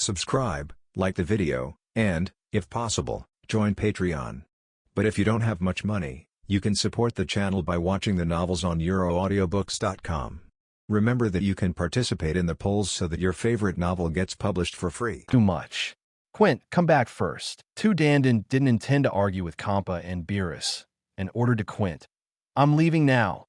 subscribe, like the video, and, if possible, join Patreon. But if you don't have much money, you can support the channel by watching the novels on euroaudiobooks.com. Remember that you can participate in the polls so that your favorite novel gets published for free. Too much. Quint, come back first. Dandan didn't intend to argue with Champa and Beerus, and ordered to Quint, "I'm leaving now."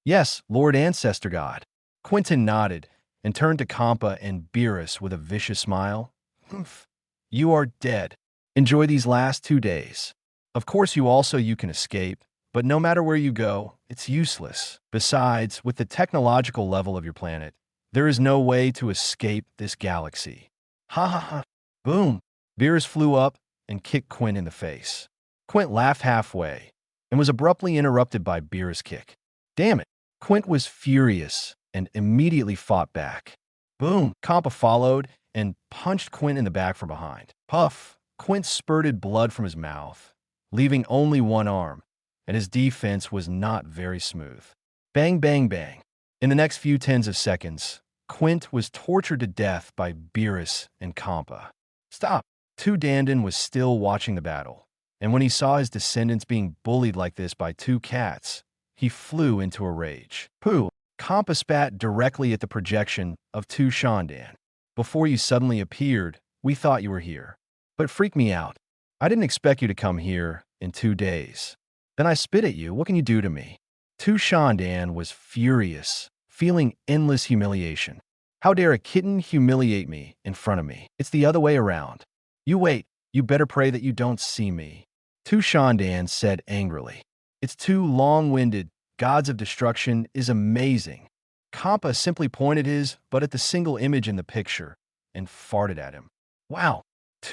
"Yes, Lord Ancestor God." Quentin nodded and turned to Champa and Beerus with a vicious smile. "Humph. You are dead. Enjoy these last 2 days. Of course you can escape, but no matter where you go, it's useless. Besides, with the technological level of your planet, there is no way to escape this galaxy." Ha ha ha. Boom. Beerus flew up and kicked Quint in the face. Quint laughed halfway and was abruptly interrupted by Beerus' kick. Damn it. Quint was furious and immediately fought back. Boom. Champa followed and punched Quint in the back from behind. Puff. Quint spurted blood from his mouth, leaving only one arm, and his defense was not very smooth. Bang, bang, bang. In the next few tens of seconds, Quint was tortured to death by Beerus and Champa. Stop. Dandan was still watching the battle, and when he saw his descendants being bullied like this by 2 cats, he flew into a rage. Pooh. Champa spat directly at the projection of Shandan. "Before you suddenly appeared, we thought you were here. But freaked me out. I didn't expect you to come here in 2 days. Then I spit at you. What can you do to me?" Shandan was furious, feeling endless humiliation. How dare a kitten humiliate me in front of me? It's the other way around. You wait. You better pray that you don't see me. Shandan said angrily. "It's too long-winded. Gods of Destruction is amazing." Champa simply pointed his butt at the single image in the picture and farted at him. Wow.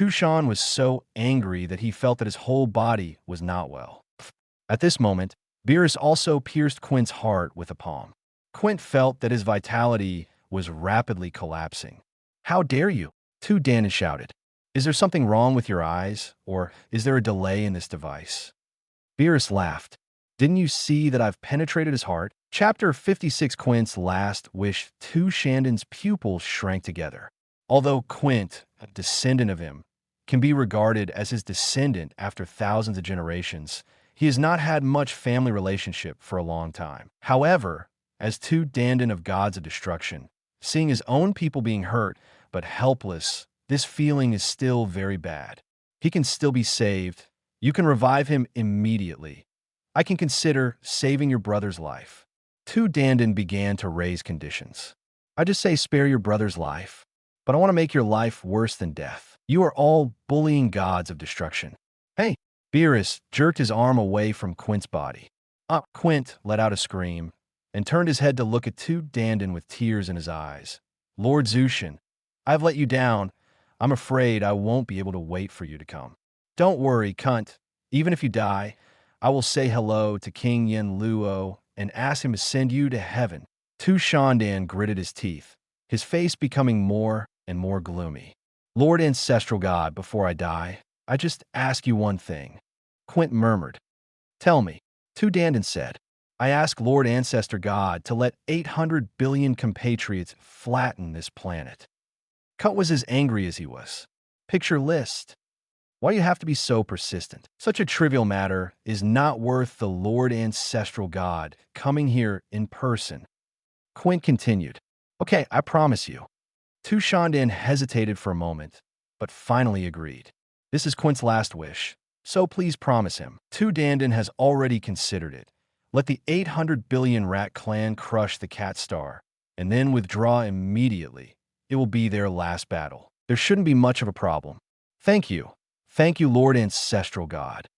Shan was so angry that he felt that his whole body was not well. At this moment, Beerus also pierced Quint's heart with a palm. Quint felt that his vitality was rapidly collapsing. "How dare you?" Dandan shouted. "Is there something wrong with your eyes, or is there a delay in this device?" Beerus laughed. "Didn't you see that I've penetrated his heart?" Chapter 56. Quint's last wish. Shandan's pupils shrank together. Although Quint, a descendant of him, can be regarded as his descendant after thousands of generations, he has not had much family relationship for a long time. However, as Dandan of Gods of Destruction, seeing his own people being hurt but helpless, this feeling is still very bad. He can still be saved. You can revive him immediately. I can consider saving your brother's life. Dandan began to raise conditions. "I just say spare your brother's life, but I want to make your life worse than death. You are all bullying gods of destruction." "Hey!" Beerus jerked his arm away from Quint's body. Quint let out a scream and turned his head to look at Dandan with tears in his eyes. "Lord Zushin, I've let you down. I'm afraid I won't be able to wait for you to come." "Don't worry, cunt. Even if you die, I will say hello to King Yen Luo and ask him to send you to heaven." Shandan gritted his teeth, his face becoming more and more gloomy. "Lord Ancestral God, before I die, I just ask you one thing." Quint murmured. "Tell me." Dandan said. "I ask Lord Ancestor God to let 800 billion compatriots flatten this planet." Cut was as angry as he was. Picture list. Why do you have to be so persistent? Such a trivial matter is not worth the Lord Ancestral God coming here in person. Quint continued. "Okay, I promise you." Shandan hesitated for a moment, but finally agreed. "This is Quint's last wish, so please promise him." Dandan has already considered it. Let the 800 billion rat clan crush the cat star, and then withdraw immediately. It will be their last battle. There shouldn't be much of a problem. "Thank you. Thank you, Lord Ancestral God."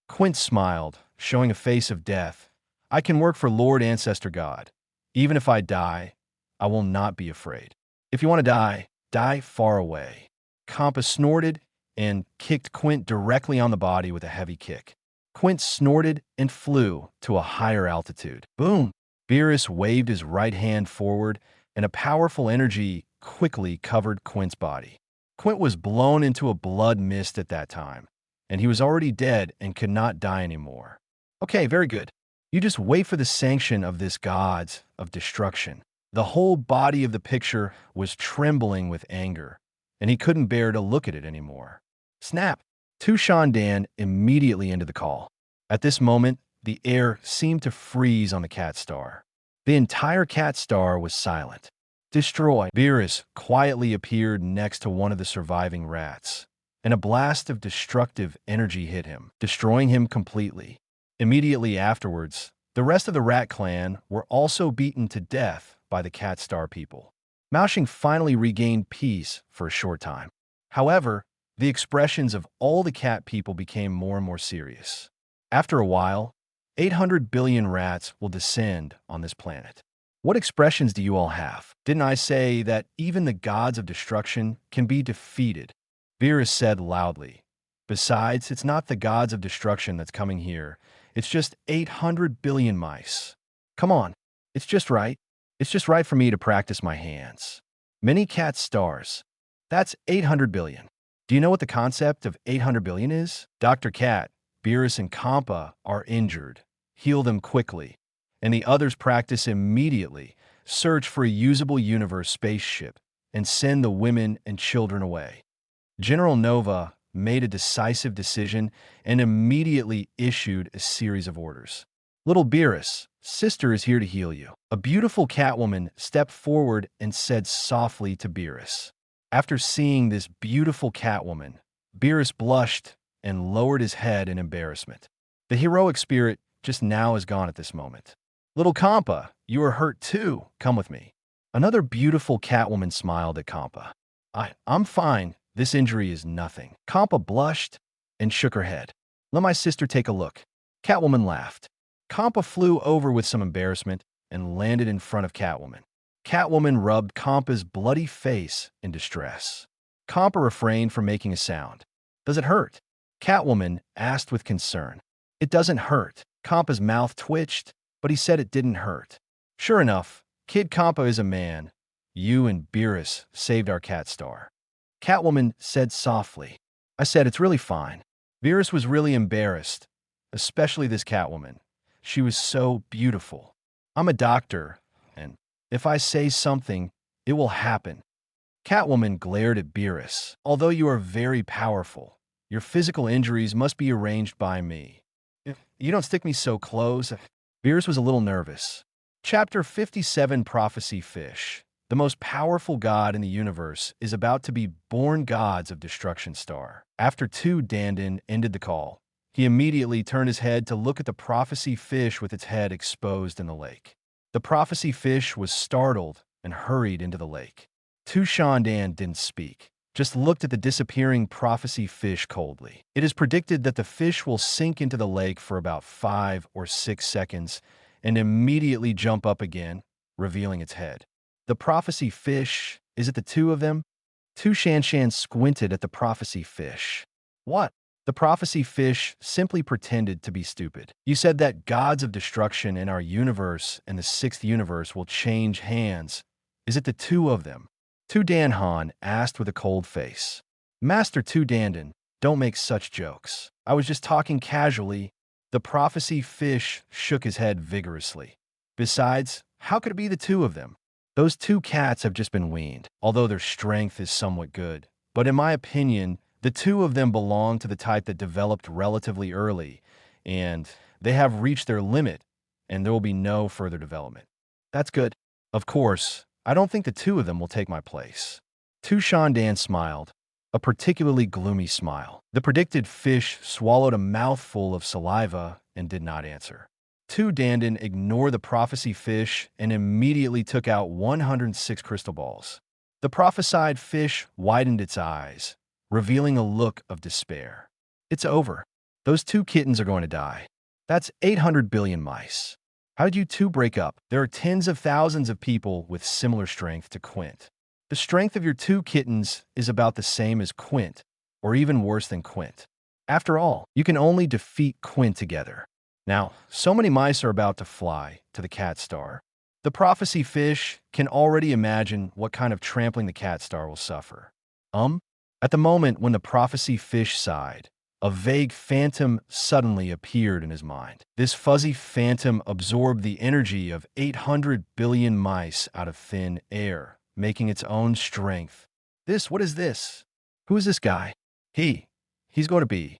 Quint smiled, showing a face of death. "I can work for Lord Ancestor God. Even if I die, I will not be afraid. If you want to die, die far away." Champa snorted and kicked Quint directly on the body with a heavy kick. Quint snorted and flew to a higher altitude. Boom! Beerus waved his right hand forward, and a powerful energy quickly covered Quint's body. Quint was blown into a blood mist at that time, and he was already dead and could not die anymore. "Okay, very good. You just wait for the sanction of this gods of destruction." The whole body of the picture was trembling with anger, and he couldn't bear to look at it anymore. Snap! Tu Shandan immediately ended the call. At this moment, the air seemed to freeze on the cat star. The entire cat star was silent. Destroy! Beerus quietly appeared next to one of the surviving rats, and a blast of destructive energy hit him, destroying him completely. Immediately afterwards, the rest of the rat clan were also beaten to death by the cat star people. Maoshing finally regained peace for a short time. However, the expressions of all the cat people became more and more serious. After a while, 800 billion rats will descend on this planet. What expressions do you all have? Didn't I say that even the gods of destruction can be defeated? Beerus said loudly. Besides, it's not the gods of destruction that's coming here. It's just 800 billion mice. Come on, it's just right. It's just right for me to practice my hands. Many cat stars. That's 800 billion. Do you know what the concept of 800 billion is? Dr. Cat, Beerus and Champa are injured. Heal them quickly. And the others practice immediately. Search for a usable universe spaceship and send the women and children away. General Nova made a decisive decision and immediately issued a series of orders. Little Beerus, sister is here to heal you. A beautiful catwoman stepped forward and said softly to Beerus. After seeing this beautiful catwoman, Beerus blushed and lowered his head in embarrassment. The heroic spirit just now is gone at this moment. Little Champa, you are hurt too. Come with me. Another beautiful catwoman smiled at Champa. I'm fine. This injury is nothing. Champa blushed and shook her head. Let my sister take a look. Catwoman laughed. Champa flew over with some embarrassment and landed in front of Catwoman. Catwoman rubbed Champa's bloody face in distress. Champa refrained from making a sound. Does it hurt? Catwoman asked with concern. It doesn't hurt. Champa's mouth twitched, but he said it didn't hurt. Sure enough, Kid Champa is a man. You and Beerus saved our cat star. Catwoman said softly. I said it's really fine. Beerus was really embarrassed, especially this Catwoman. She was so beautiful. I'm a doctor, and if I say something, it will happen. Catwoman glared at Beerus. Although you are very powerful, your physical injuries must be arranged by me. If you don't stick me so close. Beerus was a little nervous. Chapter 57 Prophecy Fish. The most powerful god in the universe is about to be born gods of destruction star. After Tu Dandan ended the call, he immediately turned his head to look at the prophecy fish with its head exposed in the lake. The prophecy fish was startled and hurried into the lake. Tu Shandan didn't speak, just looked at the disappearing prophecy fish coldly. It is predicted that the fish will sink into the lake for about 5 or 6 seconds and immediately jump up again, revealing its head. The prophecy fish, is it the two of them? Tu Shanshan squinted at the prophecy fish. What? The prophecy fish simply pretended to be stupid. You said that gods of destruction in our universe and the 6th universe will change hands. Is it the two of them? Tu Danhan asked with a cold face. Master Tu Dandan, don't make such jokes. I was just talking casually. The prophecy fish shook his head vigorously. Besides, how could it be the two of them? Those 2 cats have just been weaned, although their strength is somewhat good. But in my opinion, the 2 of them belong to the type that developed relatively early, and they have reached their limit, and there will be no further development. That's good. Of course, I don't think the 2 of them will take my place. Tu Shandan smiled, a particularly gloomy smile. The predicted fish swallowed a mouthful of saliva and did not answer. Tu Dandan ignored the prophecy fish and immediately took out 106 crystal balls. The prophesied fish widened its eyes, revealing a look of despair. It's over. Those 2 kittens are going to die. That's 800 billion mice. How did you 2 break up? There are tens of thousands of people with similar strength to Quint. The strength of your 2 kittens is about the same as Quint, or even worse than Quint. After all, you can only defeat Quint together. Now, so many mice are about to fly to the cat star. The prophecy fish can already imagine what kind of trampling the cat star will suffer. At the moment when the prophecy fish sighed, a vague phantom suddenly appeared in his mind. This fuzzy phantom absorbed the energy of 800 billion mice out of thin air, making its own strength What is this? Who is this guy? He's going to be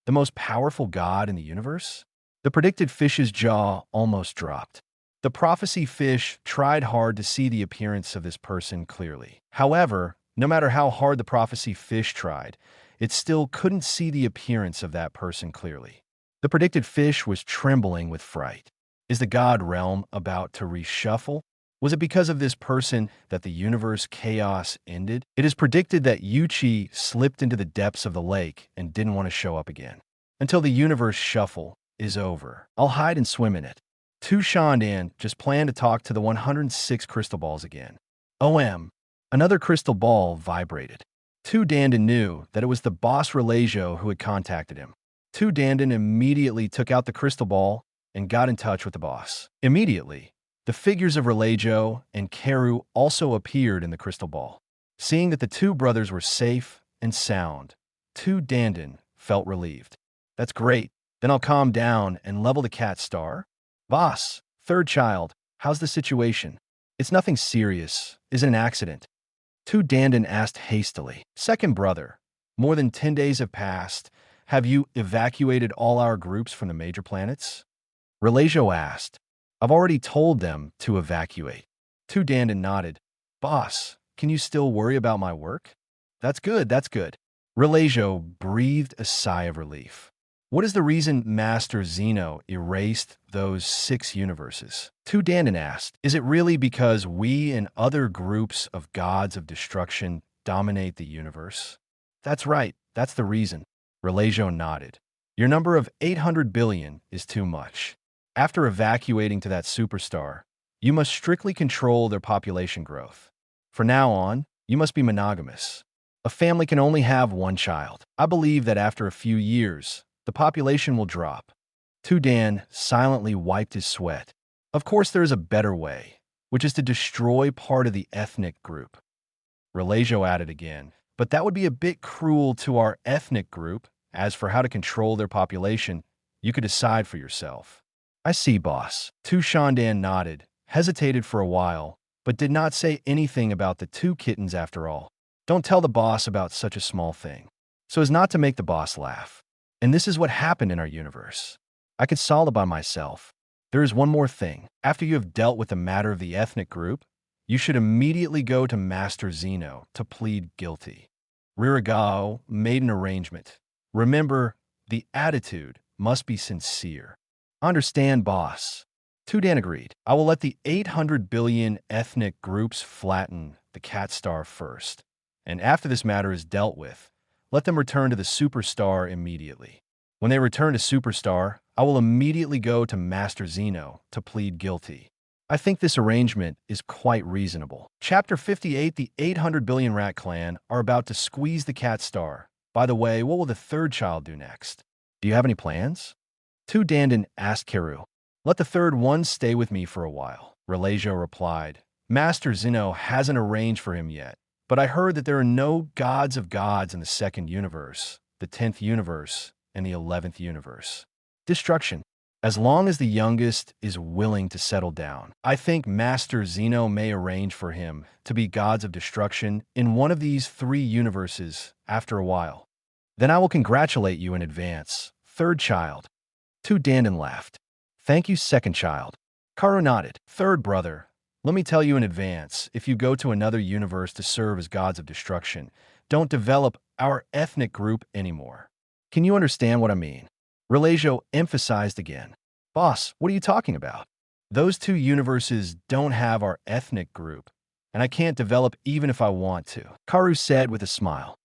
the most powerful god in the universe? The predicted fish's jaw almost dropped. The prophecy fish tried hard to see the appearance of this person clearly. However, no matter how hard the prophecy fish tried, it still couldn't see the appearance of that person clearly. The predicted fish was trembling with fright. Is the god realm about to reshuffle? Was it because of this person that the universe chaos ended? It is predicted that Yuchi slipped into the depths of the lake and didn't want to show up again. Until the universe shuffle is over, I'll hide and swim in it. Tu Shandan just planned to talk to the 106 crystal balls again. Another crystal ball vibrated. Tu Dandan knew that it was the boss Relagio who had contacted him. Tu Dandan immediately took out the crystal ball and got in touch with the boss. Immediately, the figures of Relagio and Keru also appeared in the crystal ball. Seeing that the two brothers were safe and sound, Tu Dandan felt relieved. That's great. Then I'll calm down and level the cat star. Boss, third child, how's the situation? It's nothing serious. Is it an accident? Tu Dandan asked hastily. Second brother, more than 10 days have passed. Have you evacuated all our groups from the major planets? Relagio asked. I've already told them to evacuate. Tu Dandan nodded. Boss, can you still worry about my work? That's good. Relagio breathed a sigh of relief. What is the reason Master Zeno erased those 6 universes? Tu Dandan asked. Is it really because we and other groups of gods of destruction dominate the universe? That's right. That's the reason. Relagio nodded. Your number of 800 billion is too much. After evacuating to that superstar, you must strictly control their population growth. From now on, you must be monogamous. A family can only have one child. I believe that after a few years, the population will drop. Tu Dan silently wiped his sweat. Of course, there is a better way, which is to destroy part of the ethnic group. Relagio added again, but that would be a bit cruel to our ethnic group. As for how to control their population, you could decide for yourself. I see, boss. Tu Shandan nodded, hesitated for a while, but did not say anything about the 2 kittens after all. Don't tell the boss about such a small thing, so as not to make the boss laugh. And this is what happened in our universe. I could solve it by myself. There is one more thing. After you have dealt with the matter of the ethnic group, you should immediately go to Master Zeno to plead guilty. Ririgao made an arrangement. Remember, the attitude must be sincere. Understand, boss. Tu Dan agreed. I will let the 800 billion ethnic groups flatten the cat star first. And after this matter is dealt with, let them return to the superstar immediately. When they return to superstar, I will immediately go to Master Zeno to plead guilty. I think this arrangement is quite reasonable. Chapter 58, the 800 billion rat clan are about to squeeze the cat star. By the way, what will the third child do next? Do you have any plans? Tu Dandan asked Keru. Let the third one stay with me for a while. Relagio replied. Master Zeno hasn't arranged for him yet. But I heard that there are no gods of gods in the 2nd universe, the 10th universe, and the 11th universe. Destruction. As long as the youngest is willing to settle down, I think Master Zeno may arrange for him to be gods of destruction in one of these 3 universes after a while. Then I will congratulate you in advance, third child. Tu Dandan laughed. Thank you, second child. Karu nodded. Third brother. Let me tell you in advance, if you go to another universe to serve as gods of destruction, don't develop our ethnic group anymore. Can you understand what I mean? Relagio emphasized again. Boss, what are you talking about? Those 2 universes don't have our ethnic group, and I can't develop even if I want to. Karu said with a smile.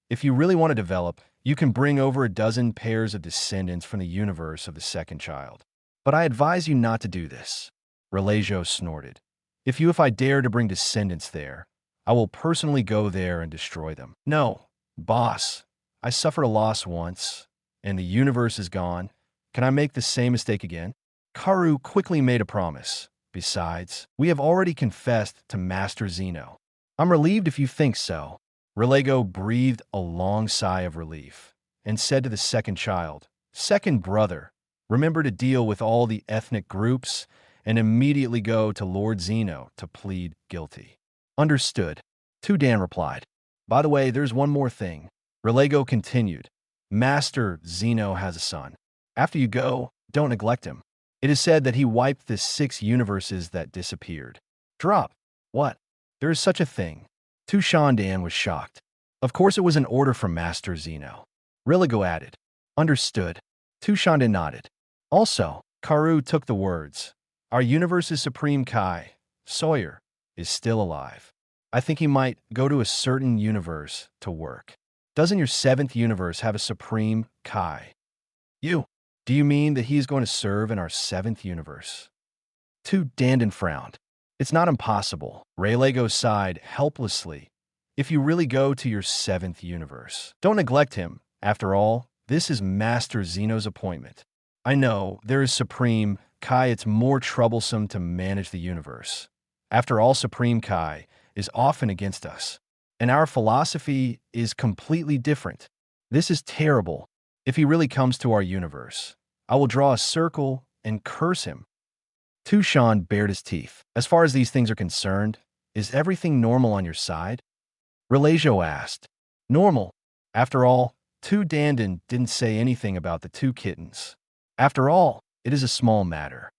If you really want to develop, you can bring over a dozen pairs of descendants from the universe of the second child. But I advise you not to do this. Relagio snorted. If I dare to bring descendants there, I will personally go there and destroy them. No, boss, I suffered a loss once, and the universe is gone. Can I make the same mistake again? Karu quickly made a promise. Besides, we have already confessed to Master Zeno. I'm relieved if you think so. Relagio breathed a long sigh of relief and said to the second child, Second brother, remember to deal with all the ethnic groups and immediately go to Lord Zeno to plead guilty. Understood. Dan replied. By the way, there's one more thing. Relego continued. Master Zeno has a son. After you go, don't neglect him. It is said that he wiped the 6 universes that disappeared. Drop. What? There is such a thing. Dan was shocked. Of course it was an order from Master Zeno. Relego added. Understood. Dan nodded. Also, Karu took the words. Our universe's supreme Kai, Sawyer, is still alive. I think he might go to a certain universe to work. Doesn't your 7th universe have a supreme Kai? Do you mean that he is going to serve in our 7th universe? Dan frowned. It's not impossible. Relego sighed helplessly. If you really go to your 7th universe, don't neglect him. After all, this is Master Zeno's appointment. I know, there is Supreme Kai. It's more troublesome to manage the universe. After all, Supreme Kai is often against us. And our philosophy is completely different. This is terrible. If he really comes to our universe, I will draw a circle and curse him. Dan bared his teeth. As far as these things are concerned, is everything normal on your side? Relego asked. Normal. After all, Dan didn't say anything about the 2 kittens. After all, it is a small matter.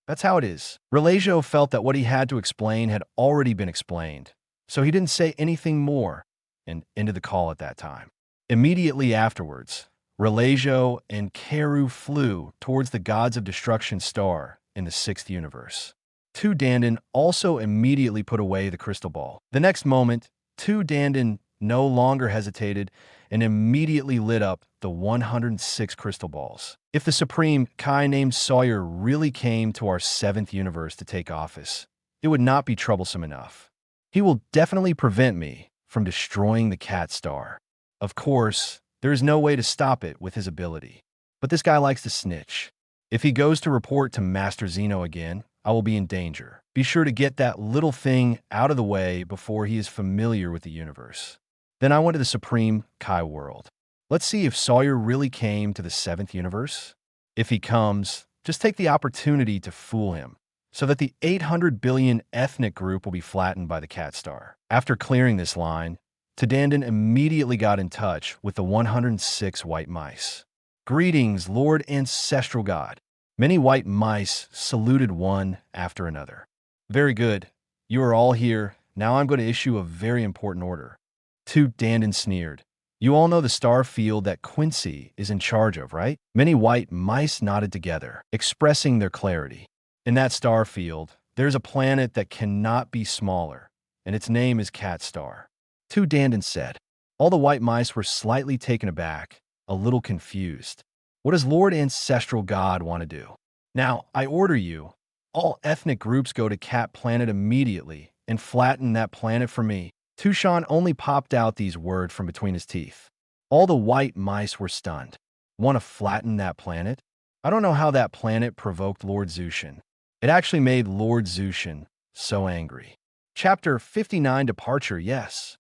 That's how it is. Relego felt that what he had to explain had already been explained, so he didn't say anything more and ended the call at that time. Immediately afterwards, Relego and Karu flew towards the Gods of Destruction star in the 6th universe. Dan also immediately put away the crystal ball. The next moment, Dan no longer hesitated and immediately lit up the 106 crystal balls. If the Supreme Kai named Sawyer really came to our 7th universe to take office, it would not be troublesome enough. He will definitely prevent me from destroying the cat star. Of course, there is no way to stop it with his ability. But this guy likes to snitch. If he goes to report to Master Zeno again, I will be in danger. Be sure to get that little thing out of the way before he is familiar with the universe. Then I went to the Supreme Kai world. Let's see if Sawyer really came to the 7th universe. If he comes, just take the opportunity to fool him, so that the 800 billion ethnic group will be flattened by the cat star. After clearing this line, Dan immediately got in touch with the 106 white mice. Greetings, Lord Ancestral God. Many white mice saluted one after another. Very good. You are all here. Now I'm going to issue a very important order. Dan sneered. You all know the star field that Quincy is in charge of, right? Many white mice nodded together, expressing their clarity. In that star field, there's a planet that cannot be smaller, and its name is Cat Star. Dan said. All the white mice were slightly taken aback, a little confused. What does Lord Ancestral God want to do? Now, I order you, all ethnic groups go to Cat Planet immediately and flatten that planet for me. Dan only popped out these words from between his teeth. All the white mice were stunned. Want to flatten that planet? I don't know how that planet provoked Lord Zushin. It actually made Lord Zushin so angry. Chapter 59 Departure, yes.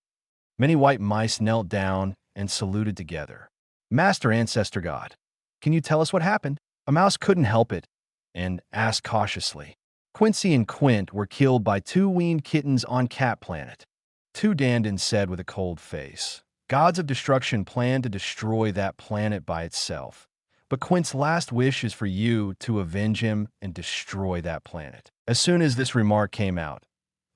Many white mice knelt down and saluted together. Master Ancestor God, can you tell us what happened? A mouse couldn't help it and asked cautiously. Quincy and Quint were killed by 2 weaned kittens on Cat Planet. Dan said with a cold face. Gods of Destruction plan to destroy that planet by itself. But Quint's last wish is for you to avenge him and destroy that planet. As soon as this remark came out,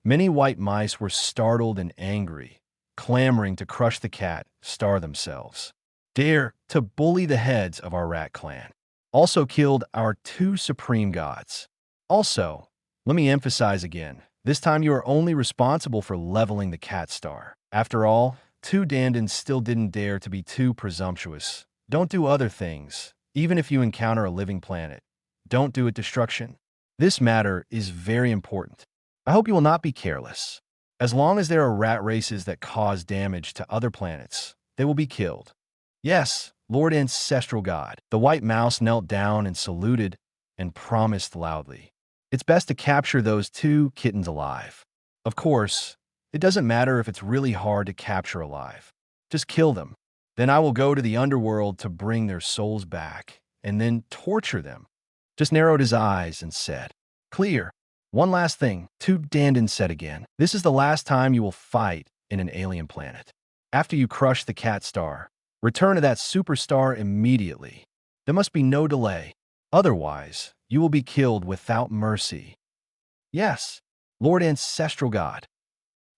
many white mice were startled and angry, clamoring to crush the cat star themselves. Dare to bully the heads of our rat clan. Also killed our 2 supreme gods. Also, let me emphasize again, this time you are only responsible for leveling the cat star. After all, Dan still didn't dare to be too presumptuous. Don't do other things, even if you encounter a living planet. Don't do it destruction. This matter is very important. I hope you will not be careless. As long as there are rat races that cause damage to other planets, they will be killed. Yes, Lord Ancestral God. The white mouse knelt down and saluted and promised loudly. It's best to capture those 2 kittens alive. Of course, it doesn't matter if it's really hard to capture alive. Just kill them. Then I will go to the underworld to bring their souls back, and then torture them. Just narrowed his eyes and said, Clear. One last thing, Dan said again. This is the last time you will fight in an alien planet. After you crush the cat star, return to that superstar immediately. There must be no delay. Otherwise, you will be killed without mercy. Yes, Lord Ancestral God.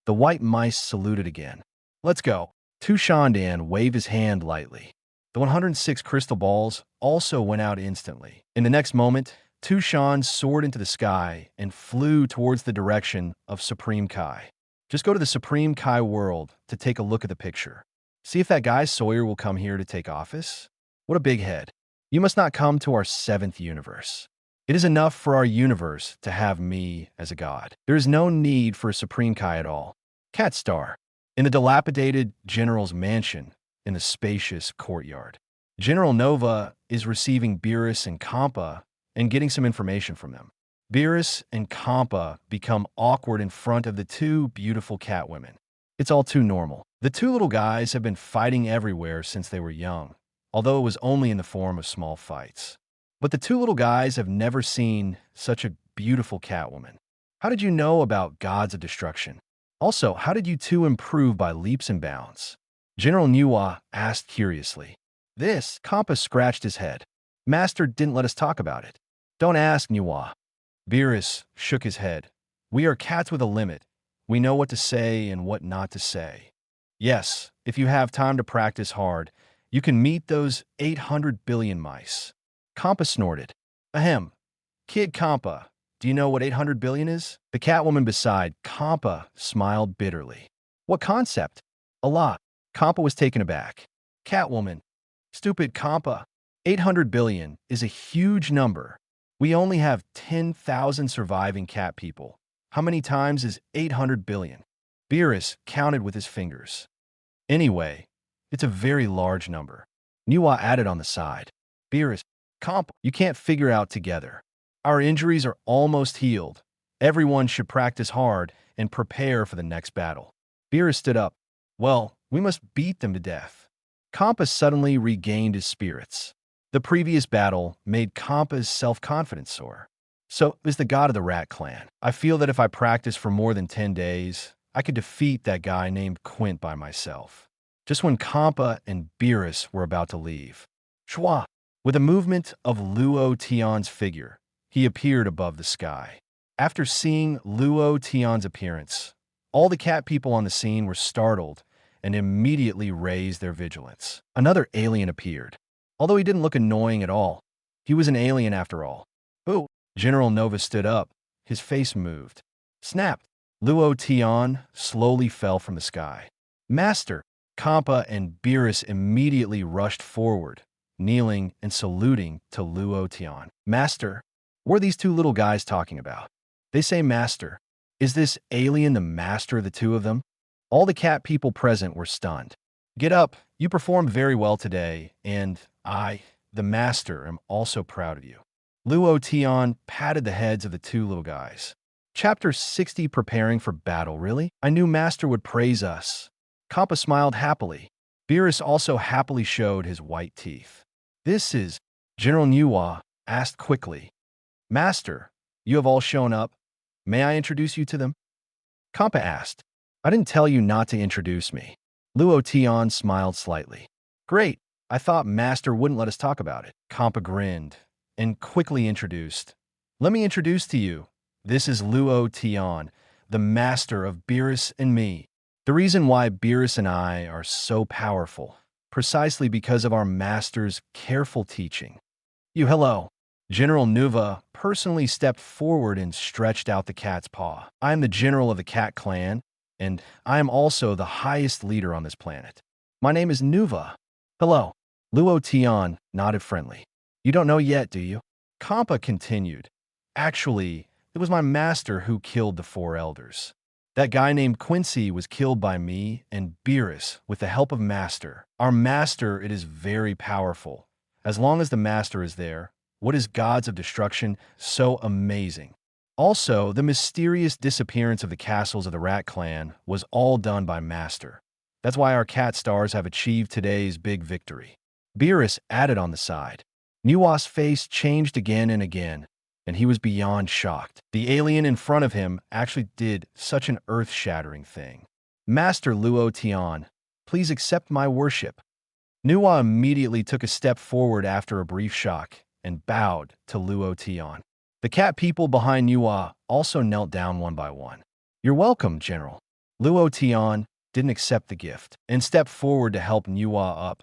The white mice saluted again. Let's go. Tu Shandan waved his hand lightly. The 106 crystal balls also went out instantly. In the next moment, Tu Shan soared into the sky and flew towards the direction of Supreme Kai. Just go to the Supreme Kai world to take a look at the picture. See if that guy Sawyer will come here to take office? What a big head. You must not come to our 7th universe. It is enough for our universe to have me as a god. There is no need for a Supreme Kai at all. Cat Star. In the dilapidated General's mansion in the spacious courtyard. General Nova is receiving Beerus and Champa and getting some information from them. Beerus and Champa become awkward in front of the two beautiful cat women. It's all too normal. The two little guys have been fighting everywhere since they were young, although it was only in the form of small fights. But the two little guys have never seen such a beautiful cat woman. How did you know about gods of destruction? Also, how did you two improve by leaps and bounds? General Nuwa asked curiously. This, Champa scratched his head. Master didn't let us talk about it. Don't ask, Nuwa. Beerus shook his head. We are cats with a limit. We know what to say and what not to say. Yes, if you have time to practice hard, you can meet those 800 billion mice. Champa snorted. Ahem. Kid Champa, do you know what 800 billion is? The catwoman beside Champa smiled bitterly. What concept? A lot. Champa was taken aback. Catwoman. Stupid Champa. 800 billion is a huge number. We only have 10,000 surviving cat people. How many times is 800 billion? Beerus counted with his fingers. Anyway, it's a very large number. Nuwa added on the side. Beerus, Champa, you can't figure out together. Our injuries are almost healed. Everyone should practice hard and prepare for the next battle. Beerus stood up. Well, we must beat them to death. Champa suddenly regained his spirits. The previous battle made Champa's self-confidence soar. So is the god of the Rat Clan. I feel that if I practice for more than 10 days, I could defeat that guy named Quint by myself. Just when Champa and Beerus were about to leave. Shwa! With a movement of Luo Tian's figure, he appeared above the sky. After seeing Luo Tian's appearance, all the cat people on the scene were startled and immediately raised their vigilance. Another alien appeared. Although he didn't look annoying at all, he was an alien after all. Ooh! General Nova stood up. His face moved. Snapped. Luo Tian slowly fell from the sky. Master! Champa and Beerus immediately rushed forward, kneeling and saluting to Luo Tian. Master! What are these two little guys talking about? They say master. Is this alien the master of the two of them? All the cat people present were stunned. Get up. You performed very well today, and I, the master, am also proud of you. Luo Tian patted the heads of the two little guys. Chapter 60, Preparing for Battle, really? I knew Master would praise us. Champa smiled happily. Beerus also happily showed his white teeth. This is... General Nuwa asked quickly. Master, you have all shown up. May I introduce you to them? Champa asked. I didn't tell you not to introduce me. Luo Tian smiled slightly. Great. I thought Master wouldn't let us talk about it. Champa grinned and quickly introduced. Let me introduce to you. This is Luo Tian, the master of Beerus and me. The reason why Beerus and I are so powerful, precisely because of our master's careful teaching. You hello. General Nuva personally stepped forward and stretched out the cat's paw. I am the general of the cat clan, and I am also the highest leader on this planet. My name is Nuva. Hello. Luo Tian nodded friendly. You don't know yet, do you? Champa continued. Actually, it was my master who killed the 4 elders. That guy named Quincy was killed by me and Beerus with the help of Master. Our master, it is very powerful. As long as the master is there, what is gods of destruction so amazing? Also, the mysterious disappearance of the castles of the Rat Clan was all done by Master. That's why our cat stars have achieved today's big victory. Beerus added on the side. Nuwa's face changed again and again, and he was beyond shocked. The alien in front of him actually did such an earth-shattering thing. Master Luo Tian, please accept my worship. Nuwa immediately took a step forward after a brief shock and bowed to Luo Tian. The cat people behind Nuwa also knelt down one by one. You're welcome, General. Luo Tian didn't accept the gift and stepped forward to help Nuwa up.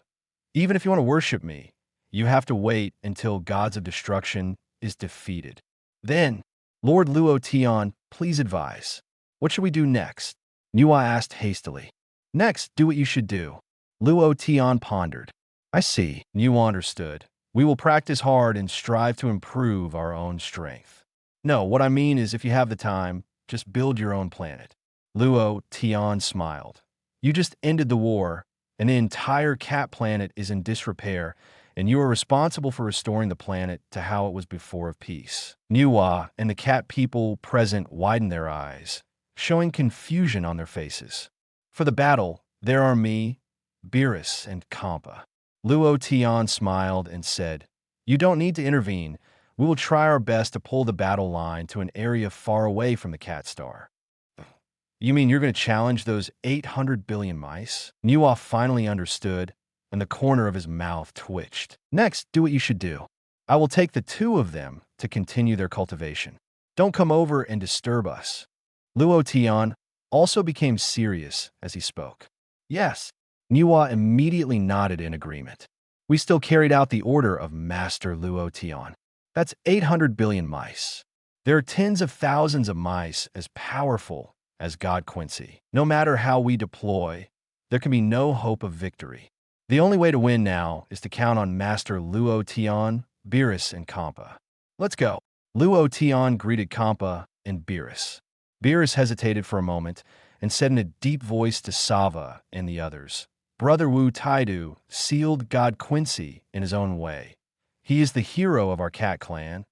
Even if you want to worship me, you have to wait until Gods of Destruction is defeated. Then, Lord Luo Tian, please advise. What should we do next? Nuwa asked hastily. Next, do what you should do. Luo Tian pondered. I see, Nuwa understood. We will practice hard and strive to improve our own strength. No, what I mean is if you have the time, just build your own planet. Luo Tian smiled. You just ended the war, and the entire cat planet is in disrepair, and you are responsible for restoring the planet to how it was before of peace. Nuwa and the cat people present widened their eyes, showing confusion on their faces. For the battle, there are me, Beerus and Champa. Luo Tian smiled and said, You don't need to intervene. We will try our best to pull the battle line to an area far away from the cat star. You mean you're going to challenge those 800 billion mice? Nuwa finally understood, and the corner of his mouth twitched. Next, do what you should do. I will take the two of them to continue their cultivation. Don't come over and disturb us. Luo Tian also became serious as he spoke. Yes, Nuwa immediately nodded in agreement. We still carried out the order of Master Luo Tian. That's 800 billion mice. There are tens of thousands of mice as powerful as God Quincy. No matter how we deploy, there can be no hope of victory. The only way to win now is to count on Master Luo Tian, Beerus, and Champa. Let's go. Luo Tian greeted Champa and Beerus. Beerus hesitated for a moment and said in a deep voice to Sava and the others, Brother Wu Taidu sealed God Quincy in his own way. He is the hero of our cat clan.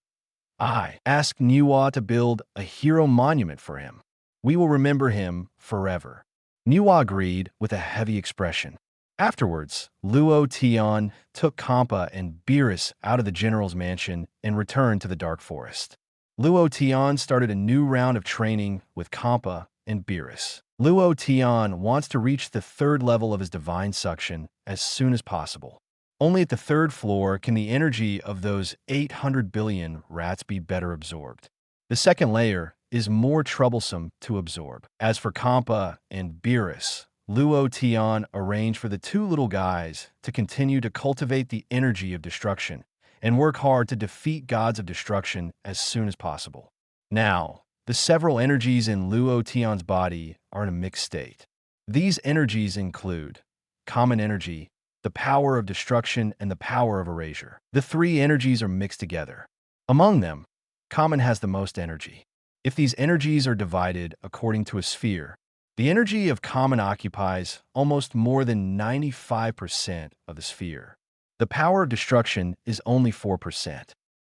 I asked Nuwa to build a hero monument for him. We will remember him forever. Nuwa agreed with a heavy expression. Afterwards, Luo Tian took Champa and Beerus out of the general's mansion and returned to the dark forest. Luo Tian started a new round of training with Champa and Beerus. Luo Tian wants to reach the third level of his divine suction as soon as possible. Only at the third floor can the energy of those 800 billion rats be better absorbed. The second layer is more troublesome to absorb. As for Champa and Beerus, Luo Tian arranged for the two little guys to continue to cultivate the energy of destruction and work hard to defeat gods of destruction as soon as possible. Now, the several energies in Luo Tian's body are in a mixed state. These energies include common energy, the power of destruction, and the power of erasure. The three energies are mixed together. Among them, common has the most energy. If these energies are divided according to a sphere, the energy of common occupies almost more than 95% of the sphere. The power of destruction is only 4%.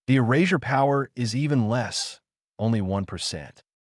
The erasure power is even less, only 1%.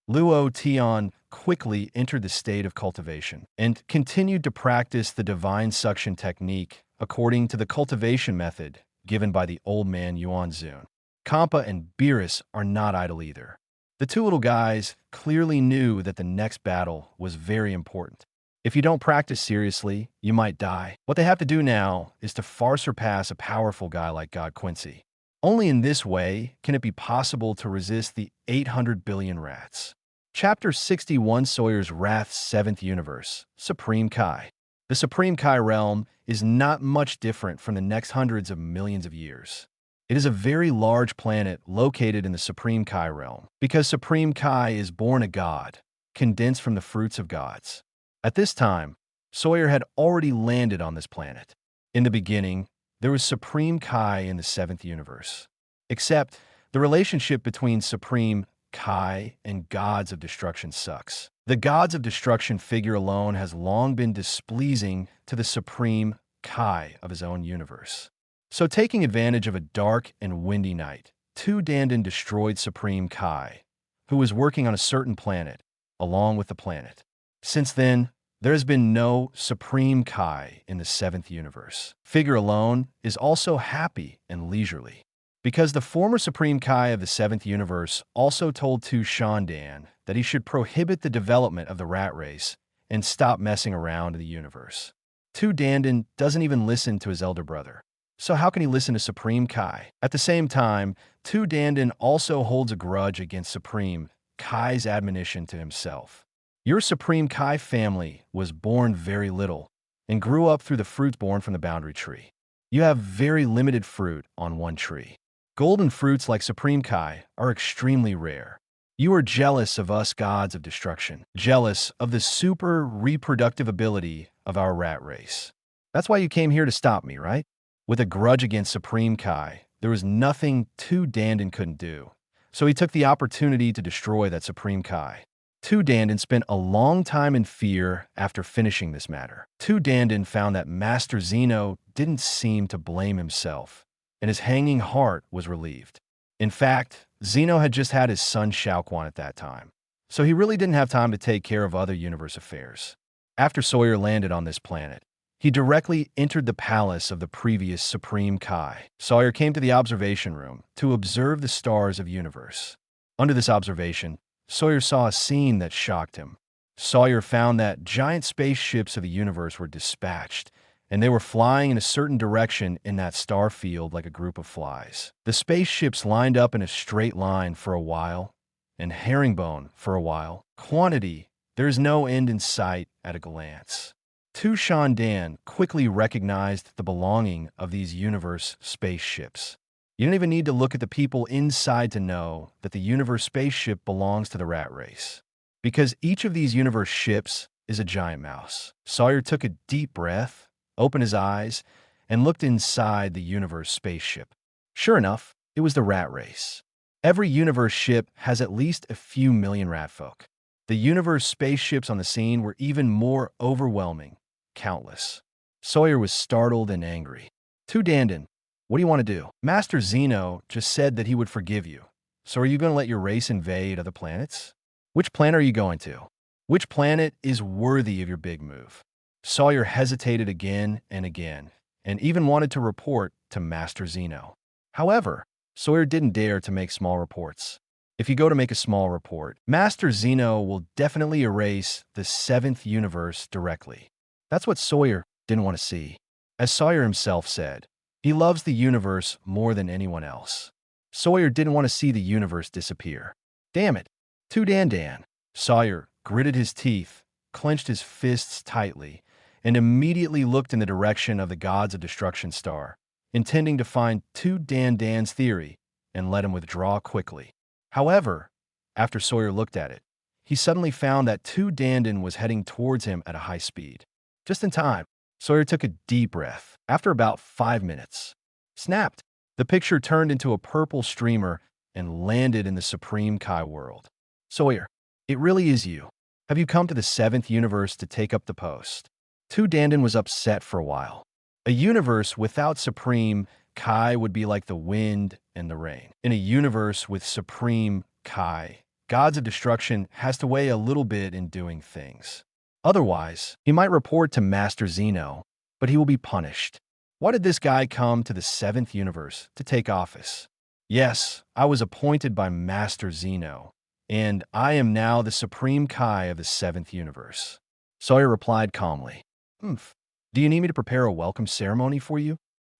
Luo Tian quickly entered the state of cultivation and continued to practice the divine suction technique according to the cultivation method given by the old man Yuanzun. Champa and Beerus are not idle either. The two little guys clearly knew that the next battle was very important. If you don't practice seriously, you might die. What they have to do now is to far surpass a powerful guy like God Quincy. Only in this way can it be possible to resist the 800 billion rats. Chapter 61, Sawyer's Wrath's 7th Universe, Supreme Kai. The Supreme Kai realm is not much different from the next hundreds of millions of years. It is a very large planet located in the Supreme Kai realm, because Supreme Kai is born a god, condensed from the fruits of gods. At this time, Sawyer had already landed on this planet. In the beginning, there was Supreme Kai in the 7th universe. Except, the relationship between Supreme Kai and Gods of Destruction sucks. The Gods of Destruction figure alone has long been displeasing to the Supreme Kai of his own universe. So taking advantage of a dark and windy night, Tu Dandan destroyed Supreme Kai, who was working on a certain planet, along with the planet. Since then, there has been no Supreme Kai in the 7th universe. Figure alone is also happy and leisurely, because the former Supreme Kai of the 7th universe also told Tu Shandan that he should prohibit the development of the rat race and stop messing around in the universe. 2 Dandan doesn't even listen to his elder brother. So how can he listen to Supreme Kai? At the same time, 2 Dandan also holds a grudge against Supreme Kai's admonition to himself. Your Supreme Kai family was born very little and grew up through the fruits born from the boundary tree. You have very limited fruit on one tree. Golden fruits like Supreme Kai are extremely rare. You are jealous of us gods of destruction, jealous of the super reproductive ability of our rat race. That's why you came here to stop me, right? With a grudge against Supreme Kai, there was nothing 2 Dandan couldn't do. So he took the opportunity to destroy that Supreme Kai. 2 Dandan spent a long time in fear after finishing this matter. 2 Dandan found that Master Zeno didn't seem to blame himself, and his hanging heart was relieved. In fact, Zeno had just had his son Shaoquan at that time, so he really didn't have time to take care of other universe affairs. After Sawyer landed on this planet, he directly entered the palace of the previous Supreme Kai. Sawyer came to the observation room to observe the stars of universe. Under this observation, Sawyer saw a scene that shocked him. Sawyer found that giant spaceships of the universe were dispatched, and they were flying in a certain direction in that star field like a group of flies. The spaceships lined up in a straight line for a while, and herringbone for a while. Quantity, there is no end in sight at a glance. 2 Shandan quickly recognized the belonging of these universe spaceships. You don't even need to look at the people inside to know that the universe spaceship belongs to the rat race, because each of these universe ships is a giant mouse. Sawyer took a deep breath, opened his eyes, and looked inside the universe spaceship. Sure enough, it was the rat race. Every universe ship has at least a few million rat folk. The universe spaceships on the scene were even more overwhelming, countless. Sawyer was startled and angry. 2 Dandan, what do you want to do? Master Zeno just said that he would forgive you. So are you going to let your race invade other planets? Which planet are you going to? Which planet is worthy of your big move? Sawyer hesitated again and again, and even wanted to report to Master Zeno. However, Sawyer didn't dare to make small reports. If you go to make a small report, Master Zeno will definitely erase the 7th universe directly. That's what Sawyer didn't want to see. As Sawyer himself said, he loves the universe more than anyone else. Sawyer didn't want to see the universe disappear. Damn it, 2 Dandan. Sawyer gritted his teeth, clenched his fists tightly, and immediately looked in the direction of the gods of destruction star, intending to find 2 Dandan's theory and let him withdraw quickly. However, after Sawyer looked at it, he suddenly found that 2 Dandan was heading towards him at a high speed. Just in time, Sawyer took a deep breath. After about 5 minutes, snapped. The picture turned into a purple streamer and landed in the Supreme Kai world. Sawyer, it really is you. Have you come to the 7th universe to take up the post? 2 Dandan was upset for a while. A universe without Supreme Kai would be like the wind and the rain. In a universe with Supreme Kai, gods of destruction has to weigh a little bit in doing things. Otherwise, he might report to Master Zeno, but he will be punished. Why did this guy come to the 7th universe to take office? Yes, I was appointed by Master Zeno, and I am now the Supreme Kai of the 7th universe. Sawyer replied calmly. Do you need me to prepare a welcome ceremony for you?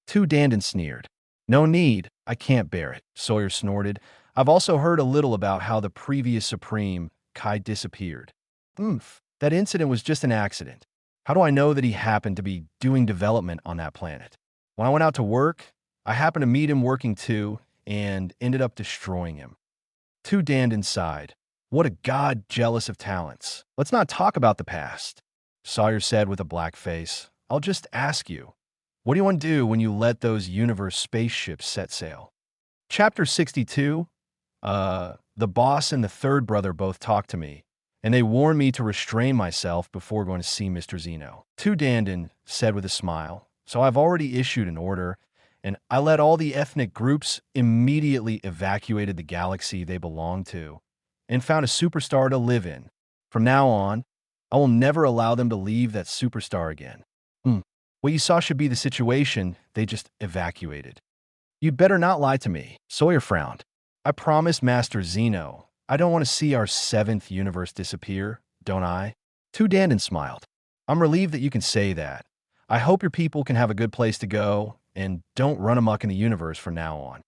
2 Dandan sneered. No need, I can't bear it, Sawyer snorted. I've also heard a little about how the previous Supreme Kai disappeared. That incident was just an accident. How do I know that he happened to be doing development on that planet? When I went out to work, I happened to meet him working too, and ended up destroying him. 2 Dandan sighed. What a god jealous of talents. Let's not talk about the past, Sawyer said with a black face. I'll just ask you, what do you want to do when you let those universe spaceships set sail? Chapter 62. The boss and the 3rd brother both talked to me, and they warned me to restrain myself before going to see Mr. Zeno. 2 Dandan said with a smile, so I've already issued an order, and I let all the ethnic groups immediately evacuated the galaxy they belong to, and found a superstar to live in. From now on, I will never allow them to leave that superstar again. What you saw should be the situation they just evacuated. You'd better not lie to me, Sawyer frowned. I promised Master Zeno I don't want to see our 7th universe disappear, don't I? Tu Dandan smiled. I'm relieved that you can say that. I hope your people can have a good place to go and don't run amok in the universe from now on.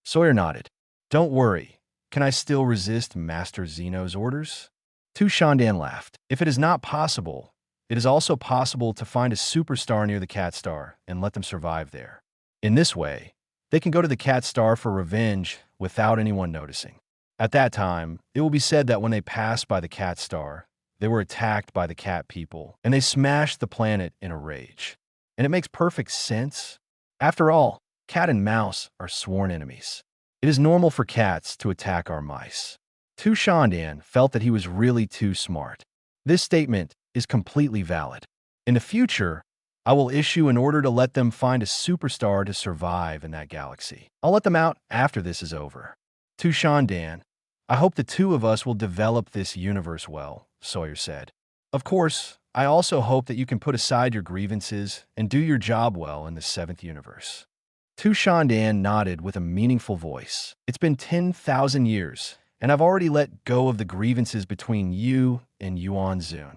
Sawyer nodded. Don't worry. Can I still resist Master Zeno's orders? Tu Shandan laughed. If it is not possible, it is also possible to find a superstar near the Cat Star and let them survive there. In this way, they can go to the Cat Star for revenge without anyone noticing. At that time, it will be said that when they passed by the Cat Star, they were attacked by the cat people, and they smashed the planet in a rage. And it makes perfect sense. After all, cat and mouse are sworn enemies. It is normal for cats to attack our mice. Tu Shandan felt that he was really too smart. This statement is completely valid. In the future, I will issue an order to let them find a superstar to survive in that galaxy. I'll let them out after this is over. Tu Shandan, I hope the two of us will develop this universe well, Sawyer said. Of course, I also hope that you can put aside your grievances and do your job well in the 7th universe. Tu Shandan nodded with a meaningful voice. It's been 10,000 years, and I've already let go of the grievances between you and Yuan Zun.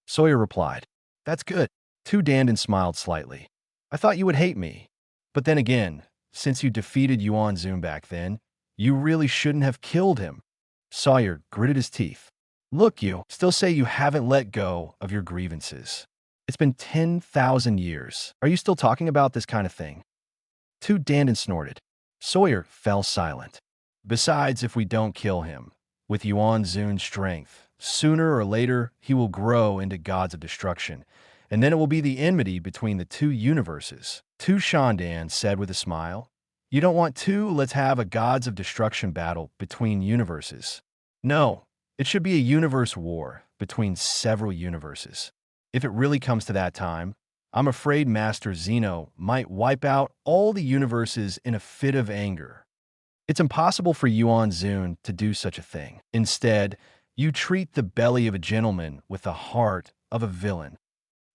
Sawyer replied, That's good. Tu Dandan smiled slightly. I thought you would hate me. But then again, since you defeated Yuan Zun back then, you really shouldn't have killed him. Sawyer gritted his teeth. Look, you still say you haven't let go of your grievances. It's been 10,000 years. Are you still talking about this kind of thing? Tu Dandan snorted. Sawyer fell silent. Besides, if we don't kill him, with Yuan Zun's strength, sooner or later he will grow into gods of destruction, and then it will be the enmity between the two universes. Tu Shandan said with a smile. You don't want to? Let's have a gods of destruction battle between universes. No, it should be a universe war between several universes. If it really comes to that time, I'm afraid Master Zeno might wipe out all the universes in a fit of anger. It's impossible for Yuan Zun to do such a thing. Instead, you treat the belly of a gentleman with the heart of a villain.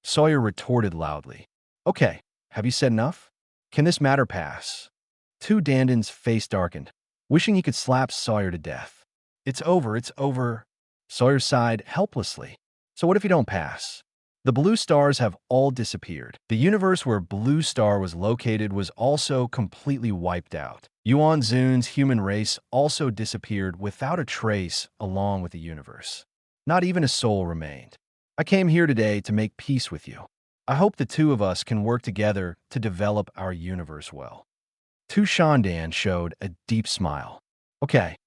Sawyer retorted loudly. Okay, have you said enough? Can this matter pass? Tu Dandan's face darkened, wishing he could slap Sawyer to death. It's over, it's over. Sawyer sighed helplessly. So what if you don't pass? The blue stars have all disappeared. The universe where Blue Star was located was also completely wiped out. Yuan Zun's human race also disappeared without a trace along with the universe. Not even a soul remained. I came here today to make peace with you. I hope the two of us can work together to develop our universe well. Tu Shandan showed a deep smile. Okay.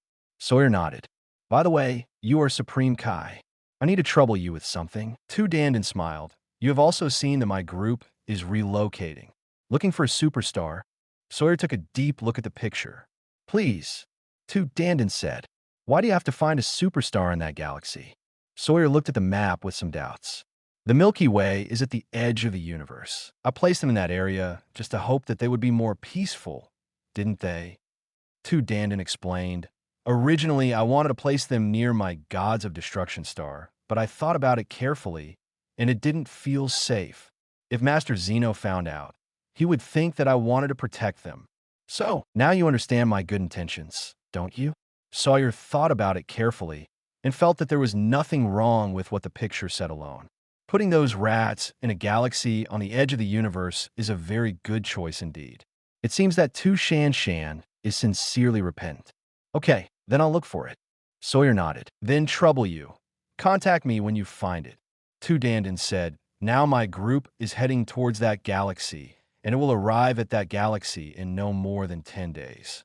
Sawyer nodded. By the way, you are Supreme Kai. I need to trouble you with something. Tu Dandan smiled. You have also seen that my group is relocating. Looking for a superstar? Sawyer took a deep look at the picture. Please, Tu Dandan said. Why do you have to find a superstar in that galaxy? Sawyer looked at the map with some doubts. The Milky Way is at the edge of the universe. I placed them in that area just to hope that they would be more peaceful, didn't they? Tu Dandan explained. Originally, I wanted to place them near my Gods of Destruction star, but I thought about it carefully, and it didn't feel safe. If Master Zeno found out, he would think that I wanted to protect them. So, now you understand my good intentions, don't you? Sawyer thought about it carefully and felt that there was nothing wrong with what the picture said alone. Putting those rats in a galaxy on the edge of the universe is a very good choice indeed. It seems that Tu Shan is sincerely repentant. Okay, then I'll look for it. Sawyer nodded. Then trouble you. Contact me when you find it. Tu Dandan said, Now my group is heading towards that galaxy, and it will arrive at that galaxy in no more than 10 days.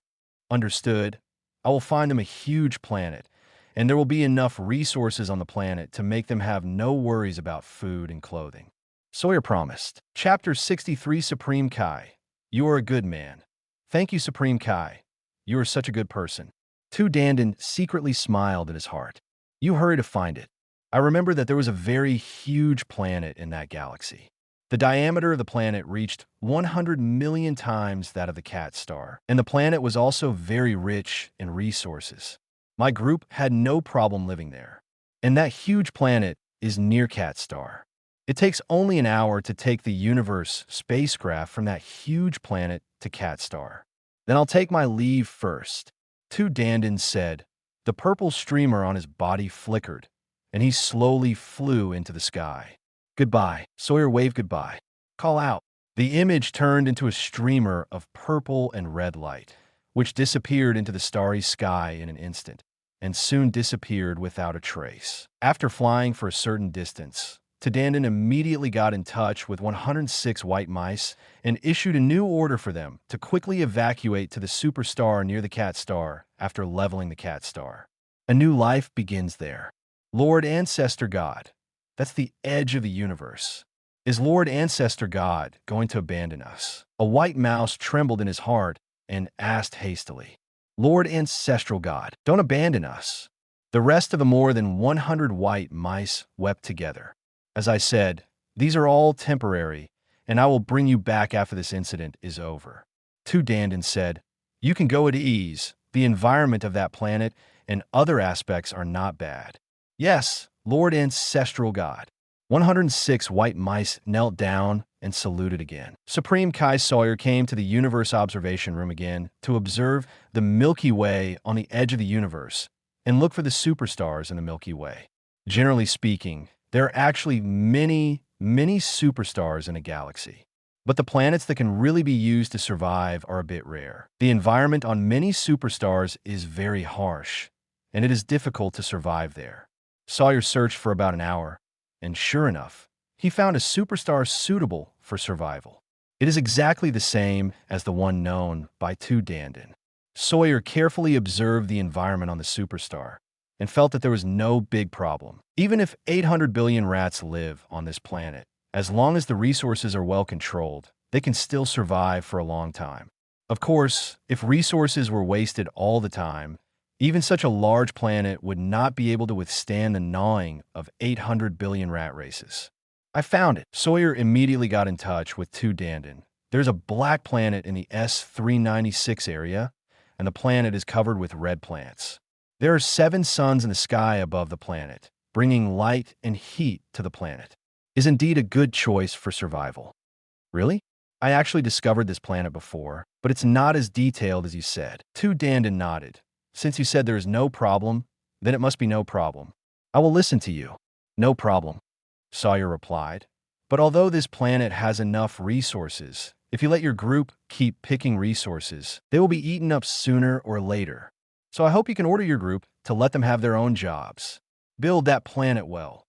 Understood. I will find them a huge planet, and there will be enough resources on the planet to make them have no worries about food and clothing. Sawyer promised. Chapter 63 Supreme Kai. You are a good man. Thank you, Supreme Kai. You are such a good person. Tu Dandan secretly smiled in his heart. You hurry to find it. I remember that there was a very huge planet in that galaxy. The diameter of the planet reached 100 million times that of the Cat Star, and the planet was also very rich in resources. My group had no problem living there. And that huge planet is near Cat Star. It takes only an hour to take the Universe spacecraft from that huge planet to Cat Star. Then I'll take my leave first. Tu Dandan said. The purple streamer on his body flickered, and he slowly flew into the sky. Goodbye. Sawyer waved goodbye. Call out. The image turned into a streamer of purple and red light, which disappeared into the starry sky in an instant, and soon disappeared without a trace. After flying for a certain distance, Tadandon immediately got in touch with 106 white mice and issued a new order for them to quickly evacuate to the superstar near the cat star after leveling the cat star. A new life begins there. Lord Ancestor God. That's the edge of the universe. Is Lord Ancestor God going to abandon us? A white mouse trembled in his heart and asked hastily, Lord Ancestral God, don't abandon us. The rest of the more than 100 white mice wept together. As I said, these are all temporary, and I will bring you back after this incident is over. Dandon said, you can go at ease. The environment of that planet and other aspects are not bad. Yes, Lord Ancestral God. 106 white mice knelt down and saluted again. Supreme Kai Sawyer came to the universe observation room again to observe the Milky Way on the edge of the universe and look for the superstars in the Milky Way. Generally speaking, there are actually many superstars in a galaxy. But the planets that can really be used to survive are a bit rare. The environment on many superstars is very harsh, and it is difficult to survive there. Sawyer searched for about an hour, and sure enough, he found a superstar suitable for survival. It is exactly the same as the one known by Dandon. Sawyer carefully observed the environment on the superstar and felt that there was no big problem. Even if 800 billion rats live on this planet, as long as the resources are well controlled, they can still survive for a long time. Of course, if resources were wasted all the time, even such a large planet would not be able to withstand the gnawing of 800 billion rat races. I found it. Sawyer immediately got in touch with Dandon. There's a black planet in the S396 area, and the planet is covered with red plants. There are 7 suns in the sky above the planet, bringing light and heat to the planet. Is indeed a good choice for survival. Really? I actually discovered this planet before, but it's not as detailed as you said. Dandon nodded. Since you said there is no problem, then it must be no problem. I will listen to you. No problem, Sawyer replied. But although this planet has enough resources, if you let your group keep picking resources, they will be eaten up sooner or later. So I hope you can order your group to let them have their own jobs. Build that planet well.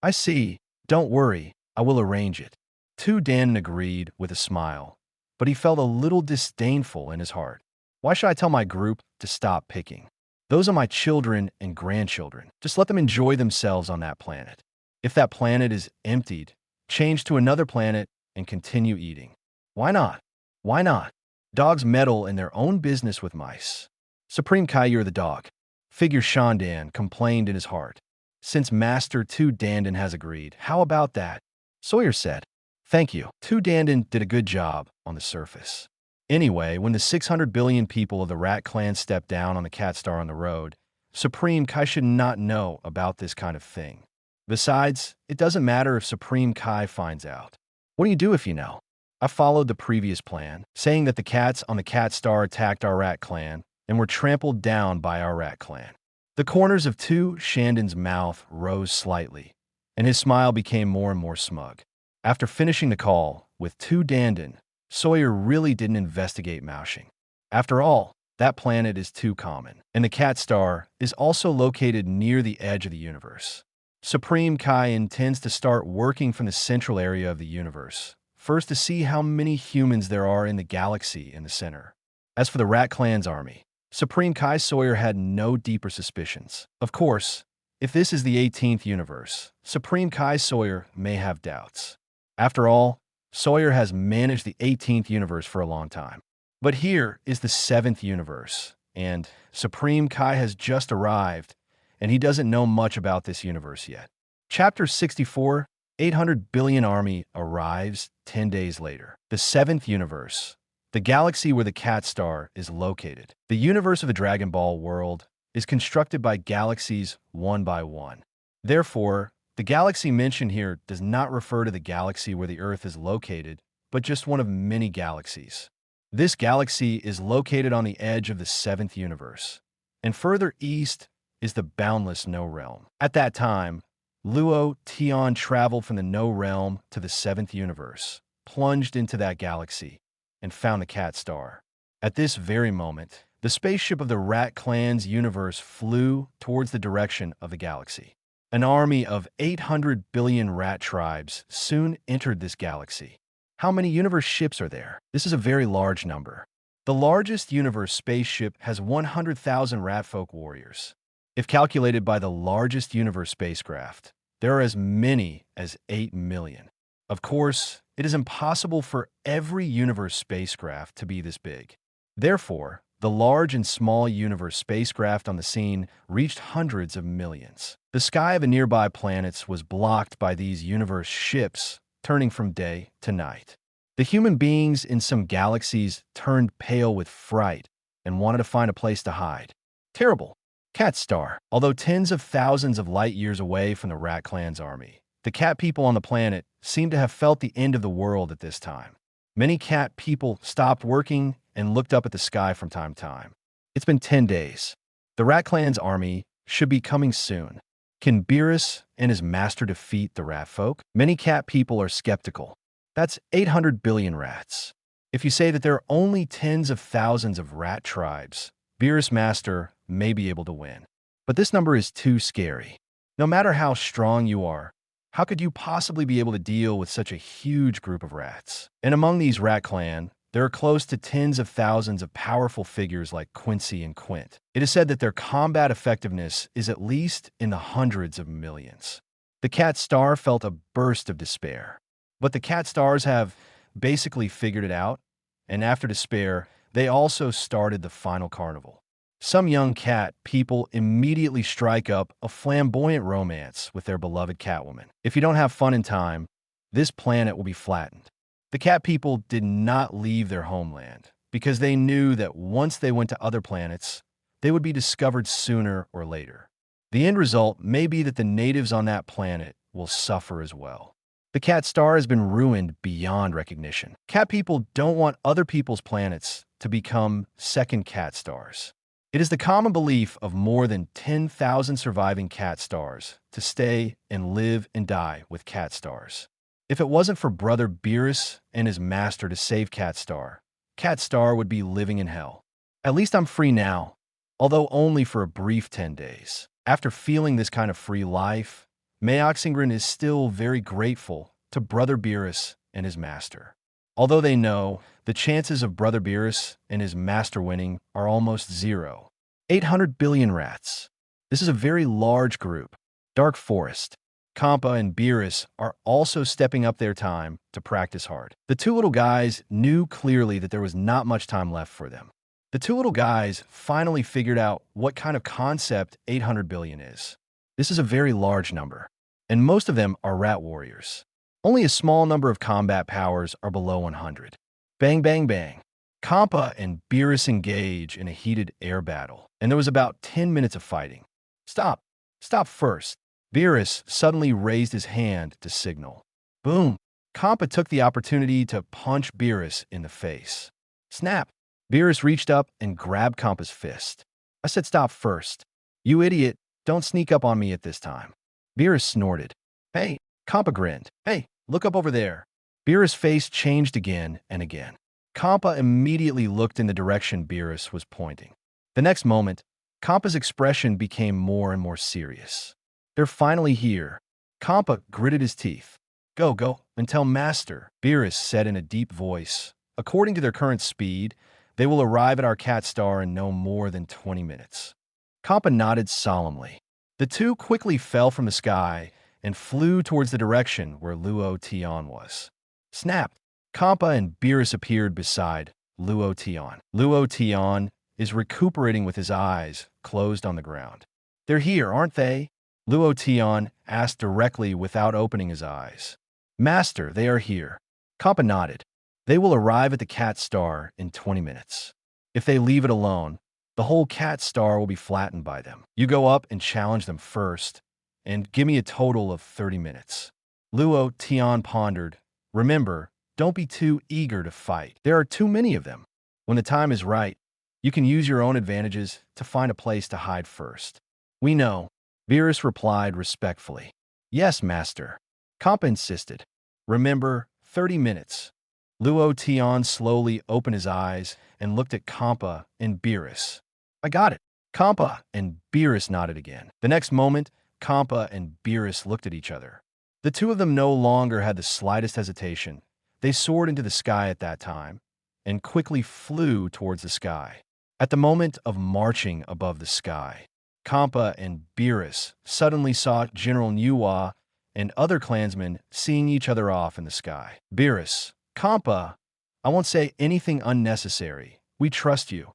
I see. Don't worry. I will arrange it. Dandon agreed with a smile, but he felt a little disdainful in his heart. Why should I tell my group to stop picking? Those are my children and grandchildren. Just let them enjoy themselves on that planet. If that planet is emptied, change to another planet and continue eating. Why not? Why not? Dogs meddle in their own business with mice. Supreme Kai, you're the dog. Figure Shandan complained in his heart. Since Master Dandon has agreed, how about that? Sawyer said. Thank you. Dandon did a good job on the surface. Anyway, when the 600 billion people of the Rat Clan stepped down on the cat star on the road, Supreme Kai should not know about this kind of thing. Besides, it doesn't matter if Supreme Kai finds out. What do you do if you know? I followed the previous plan, saying that the cats on the cat star attacked our Rat Clan and were trampled down by our Rat Clan. The corners of Shandon's mouth rose slightly, and his smile became more and more smug. After finishing the call with Dandon, Sawyer really didn't investigate moushing. After all, that planet is too common, and the cat star is also located near the edge of the universe. Supreme Kai intends to start working from the central area of the universe, first to see how many humans there are in the galaxy in the center. As for the Rat Clan's army, Supreme Kai Sawyer had no deeper suspicions. Of course, if this is the 18th universe, Supreme Kai Sawyer may have doubts. After all, Sawyer has managed the 18th universe for a long time. But here is the 7th universe, and Supreme Kai has just arrived, and he doesn't know much about this universe yet. Chapter 64, 800 billion army arrives 10 days later. The 7th universe, the galaxy where the cat star is located. The universe of the Dragon Ball world is constructed by galaxies one by one. Therefore, the galaxy mentioned here does not refer to the galaxy where the Earth is located, but just one of many galaxies. This galaxy is located on the edge of the 7th universe, and further east is the boundless No Realm. At that time, Luo Tian traveled from the No Realm to the seventh universe, plunged into that galaxy, and found the cat star. At this very moment, the spaceship of the Rat Clan's universe flew towards the direction of the galaxy. An army of 800 billion rat tribes soon entered this galaxy. How many universe ships are there? This is a very large number. The largest universe spaceship has 100,000 ratfolk warriors. If calculated by the largest universe spacecraft, there are as many as 8 million. Of course, it is impossible for every universe spacecraft to be this big. Therefore, the large and small universe spacecraft on the scene reached hundreds of millions. The sky of the nearby planets was blocked by these universe ships, turning from day to night. The human beings in some galaxies turned pale with fright and wanted to find a place to hide. Terrible. Cat Star. Although tens of thousands of light years away from the Rat Clan's army, the cat people on the planet seemed to have felt the end of the world at this time. Many cat people stopped working and looked up at the sky from time to time. It's been 10 days. The Rat Clan's army should be coming soon. Can Beerus and his master defeat the rat folk? Many cat people are skeptical. That's 800 billion rats. If you say that there are only tens of thousands of rat tribes, Beerus' master may be able to win. But this number is too scary. No matter how strong you are, how could you possibly be able to deal with such a huge group of rats? And among these Rat Clan, there are close to tens of thousands of powerful figures like Quincy and Quint. It is said that their combat effectiveness is at least in the hundreds of millions. The Cat Star felt a burst of despair. But the Cat Stars have basically figured it out, and after despair, they also started the final carnival. Some young cat people immediately strike up a flamboyant romance with their beloved Catwoman. If you don't have fun in time, this planet will be flattened. The cat people did not leave their homeland because they knew that once they went to other planets, they would be discovered sooner or later. The end result may be that the natives on that planet will suffer as well. The Cat Star has been ruined beyond recognition. Cat people don't want other people's planets to become second Cat Stars. It is the common belief of more than 10,000 surviving Cat Stars to stay and live and die with Cat Stars. If it wasn't for Brother Beerus and his master to save Cat Star would be living in hell. At least I'm free now, although only for a brief 10 days. After feeling this kind of free life, Meoxingren is still very grateful to Brother Beerus and his master. Although they know the chances of Brother Beerus and his master winning are almost zero. 800 billion rats. This is a very large group. Dark Forest. Champa and Beerus are also stepping up their time to practice hard. The two little guys knew clearly that there was not much time left for them. The two little guys finally figured out what kind of concept 800 billion is. This is a very large number, and most of them are rat warriors. Only a small number of combat powers are below 100. Bang, bang, bang. Champa and Beerus engage in a heated air battle, and there was about 10 minutes of fighting. Stop. Stop first. Beerus suddenly raised his hand to signal. Boom. Champa took the opportunity to punch Beerus in the face. Snap. Beerus reached up and grabbed Champa's fist. I said stop first. You idiot. Don't sneak up on me at this time. Beerus snorted. Hey, Champa grinned. Hey, look up over there. Beerus' face changed again and again. Champa immediately looked in the direction Beerus was pointing. The next moment, Champa's expression became more and more serious. They're finally here. Champa gritted his teeth. Go, and tell Master, Beerus said in a deep voice. According to their current speed, they will arrive at our Cat Star in no more than 20 minutes. Champa nodded solemnly. The two quickly fell from the sky and flew towards the direction where Luo Tian was. Snap! Champa and Beerus appeared beside Luo Tian. Luo Tian is recuperating with his eyes closed on the ground. They're here, aren't they? Luo Tian asked directly without opening his eyes. Master, they are here. Champa nodded. They will arrive at the Cat Star in 20 minutes. If they leave it alone, the whole Cat Star will be flattened by them. You go up and challenge them first, and give me a total of 30 minutes. Luo Tian pondered. Remember, don't be too eager to fight. There are too many of them. When the time is right, you can use your own advantages to find a place to hide first. We know. Beerus replied respectfully. Yes, master. Champa insisted. Remember, 30 minutes. Luo Tian slowly opened his eyes and looked at Champa and Beerus. I got it. Champa and Beerus nodded again. The next moment, Champa and Beerus looked at each other. The two of them no longer had the slightest hesitation. They soared into the sky at that time and quickly flew towards the sky. At the moment of marching above the sky, Champa and Beerus suddenly saw General Nuwa and other clansmen seeing each other off in the sky. Beerus, Champa, I won't say anything unnecessary. We trust you.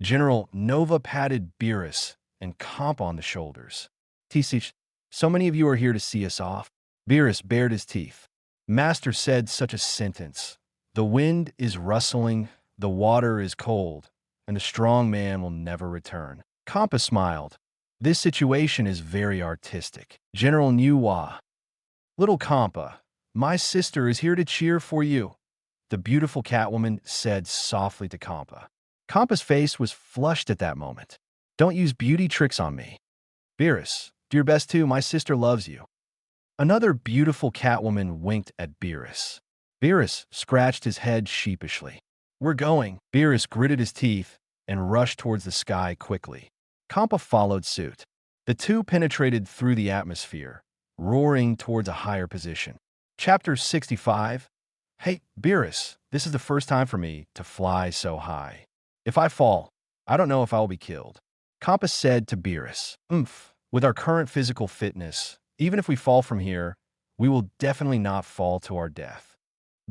General Nova patted Beerus and Champa on the shoulders. Tisich, so many of you are here to see us off. Beerus bared his teeth. Master said such a sentence. The wind is rustling, the water is cold, and the strong man will never return. Champa smiled. This situation is very artistic. General Nuwa. Little Champa, my sister is here to cheer for you, the beautiful Catwoman said softly to Champa. Champa's face was flushed at that moment. Don't use beauty tricks on me. Beerus, do your best too, my sister loves you. Another beautiful Catwoman winked at Beerus. Beerus scratched his head sheepishly. We're going. Beerus gritted his teeth and rushed towards the sky quickly. Champa followed suit. The two penetrated through the atmosphere, roaring towards a higher position. Chapter 65. Hey, Beerus, this is the first time for me to fly so high. If I fall, I don't know if I will be killed. Champa said to Beerus, with our current physical fitness, even if we fall from here, we will definitely not fall to our death.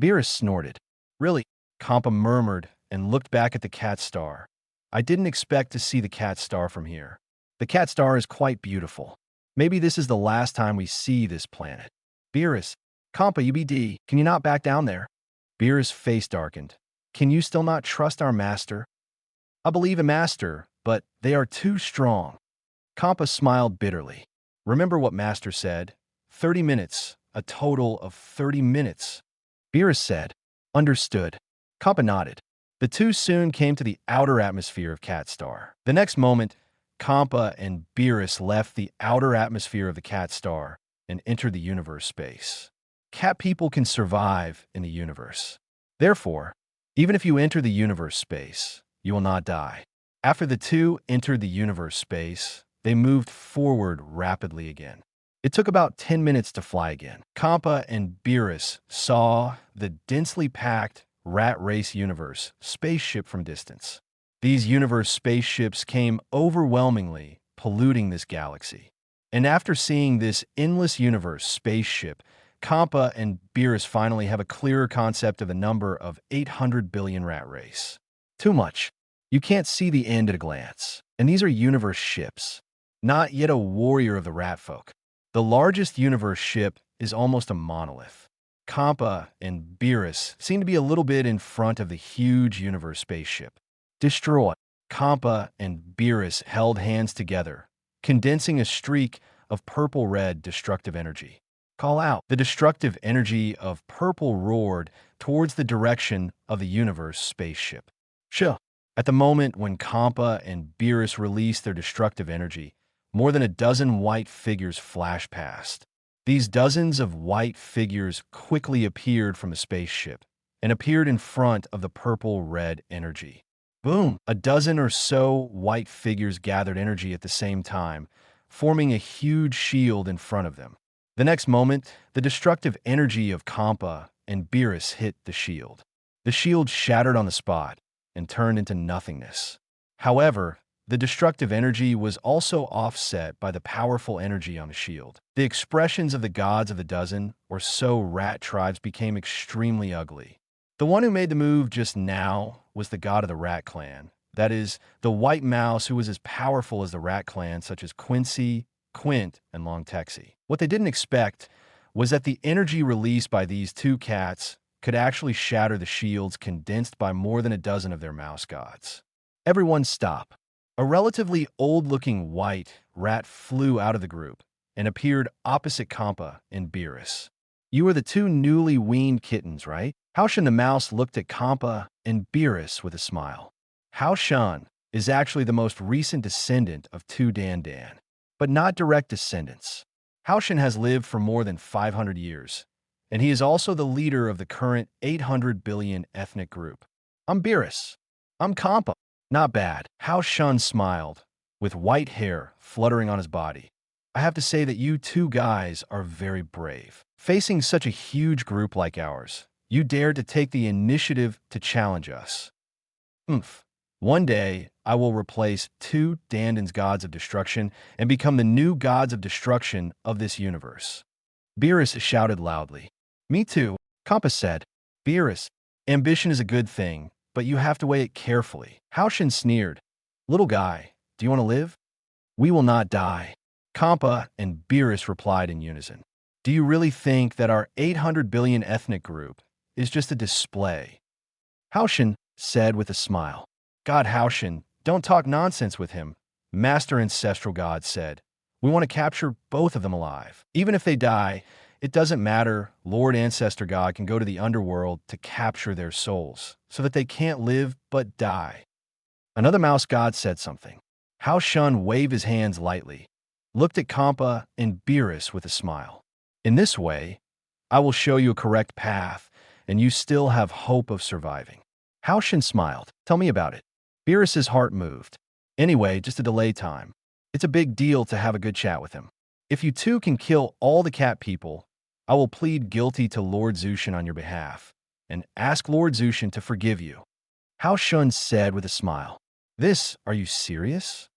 Beerus snorted. Really? Champa murmured and looked back at the cat star. I didn't expect to see the cat star from here. The cat star is quite beautiful. Maybe this is the last time we see this planet. Beerus, Champa, UBD, can you not back down there? Beerus' face darkened. Can you still not trust our master? I believe in master, but they are too strong. Champa smiled bitterly. Remember what master said? 30 minutes, a total of 30 minutes. Beerus said, understood. Champa nodded. The two soon came to the outer atmosphere of Cat Star. The next moment, Champa and Beerus left the outer atmosphere of the Cat Star and entered the universe space. Cat people can survive in the universe. Therefore, even if you enter the universe space, you will not die. After the two entered the universe space, they moved forward rapidly again. It took about 10 minutes to fly again. Champa and Beerus saw the densely packed rat race universe spaceship from distance. These universe spaceships came overwhelmingly, polluting this galaxy. And after seeing this endless universe spaceship, Champa and Beerus finally have a clearer concept of the number of 800 billion rat race. Too much. You can't see the end at a glance. And these are universe ships, not yet a warrior of the rat folk. The largest universe ship is almost a monolith. Champa and Beerus seem to be a little bit in front of the huge universe spaceship. Destroy. Champa and Beerus held hands together, condensing a streak of purple-red destructive energy. Call out. The destructive energy of purple roared towards the direction of the universe spaceship. Sure. At the moment when Champa and Beerus released their destructive energy, more than a dozen white figures flashed past. These dozens of white figures quickly appeared from the spaceship and appeared in front of the purple-red energy. Boom! A dozen or so white figures gathered energy at the same time, forming a huge shield in front of them. The next moment, the destructive energy of Champa and Beerus hit the shield. The shield shattered on the spot and turned into nothingness. However, the destructive energy was also offset by the powerful energy on the shield. The expressions of the gods of the dozen or so rat tribes became extremely ugly. The one who made the move just now was the god of the rat clan. That is, the white mouse who was as powerful as the rat clan, such as Quincy, Quint, and Long Texi. What they didn't expect was that the energy released by these two cats could actually shatter the shields condensed by more than a dozen of their mouse gods. Everyone stop. A relatively old-looking white rat flew out of the group and appeared opposite Champa and Beerus. You are the two newly weaned kittens, right? Hao Shan the mouse looked at Champa and Beerus with a smile. Hao Shan is actually the most recent descendant of Tu Dan Dan. but not direct descendants. Haoshan has lived for more than 500 years, and he is also the leader of the current 800 billion ethnic group. I'm Beerus. I'm Champa. Not bad. Haoshan smiled, with white hair fluttering on his body. I have to say that you two guys are very brave. Facing such a huge group like ours, you dared to take the initiative to challenge us. Oomph. One day, I will replace two Dandan's gods of destruction and become the new gods of destruction of this universe. Beerus shouted loudly. Me too, Champa said. Beerus, ambition is a good thing, but you have to weigh it carefully. Haoshan sneered. Little guy, do you want to live? We will not die. Champa and Beerus replied in unison. Do you really think that our 800 billion ethnic group is just a display? Haoshan said with a smile. God, Haoshan, don't talk nonsense with him. Master Ancestral God said. We want to capture both of them alive. Even if they die, it doesn't matter. Lord Ancestor God can go to the underworld to capture their souls, so that they can't live but die. Another mouse god said something. Haoshan waved his hands lightly, looked at Champa and Beerus with a smile. In this way, I will show you a correct path, and you still have hope of surviving. Haoshan smiled. Tell me about it. Beerus's heart moved. Anyway, just a delay time. It's a big deal to have a good chat with him. If you two can kill all the cat people, I will plead guilty to Lord Zushin on your behalf, and ask Lord Zushin to forgive you. Haoshan said with a smile. This, are you serious?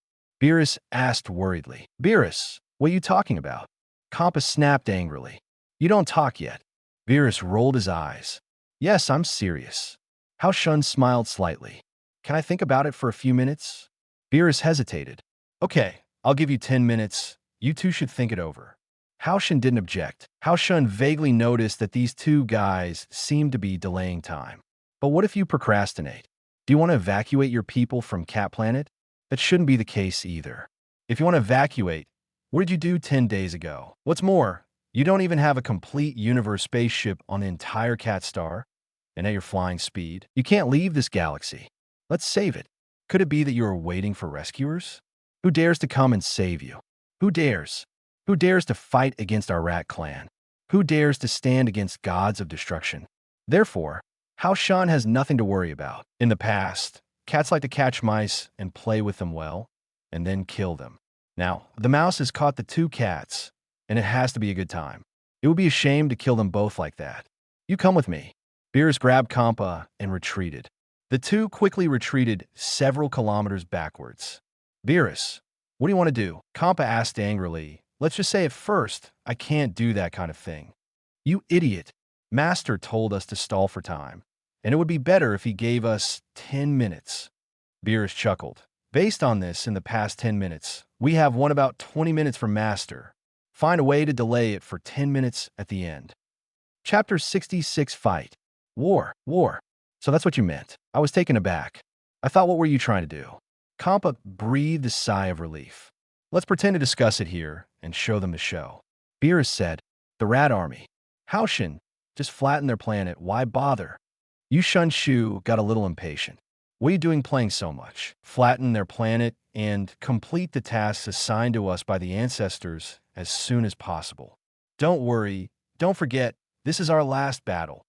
Beerus asked worriedly. Beerus, what are you talking about? Champa snapped angrily. You don't talk yet. Beerus rolled his eyes. Yes, I'm serious. Haoshan smiled slightly. Can I think about it for a few minutes? Beerus hesitated. Okay, I'll give you 10 minutes. You two should think it over. Haoshan didn't object. Haoshan vaguely noticed that these two guys seemed to be delaying time. But what if you procrastinate? Do you want to evacuate your people from Cat Planet? That shouldn't be the case either. If you want to evacuate, what did you do 10 days ago? What's more, you don't even have a complete universe spaceship on the entire Cat Star, and at your flying speed. You can't leave this galaxy. Let's save it. Could it be that you are waiting for rescuers? Who dares to come and save you? Who dares? Who dares to fight against our rat clan? Who dares to stand against gods of destruction? Therefore, Haoshan has nothing to worry about. In the past, cats like to catch mice and play with them well, and then kill them. Now, the mouse has caught the two cats, and it has to be a good time. It would be a shame to kill them both like that. You come with me. Beerus grabbed Champa and retreated. The two quickly retreated several kilometers backwards. Beerus, what do you want to do? Champa asked angrily. Let's just say at first, I can't do that kind of thing. You idiot. Master told us to stall for time, and it would be better if he gave us 10 minutes. Beerus chuckled. Based on this, in the past 10 minutes, we have won about 20 minutes from Master. Find a way to delay it for 10 minutes at the end. Chapter 66 Fight. War. So that's what you meant. I was taken aback. I thought, what were you trying to do? Champa breathed a sigh of relief. Let's pretend to discuss it here and show them the show. Beerus said, the Rat Army. Haoshan, just flatten their planet. Why bother? Yu Shunshu got a little impatient. What are you doing playing so much? Flatten their planet and complete the tasks assigned to us by the ancestors as soon as possible. Don't worry. Don't forget, this is our last battle.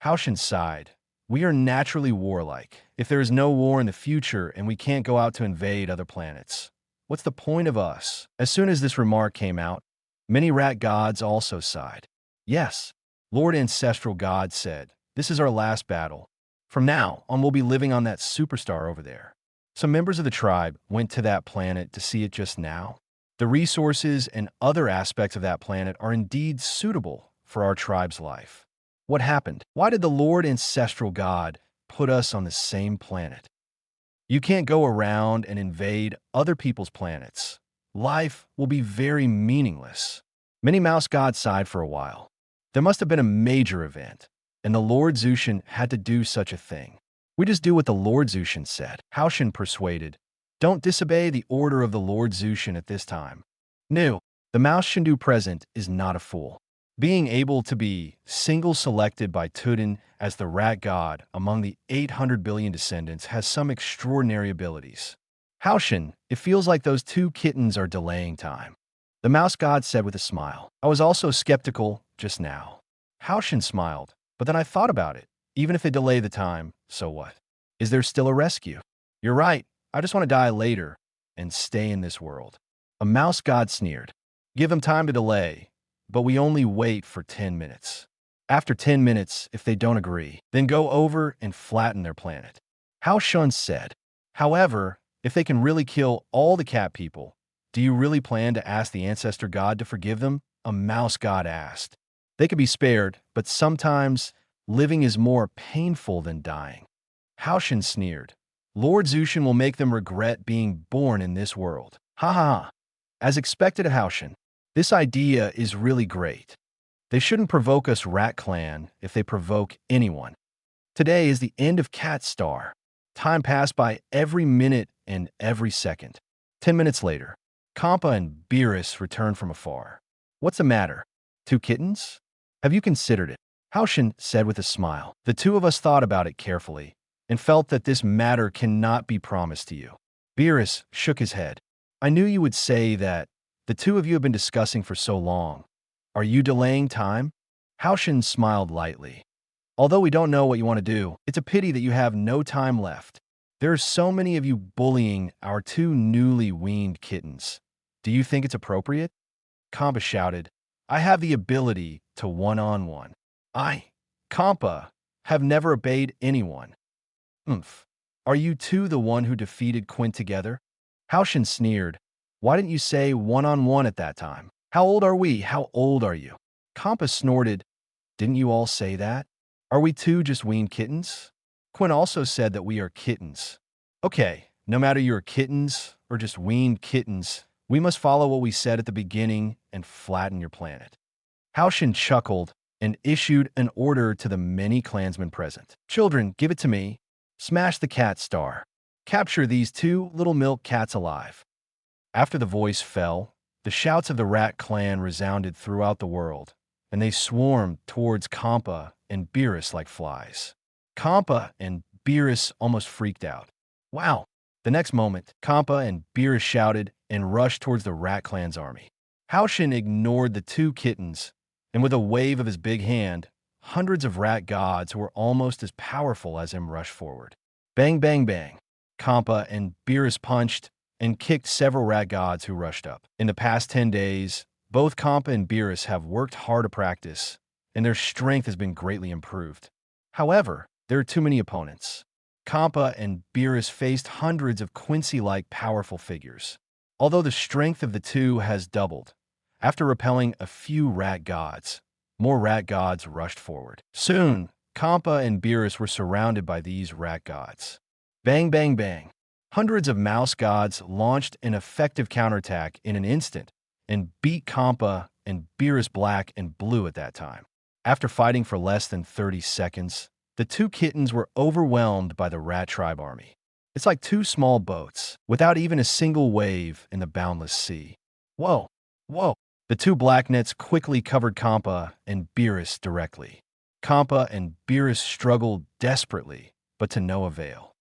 Haoshan sighed. We are naturally warlike. If there is no war in the future and we can't go out to invade other planets, what's the point of us? As soon as this remark came out, many rat gods also sighed. Yes, Lord Ancestral God said, this is our last battle. From now on, we'll be living on that superstar over there. Some members of the tribe went to that planet to see it just now. The resources and other aspects of that planet are indeed suitable for our tribe's life. What happened? Why did the Lord Ancestral God put us on the same planet? You can't go around and invade other people's planets. Life will be very meaningless. Many mouse gods sighed for a while. There must have been a major event, and the Lord Zushin had to do such a thing. We just do what the Lord Zushin said. Haoshan persuaded. Don't disobey the order of the Lord Zushin at this time. No, the mouse Shindu present is not a fool. Being able to be single-selected by Tudin as the rat god among the 800 billion descendants has some extraordinary abilities. Haoshan, it feels like those two kittens are delaying time. The mouse god said with a smile. I was also skeptical just now. Haoshin smiled, but then I thought about it. Even if they delay the time, so what? Is there still a rescue? You're right. I just want to die later and stay in this world. A mouse god sneered. Give them time to delay, but we only wait for 10 minutes. After 10 minutes, if they don't agree, then go over and flatten their planet. Haoshin said. However, if they can really kill all the cat people, do you really plan to ask the ancestor god to forgive them? A mouse god asked. They could be spared, but sometimes living is more painful than dying. Haoshin sneered. Lord Zushin will make them regret being born in this world. Ha ha ha. As expected of Haoshin, this idea is really great. They shouldn't provoke us Rat Clan if they provoke anyone. Today is the end of Cat Star. Time passed by every minute and every second. 10 minutes later, Champa and Beerus returned from afar. What's the matter? 2 kittens? Have you considered it? Haoshin said with a smile. The 2 of us thought about it carefully and felt that this matter cannot be promised to you. Beerus shook his head. I knew you would say that. The 2 of you have been discussing for so long. Are you delaying time? Haoshin smiled lightly. Although we don't know what you want to do, it's a pity that you have no time left. There are so many of you bullying our 2 newly weaned kittens. Do you think it's appropriate? Champa shouted. I have the ability to one-on-one. Champa, have never obeyed anyone. Are you 2 the one who defeated Quint together? Haoshin sneered. Why didn't you say one-on-one at that time? How old are we? How old are you? Champa snorted. Didn't you all say that? Are we 2 just weaned kittens? Quint also said that we are kittens. Okay, no matter you're kittens or just weaned kittens, we must follow what we said at the beginning and flatten your planet. Haoshin chuckled and issued an order to the many clansmen present. Children, give it to me. Smash the cat star. Capture these 2 little milk cats alive. After the voice fell, the shouts of the Rat Clan resounded throughout the world, and they swarmed towards Champa and Beerus like flies. Champa and Beerus almost freaked out. Wow! The next moment, Champa and Beerus shouted and rushed towards the Rat Clan's army. Haoshin ignored the 2 kittens, and with a wave of his big hand, hundreds of rat gods who were almost as powerful as him rushed forward. Bang, bang, bang. Champa and Beerus punched and kicked several rat gods who rushed up. In the past 10 days, both Champa and Beerus have worked hard to practice, and their strength has been greatly improved. However, there are too many opponents. Champa and Beerus faced hundreds of Quincy-like powerful figures. Although the strength of the 2 has doubled, after repelling a few rat gods, more rat gods rushed forward. Soon, Champa and Beerus were surrounded by these rat gods. Bang, bang, bang. Hundreds of mouse gods launched an effective counterattack in an instant and beat Champa and Beerus black and blue at that time. After fighting for less than 30 seconds, the 2 kittens were overwhelmed by the rat tribe army. It's like 2 small boats, without even a single wave in the boundless sea. Whoa, whoa. The 2 black nets quickly covered Champa and Beerus directly. Champa and Beerus struggled desperately, but to no avail.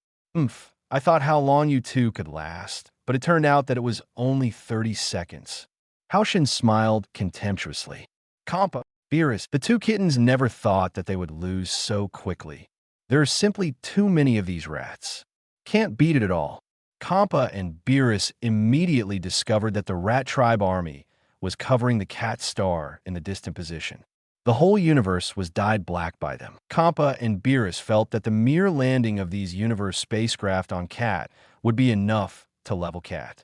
I thought how long you 2 could last, but it turned out that it was only 30 seconds. Haoshin smiled contemptuously. Champa, Beerus, the 2 kittens never thought that they would lose so quickly. There are simply too many of these rats. Can't beat it at all. Champa and Beerus immediately discovered that the rat tribe army was covering the cat star in the distant position. The whole universe was dyed black by them. Champa and Beerus felt that the mere landing of these universe spacecraft on Cat would be enough to level Cat.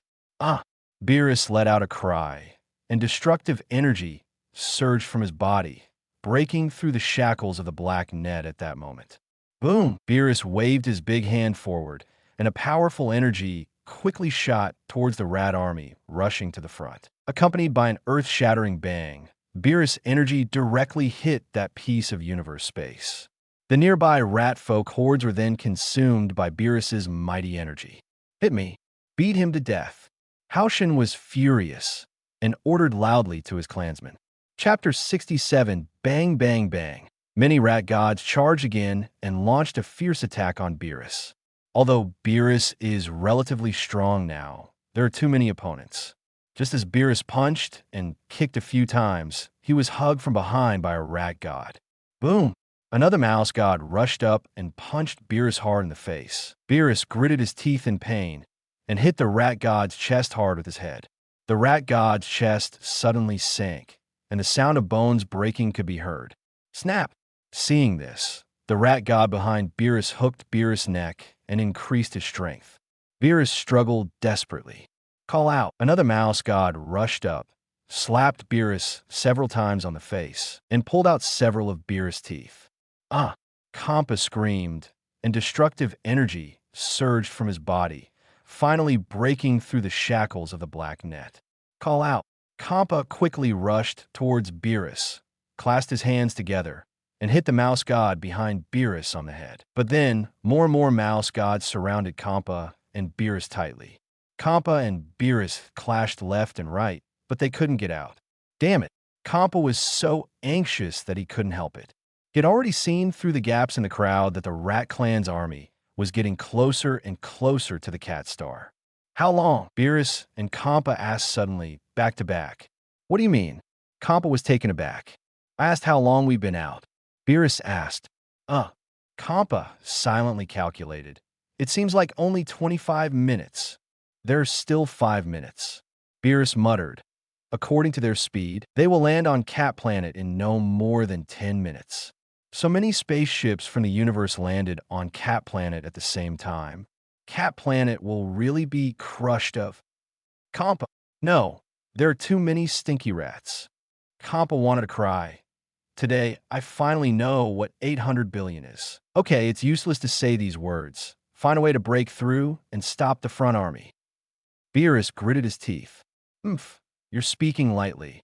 Beerus let out a cry, and destructive energy surged from his body, breaking through the shackles of the black net at that moment. Boom! Beerus waved his big hand forward, and a powerful energy quickly shot towards the rat army, rushing to the front. Accompanied by an earth-shattering bang, Beerus' energy directly hit that piece of universe space. The nearby rat folk hordes were then consumed by Beerus' mighty energy. Hit me. Beat him to death. Haoshin was furious and ordered loudly to his clansmen. Chapter 67, Bang Bang Bang. Many rat gods charged again and launched a fierce attack on Beerus. Although Beerus is relatively strong now, there are too many opponents. Just as Beerus punched and kicked a few times, he was hugged from behind by a rat god. Boom! Another mouse god rushed up and punched Beerus hard in the face. Beerus gritted his teeth in pain and hit the rat god's chest hard with his head. The rat god's chest suddenly sank, and the sound of bones breaking could be heard. Snap! Seeing this, the rat god behind Beerus hooked Beerus' neck and increased his strength. Beerus struggled desperately. Call out! Another mouse god rushed up, slapped Beerus several times on the face, and pulled out several of Beerus' teeth. Ah! Champa screamed, and destructive energy surged from his body, finally breaking through the shackles of the black net. Call out! Champa quickly rushed towards Beerus, clasped his hands together, and hit the mouse god behind Beerus on the head. But then, more and more mouse gods surrounded Champa and Beerus tightly. Champa and Beerus clashed left and right, but they couldn't get out. Damn it! Champa was so anxious that he couldn't help it. He had already seen through the gaps in the crowd that the Rat Clan's army was getting closer and closer to the Cat Star. How long? Beerus and Champa asked suddenly, back to back. What do you mean? Champa was taken aback. I asked how long we've been out. Beerus asked. Champa silently calculated. It seems like only 25 minutes. There's still 5 minutes. Beerus muttered. According to their speed, they will land on Cat Planet in no more than 10 minutes. So many spaceships from the universe landed on Cat Planet at the same time. Cat Planet will really be crushed of. Champa. No, there are too many stinky rats. Champa wanted to cry. Today, I finally know what 800 billion is. Okay, it's useless to say these words. Find a way to break through and stop the front army. Beerus gritted his teeth. You're speaking lightly.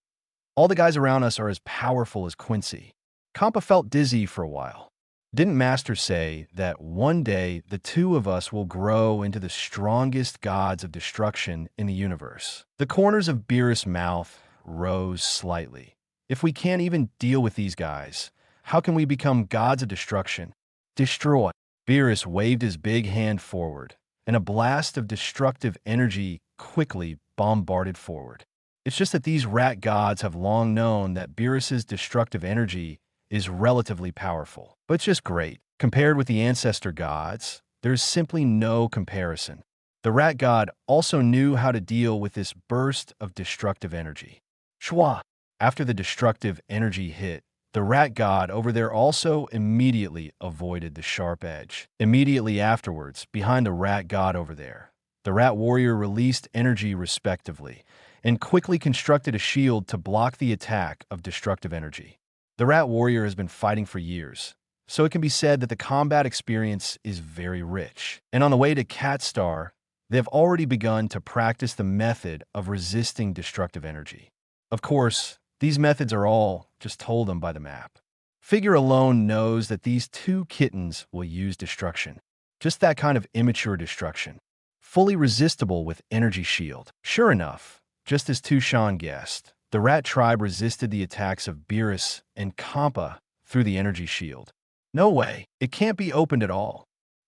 All the guys around us are as powerful as Quincy. Champa felt dizzy for a while. Didn't Master say that one day the two of us will grow into the strongest gods of destruction in the universe? The corners of Beerus' mouth rose slightly. If we can't even deal with these guys, how can we become gods of destruction? Destroy. Beerus waved his big hand forward, and a blast of destructive energy quickly bombarded forward. It's just that these rat gods have long known that Beerus's destructive energy is relatively powerful. But it's just great. Compared with the ancestor gods, there's simply no comparison. The rat god also knew how to deal with this burst of destructive energy. Shwa! After the destructive energy hit, the rat god over there also immediately avoided the sharp edge. Immediately afterwards, behind the rat god over there, the rat warrior released energy respectively and quickly constructed a shield to block the attack of destructive energy. The rat warrior has been fighting for years, so it can be said that the combat experience is very rich. And on the way to Cat Star, they have already begun to practice the method of resisting destructive energy. Of course, these methods are all just told them by the map. Figure alone knows that these two kittens will use destruction. Just that kind of immature destruction. Fully resistible with energy shield. Sure enough, just as Tushan guessed, the rat tribe resisted the attacks of Beerus and Champa through the energy shield. No way, it can't be opened at all.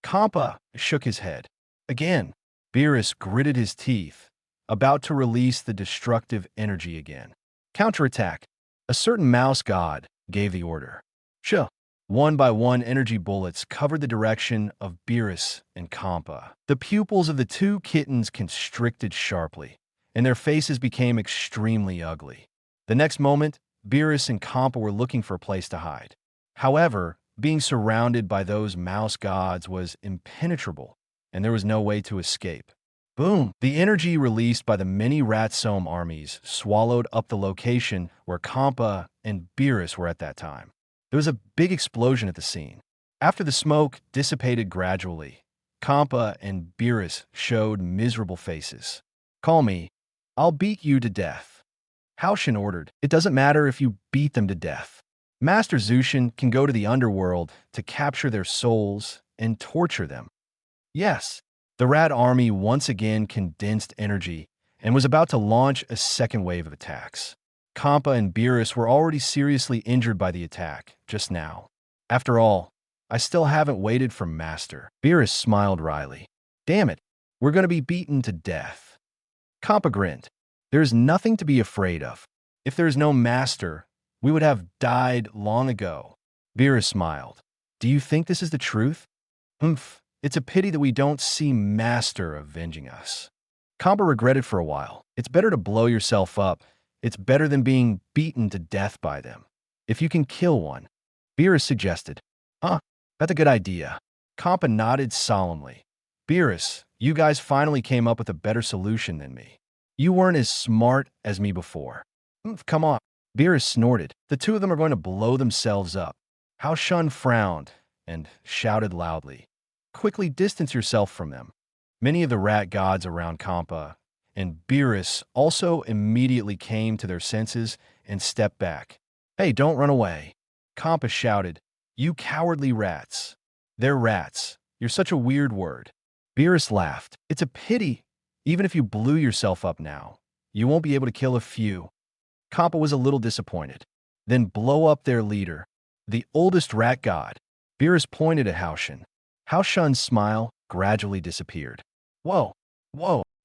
Champa shook his head. Again, Beerus gritted his teeth, about to release the destructive energy again. Counterattack. A certain mouse god gave the order. Sure. One by one, energy bullets covered the direction of Beerus and Champa. The pupils of the two kittens constricted sharply, and their faces became extremely ugly. The next moment, Beerus and Champa were looking for a place to hide. However, being surrounded by those mouse gods was impenetrable, and there was no way to escape. Boom! The energy released by the many Ratsome armies swallowed up the location where Champa and Beerus were at that time. There was a big explosion at the scene. After the smoke dissipated gradually, Champa and Beerus showed miserable faces. Call me. I'll beat you to death. Haoshin ordered. It doesn't matter if you beat them to death. Master Zushin can go to the underworld to capture their souls and torture them. Yes. The rat army once again condensed energy and was about to launch a second wave of attacks. Champa and Beerus were already seriously injured by the attack just now. After all, I still haven't waited for Master. Beerus smiled wryly. Damn it, we're going to be beaten to death. Champa grinned. There is nothing to be afraid of. If there is no master, we would have died long ago. Beerus smiled. Do you think this is the truth? Humph, it's a pity that we don't see master avenging us. Champa regretted for a while. It's better to blow yourself up. It's better than being beaten to death by them. If you can kill one, Beerus suggested. That's a good idea. Champa nodded solemnly. Beerus, you guys finally came up with a better solution than me. You weren't as smart as me before. Come on. Beerus snorted. The two of them are going to blow themselves up. Hao Shun frowned and shouted loudly. Quickly distance yourself from them. Many of the rat gods around Champa and Beerus also immediately came to their senses and stepped back. Hey, don't run away. Champa shouted. You cowardly rats. They're rats. You're such a weird word. Beerus laughed. It's a pity. Even if you blew yourself up now, you won't be able to kill a few. Champa was a little disappointed. Then blow up their leader, the oldest rat god. Beerus pointed at Hao Shun. Hao Shun's smile gradually disappeared. Whoa.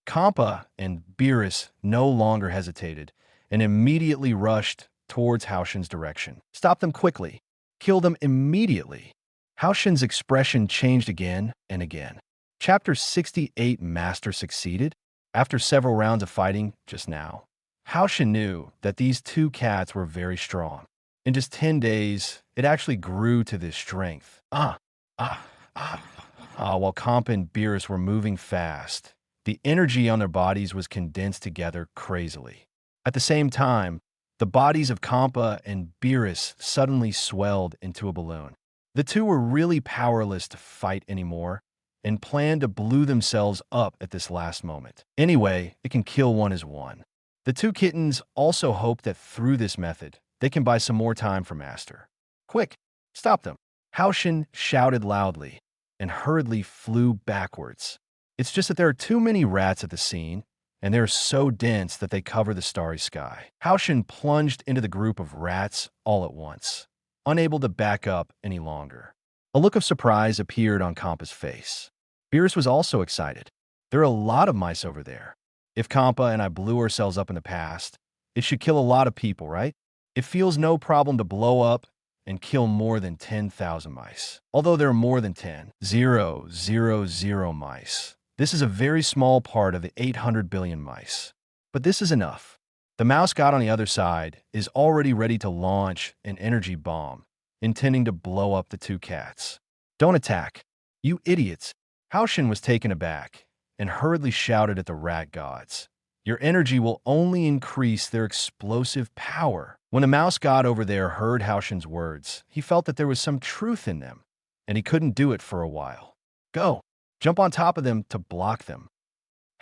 Champa and Beerus no longer hesitated and immediately rushed towards Hao Shun's direction. Stop them quickly. Kill them immediately. Hao Shun's expression changed again and again. Chapter 68 Master succeeded? After several rounds of fighting just now, Hao Shun knew that these two cats were very strong. In just 10 days, it actually grew to this strength. While Champa and Beerus were moving fast, the energy on their bodies was condensed together crazily. At the same time, the bodies of Champa and Beerus suddenly swelled into a balloon. The two were really powerless to fight anymore and planned to blow themselves up at this last moment. Anyway, it can kill one as one. The two kittens also hope that through this method, they can buy some more time for Master. Quick, stop them. Hao Shun shouted loudly and hurriedly flew backwards. It's just that there are too many rats at the scene, and they're so dense that they cover the starry sky. Hao Shun plunged into the group of rats all at once, unable to back up any longer. A look of surprise appeared on Champa's face. Beerus was also excited. There are a lot of mice over there. If Champa and I blew ourselves up in the past, it should kill a lot of people, right? It feels no problem to blow up and kill more than 10,000 mice. Although there are more than 10,000 mice. This is a very small part of the 800 billion mice. But this is enough. The mouse god on the other side is already ready to launch an energy bomb, intending to blow up the two cats. Don't attack. You idiots. Hao Shun was taken aback and hurriedly shouted at the rat gods. Your energy will only increase their explosive power. When the mouse god over there heard Hao Shun's words, he felt that there was some truth in them, and he couldn't do it for a while. Go. Jump on top of them to block them.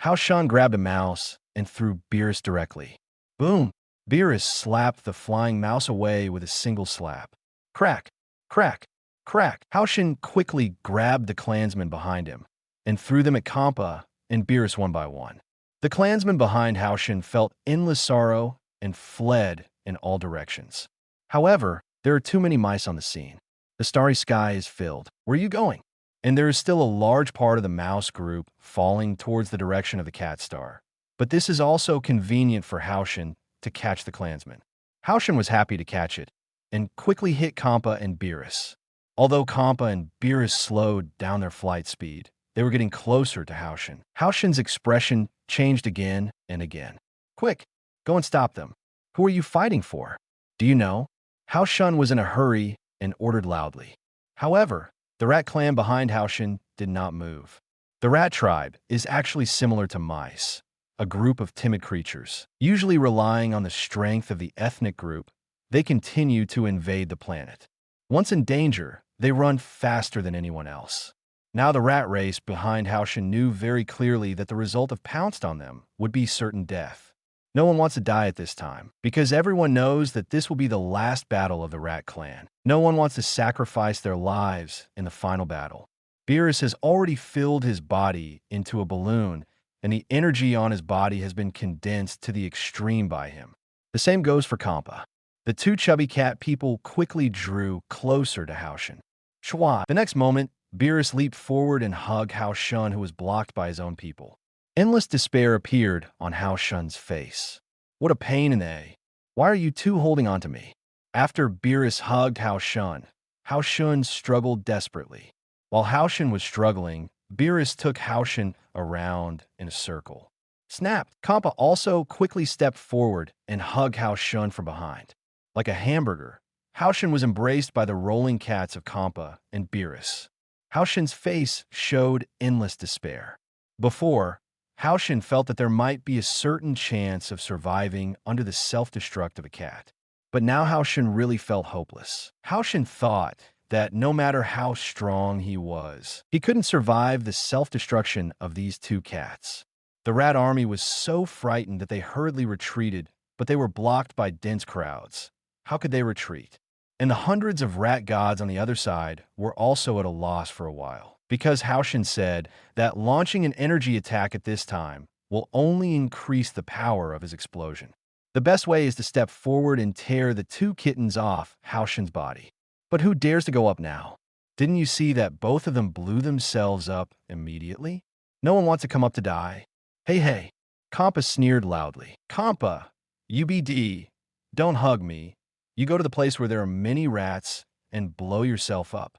Hao Shun grabbed a mouse and threw Beerus directly. Boom! Beerus slapped the flying mouse away with a single slap. Crack! Crack! Crack! Hao Shun quickly grabbed the clansmen behind him and threw them at Champa and Beerus one by one. The clansmen behind Hao Shun felt endless sorrow and fled in all directions. However, there are too many mice on the scene. The starry sky is filled. Where are you going? And there is still a large part of the mouse group falling towards the direction of the cat star. But this is also convenient for Hao Shun to catch the clansmen. Hao Shun was happy to catch it and quickly hit Champa and Beerus. Although Champa and Beerus slowed down their flight speed, they were getting closer to Hao Shun. Hao Shun's expression changed again and again. Quick, go and stop them. Who are you fighting for? Do you know? Hao Shun was in a hurry and ordered loudly. However, the rat clan behind Hao Shun did not move. The rat tribe is actually similar to mice, a group of timid creatures. Usually relying on the strength of the ethnic group, they continue to invade the planet. Once in danger, they run faster than anyone else. Now the rat race behind Hao Shun knew very clearly that the result of pounced on them would be certain death. No one wants to die at this time, because everyone knows that this will be the last battle of the rat clan. No one wants to sacrifice their lives in the final battle. Beerus has already filled his body into a balloon, and the energy on his body has been condensed to the extreme by him. The same goes for Champa. The two chubby cat people quickly drew closer to Hao Shun. Shwa. The next moment, Beerus leaped forward and hugged Hao Shun, who was blocked by his own people. Endless despair appeared on Hao Shun's face. What a pain in the A. Why are you two holding on to me? After Beerus hugged Hao Shun struggled desperately. While Hao Shun was struggling, Beerus took Hao Shun around in a circle. Snapped. Champa also quickly stepped forward and hugged Hao Shun from behind. Like a hamburger, Hao Shun was embraced by the rolling cats of Champa and Beerus. Hao Shun's face showed endless despair. Before, Hao Shun felt that there might be a certain chance of surviving under the self-destruct of a cat. But now Hao Shun really felt hopeless. Hao Shun thought that no matter how strong he was, he couldn't survive the self-destruction of these two cats. The rat army was so frightened that they hurriedly retreated, but they were blocked by dense crowds. How could they retreat? And the hundreds of rat gods on the other side were also at a loss for a while, because Hao Shun said that launching an energy attack at this time will only increase the power of his explosion. The best way is to step forward and tear the two kittens off Hao Shun's body. But who dares to go up now? Didn't you see that both of them blew themselves up immediately? No one wants to come up to die. Hey, Champa sneered loudly. Champa, UBD, don't hug me. You go to the place where there are many rats and blow yourself up.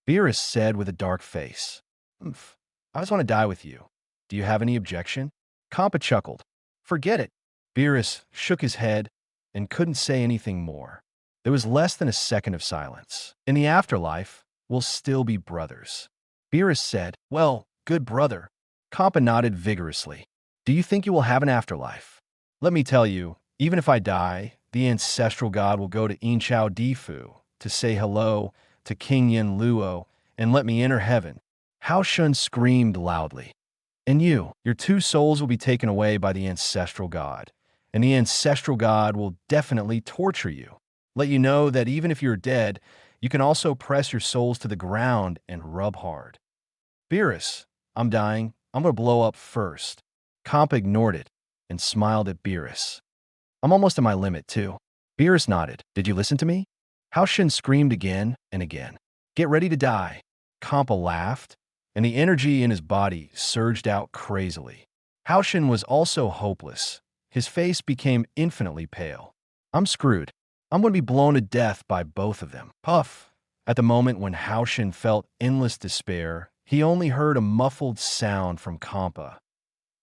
Beerus said with a dark face. I just want to die with you. Do you have any objection? Champa chuckled. Forget it. Beerus shook his head and couldn't say anything more. There was less than a second of silence. In the afterlife, we'll still be brothers. Beerus said, well, good brother. Champa nodded vigorously. Do you think you will have an afterlife? Let me tell you, even if I die, the ancestral god will go to Inchao Difu to say hello to King Yin Luo and let me enter heaven. Hao Shun screamed loudly. And your two souls will be taken away by the ancestral god, and the ancestral god will definitely torture you. Let you know that even if you're dead, you can also press your souls to the ground and rub hard. Beerus, I'm dying. I'm going to blow up first. Champa ignored it and smiled at Beerus. I'm almost at my limit, too. Beerus nodded. Did you listen to me? Hao Shun screamed again and again. Get ready to die. Champa laughed, and the energy in his body surged out crazily. Hao Shun was also hopeless. His face became infinitely pale. I'm screwed. I'm going to be blown to death by both of them. Puff! At the moment when Hao Shun felt endless despair, he only heard a muffled sound from Champa.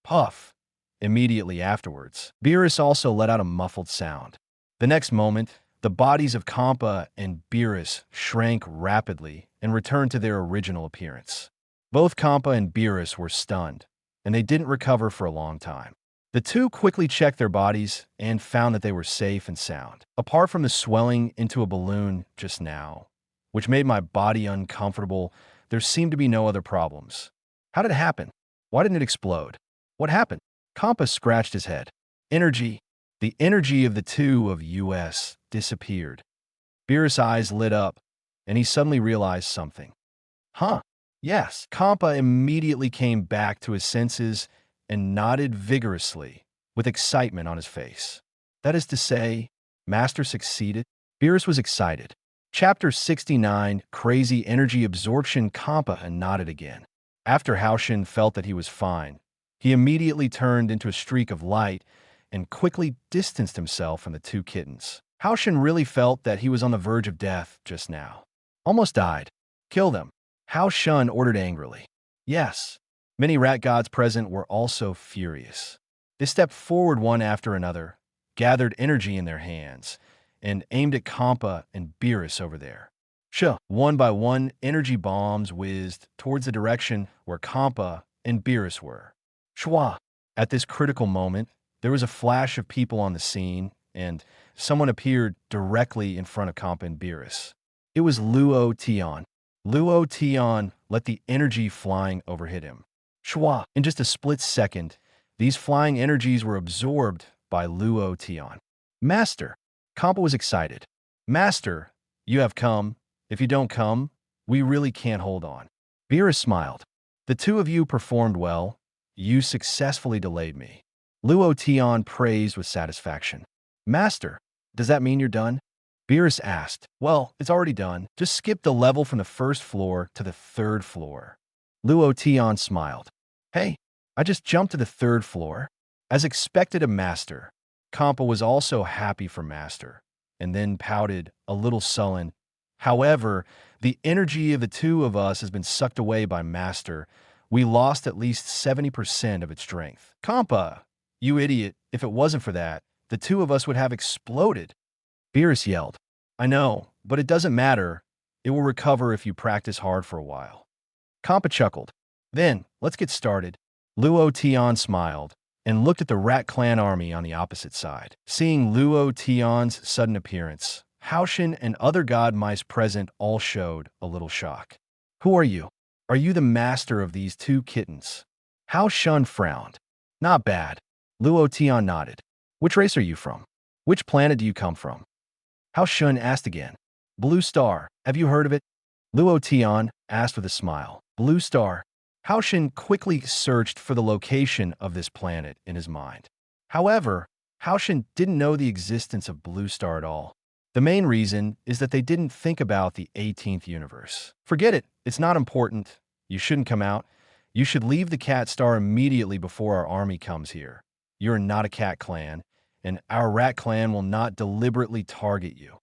Puff! Immediately afterwards, Beerus also let out a muffled sound. The next moment, the bodies of Champa and Beerus shrank rapidly and returned to their original appearance. Both Champa and Beerus were stunned, and they didn't recover for a long time. The two quickly checked their bodies and found that they were safe and sound. Apart from the swelling into a balloon just now, which made my body uncomfortable, there seemed to be no other problems. How did it happen? Why didn't it explode? What happened? Champa scratched his head. Energy. The energy of the two of US disappeared. Beerus' eyes lit up, and he suddenly realized something. Huh? Yes. Champa immediately came back to his senses and nodded vigorously, with excitement on his face. That is to say, Master succeeded. Beerus was excited. Chapter 69, Crazy Energy Absorption. Champa nodded again. After Hao Shun felt that he was fine, he immediately turned into a streak of light and quickly distanced himself from the two kittens. Hao Shun really felt that he was on the verge of death just now. Almost died. Kill them. Hao Shun ordered angrily. Yes. Many rat gods present were also furious. They stepped forward one after another, gathered energy in their hands, and aimed at Champa and Beerus over there. One by one, energy bombs whizzed towards the direction where Champa and Beerus were. Shwa! At this critical moment, there was a flash of people on the scene, and someone appeared directly in front of Champa and Beerus. It was Luo Tian. Luo Tian let the energy flying overhit him. Shwa! In just a split second, these flying energies were absorbed by Luo Tian. Master! Champa was excited. Master, you have come. If you don't come, we really can't hold on. Beerus smiled. The two of you performed well. You successfully delayed me. Luo Tian praised with satisfaction. Master, does that mean you're done? Beerus asked. Well, it's already done. Just skip the level from the first floor to the third floor. Luo Tian smiled. Hey, I just jumped to the third floor. As expected of Master, Champa was also happy for Master, and then pouted, a little sullen. However, the energy of the two of us has been sucked away by Master. We lost at least 70% of its strength. Champa, you idiot, if it wasn't for that, the two of us would have exploded. Beerus yelled. I know, but it doesn't matter. It will recover if you practice hard for a while. Champa chuckled. Then, let's get started. Luo Tian smiled and looked at the Rat Clan army on the opposite side. Seeing Luo Tian's sudden appearance, Haoshan and other god mice present all showed a little shock. Who are you? Are you the master of these two kittens? Haoshan frowned. Not bad. Luo Tian nodded. Which race are you from? Which planet do you come from? Haoshan asked again. Blue Star, have you heard of it? Luo Tian asked with a smile. Blue Star. Haoshan quickly searched for the location of this planet in his mind. However, Haoshan didn't know the existence of Blue Star at all. The main reason is that they didn't think about the 18th universe. Forget it, it's not important. You shouldn't come out. You should leave the cat star immediately before our army comes here. You're not a cat clan, and our rat clan will not deliberately target you.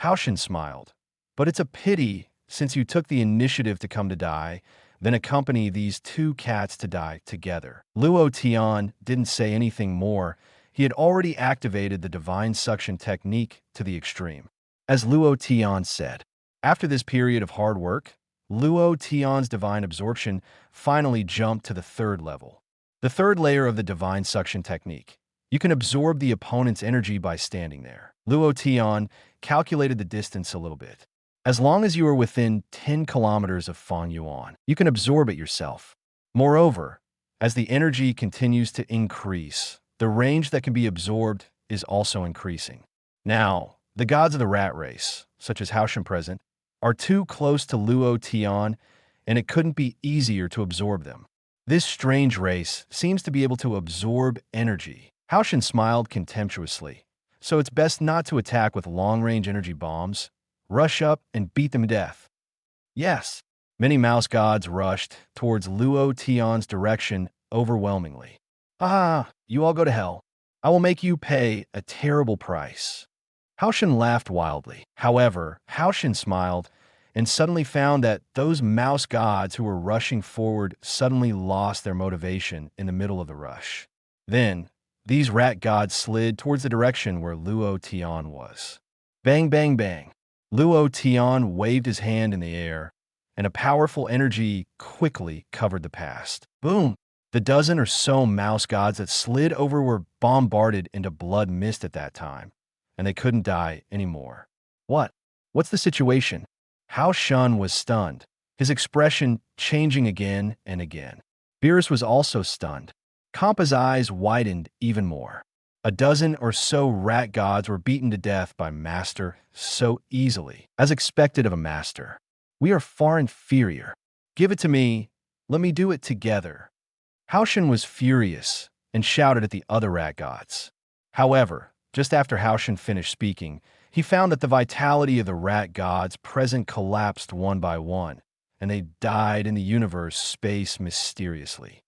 Haoshan smiled. But it's a pity, since you took the initiative to come to die, then accompany these two cats to die together. Luo Tian didn't say anything more. He had already activated the divine suction technique to the extreme. As Luo Tian said, after this period of hard work, Luo Tian's divine absorption finally jumped to the third level. The third layer of the divine suction technique. You can absorb the opponent's energy by standing there. Luo Tian calculated the distance a little bit. As long as you are within 10 kilometers of Feng Yuan, you can absorb it yourself. Moreover, as the energy continues to increase, the range that can be absorbed is also increasing. Now, the gods of the rat race, such as Haoshan present, are too close to Luo Tian, and it couldn't be easier to absorb them. This strange race seems to be able to absorb energy. Haoshan smiled contemptuously. So it's best not to attack with long-range energy bombs. Rush up and beat them to death. Yes, many mouse gods rushed towards Luo Tian's direction overwhelmingly. Ah, you all go to hell. I will make you pay a terrible price. Haoshan laughed wildly. However, Haoshan smiled and suddenly found that those mouse gods who were rushing forward suddenly lost their motivation in the middle of the rush. Then, these rat gods slid towards the direction where Luo Tian was. Bang, bang, bang. Luo Tian waved his hand in the air, and a powerful energy quickly covered the past. Boom! The dozen or so mouse gods that slid over were bombarded into blood mist at that time, and they couldn't die anymore. What? What's the situation? Haoshan was stunned, his expression changing again and again. Beerus was also stunned. Champa's eyes widened even more. A dozen or so rat gods were beaten to death by Master so easily, as expected of a master. We are far inferior. Give it to me. Let me do it together. Haoshan was furious and shouted at the other rat gods. However, just after Haoshan finished speaking, he found that the vitality of the rat gods present collapsed one by one, and they died in the universe space mysteriously.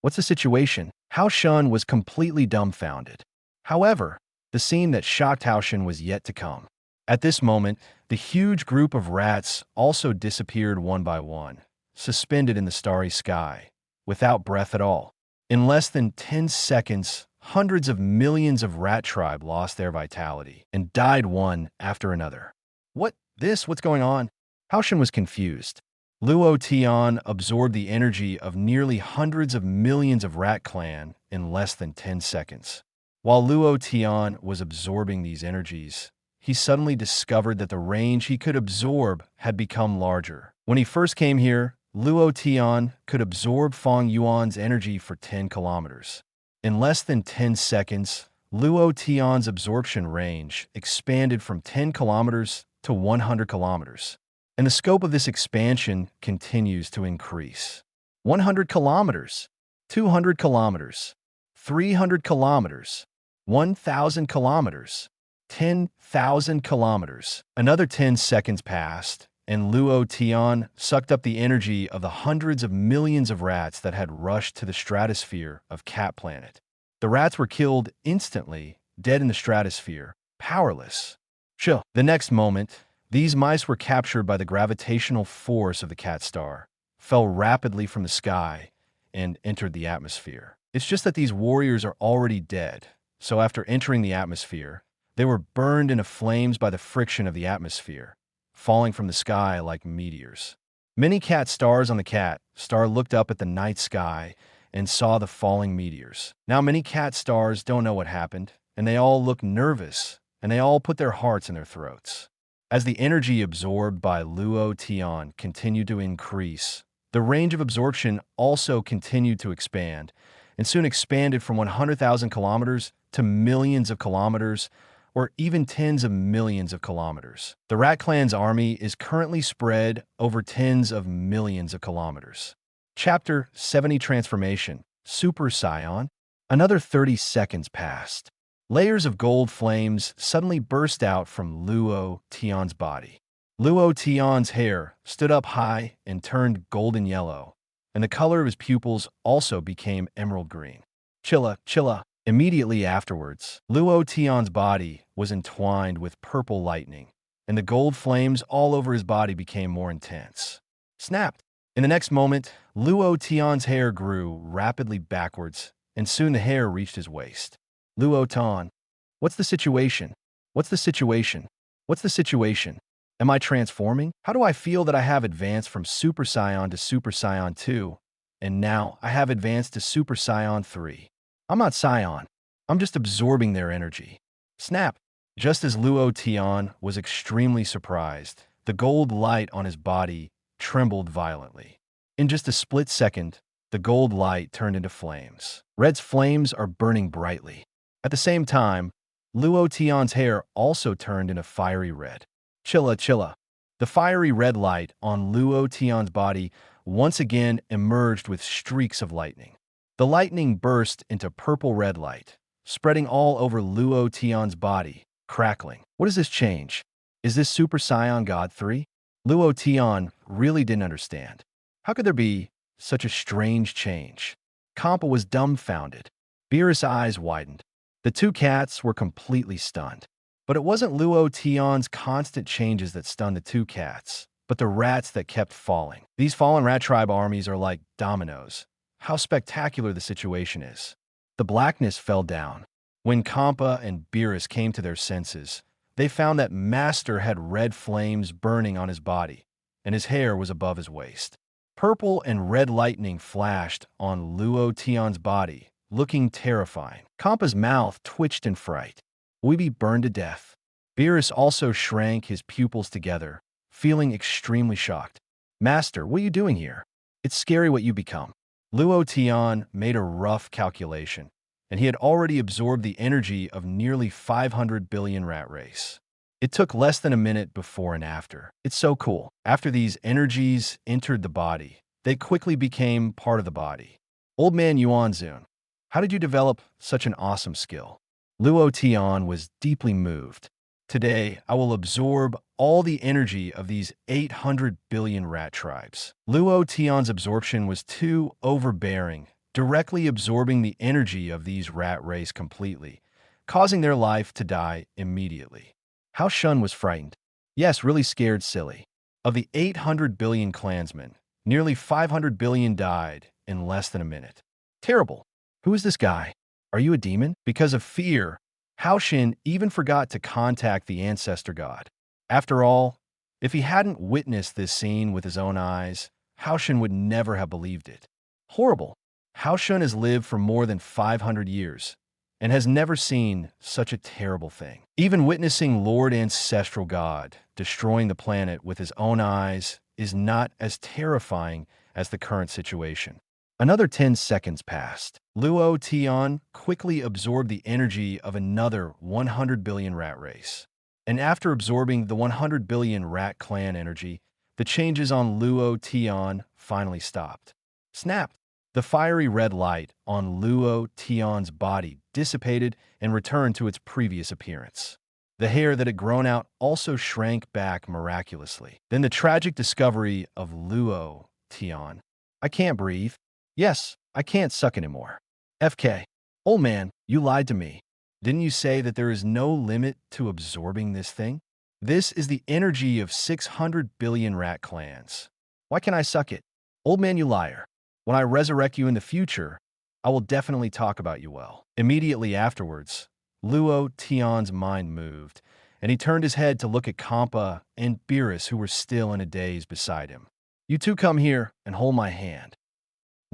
What's the situation? Haoshan was completely dumbfounded. However, the scene that shocked Haoshan was yet to come. At this moment, the huge group of rats also disappeared one by one, suspended in the starry sky, without breath at all. In less than 10 seconds, hundreds of millions of rat tribe lost their vitality and died one after another. What's going on? Haoshan was confused. Luo Tian absorbed the energy of nearly hundreds of millions of rat clan in less than 10 seconds. While Luo Tian was absorbing these energies, he suddenly discovered that the range he could absorb had become larger. When he first came here, Luo Tian could absorb Feng Yuan's energy for 10 kilometers. In less than 10 seconds, Luo Tian's absorption range expanded from 10 kilometers to 100 kilometers. And the scope of this expansion continues to increase. 100 kilometers, 200 kilometers, 300 kilometers, 1,000 kilometers, 10,000 kilometers. Another 10 seconds passed, and Luo Tian sucked up the energy of the hundreds of millions of rats that had rushed to the stratosphere of Cat Planet. The rats were killed instantly, dead in the stratosphere, powerless. Chill. The next moment, these mice were captured by the gravitational force of the cat star, fell rapidly from the sky, and entered the atmosphere. It's just that these warriors are already dead, so after entering the atmosphere, they were burned into flames by the friction of the atmosphere, falling from the sky like meteors. Many cat stars on the cat star looked up at the night sky and saw the falling meteors. Now many cat stars don't know what happened, and they all look nervous, and they all put their hearts in their throats. As the energy absorbed by Luo Tian continued to increase, the range of absorption also continued to expand, and soon expanded from 100,000 kilometers to millions of kilometers, or even tens of millions of kilometers. The Rat Clan's army is currently spread over tens of millions of kilometers. Chapter 70 Transformation, Super Saiyan. Another 30 seconds passed. Layers of gold flames suddenly burst out from Luo Tian's body. Luo Tian's hair stood up high and turned golden yellow, and the color of his pupils also became emerald green. Chilla, chilla. Immediately afterwards, Luo Tian's body was entwined with purple lightning, and the gold flames all over his body became more intense. Snapped. In the next moment, Luo Tian's hair grew rapidly backwards, and soon the hair reached his waist. Luo Tian, what's the situation? What's the situation? What's the situation? Am I transforming? How do I feel that I have advanced from Super Saiyan to Super Saiyan 2, and now I have advanced to Super Saiyan 3? I'm not Saiyan. I'm just absorbing their energy. Snap! Just as Luo Tian was extremely surprised, the gold light on his body trembled violently. In just a split second, the gold light turned into flames. Red's flames are burning brightly. At the same time, Luo Tian's hair also turned into fiery red. Chilla, chilla. The fiery red light on Luo Tian's body once again emerged with streaks of lightning. The lightning burst into purple-red light, spreading all over Luo Tian's body, crackling. What is this change? Is this Super Saiyan God 3? Luo Tian really didn't understand. How could there be such a strange change? Champa was dumbfounded. Beerus' eyes widened. The two cats were completely stunned. But it wasn't Luo Tian's constant changes that stunned the two cats, but the rats that kept falling. These fallen rat tribe armies are like dominoes. How spectacular the situation is. The blackness fell down. When Champa and Beerus came to their senses, they found that Master had red flames burning on his body, and his hair was above his waist. Purple and red lightning flashed on Luo Tian's body, looking terrifying. Champa's mouth twitched in fright. Will we be burned to death? Beerus also shrank his pupils together, feeling extremely shocked. Master, what are you doing here? It's scary what you become. Luo Tian made a rough calculation, and he had already absorbed the energy of nearly 500 billion rat race. It took less than a minute before and after. It's so cool. After these energies entered the body, they quickly became part of the body. Old man Yuanzun, how did you develop such an awesome skill? Luo Tian was deeply moved. Today, I will absorb all the energy of these 800 billion rat tribes. Luo Tian's absorption was too overbearing, directly absorbing the energy of these rat race completely, causing their life to die immediately. How Shun was frightened. Yes, really scared silly. Of the 800 billion clansmen, nearly 500 billion died in less than a minute. Terrible. Who is this guy? Are you a demon? Because of fear, Hao Xin even forgot to contact the ancestor god. After all, if he hadn't witnessed this scene with his own eyes, Hao Xin would never have believed it. Horrible. Hao Xin has lived for more than 500 years and has never seen such a terrible thing. Even witnessing Lord Ancestral God destroying the planet with his own eyes is not as terrifying as the current situation. Another 10 seconds passed. Luo Tian quickly absorbed the energy of another 100 billion rat race. And after absorbing the 100 billion rat clan energy, the changes on Luo Tian finally stopped. Snapped. The fiery red light on Luo Tian's body dissipated and returned to its previous appearance. The hair that had grown out also shrank back miraculously. Then the tragic discovery of Luo Tian. I can't breathe. Yes, I can't suck anymore. FK. Old man, you lied to me. Didn't you say that there is no limit to absorbing this thing? This is the energy of 600 billion rat clans. Why can't I suck it? Old man, you liar. When I resurrect you in the future, I will definitely talk about you well. Immediately afterwards, Luo Tian's mind moved, and he turned his head to look at Champa and Beerus, who were still in a daze beside him. You two come here and hold my hand.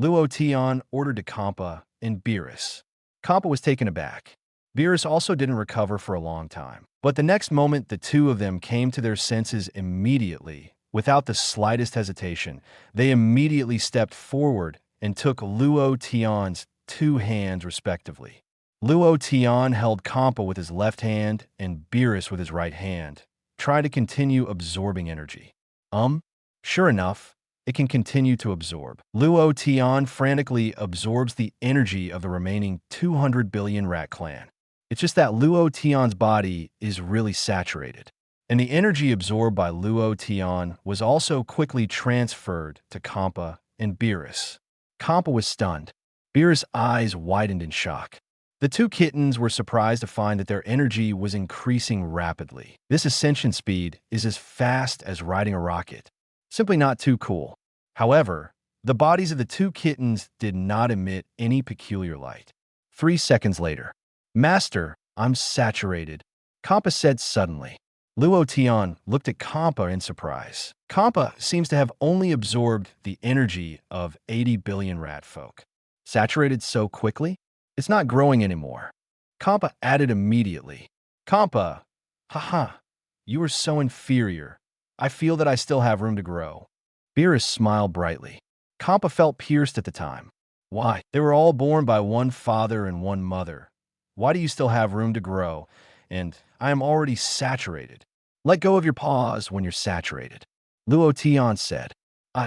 Luo Tian ordered to Champa and Beerus. Champa was taken aback. Beerus also didn't recover for a long time. But the next moment, the two of them came to their senses immediately. Without the slightest hesitation, they immediately stepped forward and took Luo Tian's two hands respectively. Luo Tian held Champa with his left hand and Beerus with his right hand, trying to continue absorbing energy. Sure enough, it can continue to absorb. Luo Tian frantically absorbs the energy of the remaining 200 billion rat clan. It's just that Luo Tian's body is really saturated, and the energy absorbed by Luo Tian was also quickly transferred to Champa and Beerus. Champa was stunned. Beerus' eyes widened in shock. The two kittens were surprised to find that their energy was increasing rapidly. This ascension speed is as fast as riding a rocket. Simply not too cool. However, the bodies of the two kittens did not emit any peculiar light. 3 seconds later, Master, I'm saturated, Champa said suddenly. Luo Tian looked at Champa in surprise. Champa seems to have only absorbed the energy of 80 billion rat folk. Saturated so quickly? It's not growing anymore. Champa added immediately. Champa, haha, you are so inferior. I feel that I still have room to grow. Beerus smiled brightly. Champa felt pierced at the time. Why? They were all born by one father and one mother. Why do you still have room to grow? And I am already saturated. Let go of your paws when you're saturated. Luo Tian said.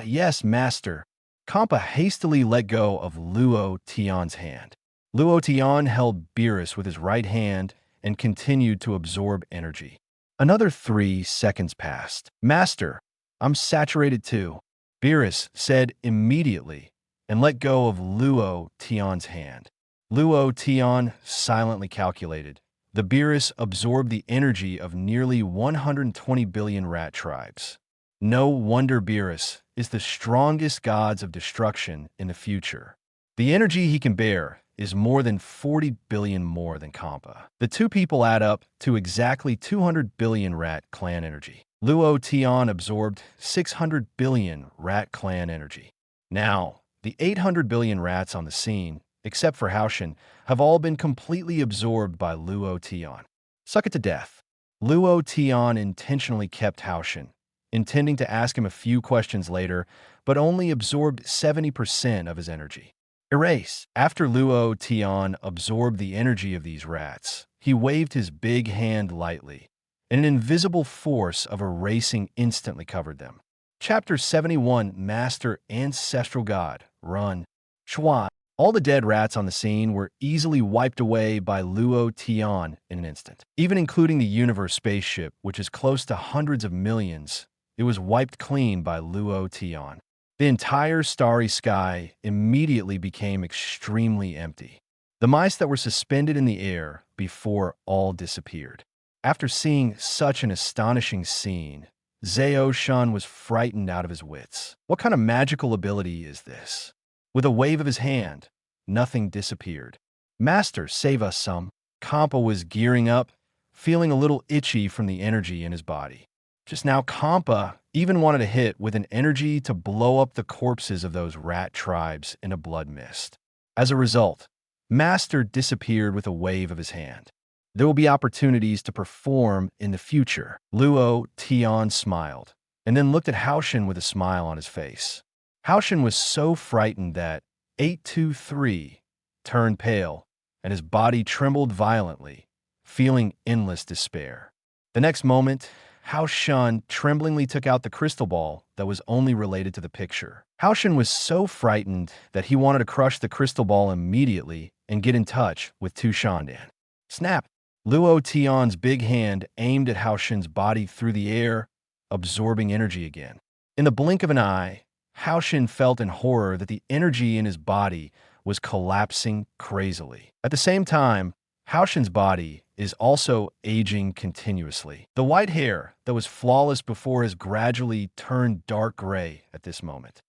Yes, master. Champa hastily let go of Luo Tian's hand. Luo Tian held Beerus with his right hand and continued to absorb energy. Another 3 seconds passed. Master, I'm saturated too, Beerus said immediately and let go of Luo Tian's hand. Luo Tian silently calculated. The Beerus absorbed the energy of nearly 120 billion rat tribes. No wonder Beerus is the strongest gods of destruction in the future. The energy he can bear is more than 40 billion more than Champa. The two people add up to exactly 200 billion rat clan energy. Luo Tian absorbed 600 billion rat clan energy. Now, the 800 billion rats on the scene, except for Haoshan, have all been completely absorbed by Luo Tian. Suck it to death. Luo Tian intentionally kept Haoshan, intending to ask him a few questions later, but only absorbed 70% of his energy. Erase. After Luo Tian absorbed the energy of these rats, he waved his big hand lightly, and an invisible force of erasing instantly covered them. Chapter 71, Master Ancestral God, Run. Chua. All the dead rats on the scene were easily wiped away by Luo Tian in an instant. Even including the universe spaceship, which is close to hundreds of millions, it was wiped clean by Luo Tian. The entire starry sky immediately became extremely empty. The mice that were suspended in the air before all disappeared. After seeing such an astonishing scene, Zhao Shun was frightened out of his wits. What kind of magical ability is this? With a wave of his hand, nothing disappeared. Master, save us some. Champa was gearing up, feeling a little itchy from the energy in his body. Just now, Champa even wanted to hit with an energy to blow up the corpses of those rat tribes in a blood mist. As a result, Master disappeared with a wave of his hand. There will be opportunities to perform in the future. Luo Tian smiled, and then looked at Haoshan with a smile on his face. Haoshan was so frightened that 823 turned pale, and his body trembled violently, feeling endless despair. The next moment, Haoshan tremblingly took out the crystal ball that was only related to the picture. Haoshan was so frightened that he wanted to crush the crystal ball immediately and get in touch with Tu Shandan. Snap! Luo Tian's big hand aimed at Hao Shen's body through the air, absorbing energy again. In the blink of an eye, Hao Shen felt in horror that the energy in his body was collapsing crazily. At the same time, Hao Shen's body is also aging continuously. The white hair that was flawless before has gradually turned dark gray at this moment.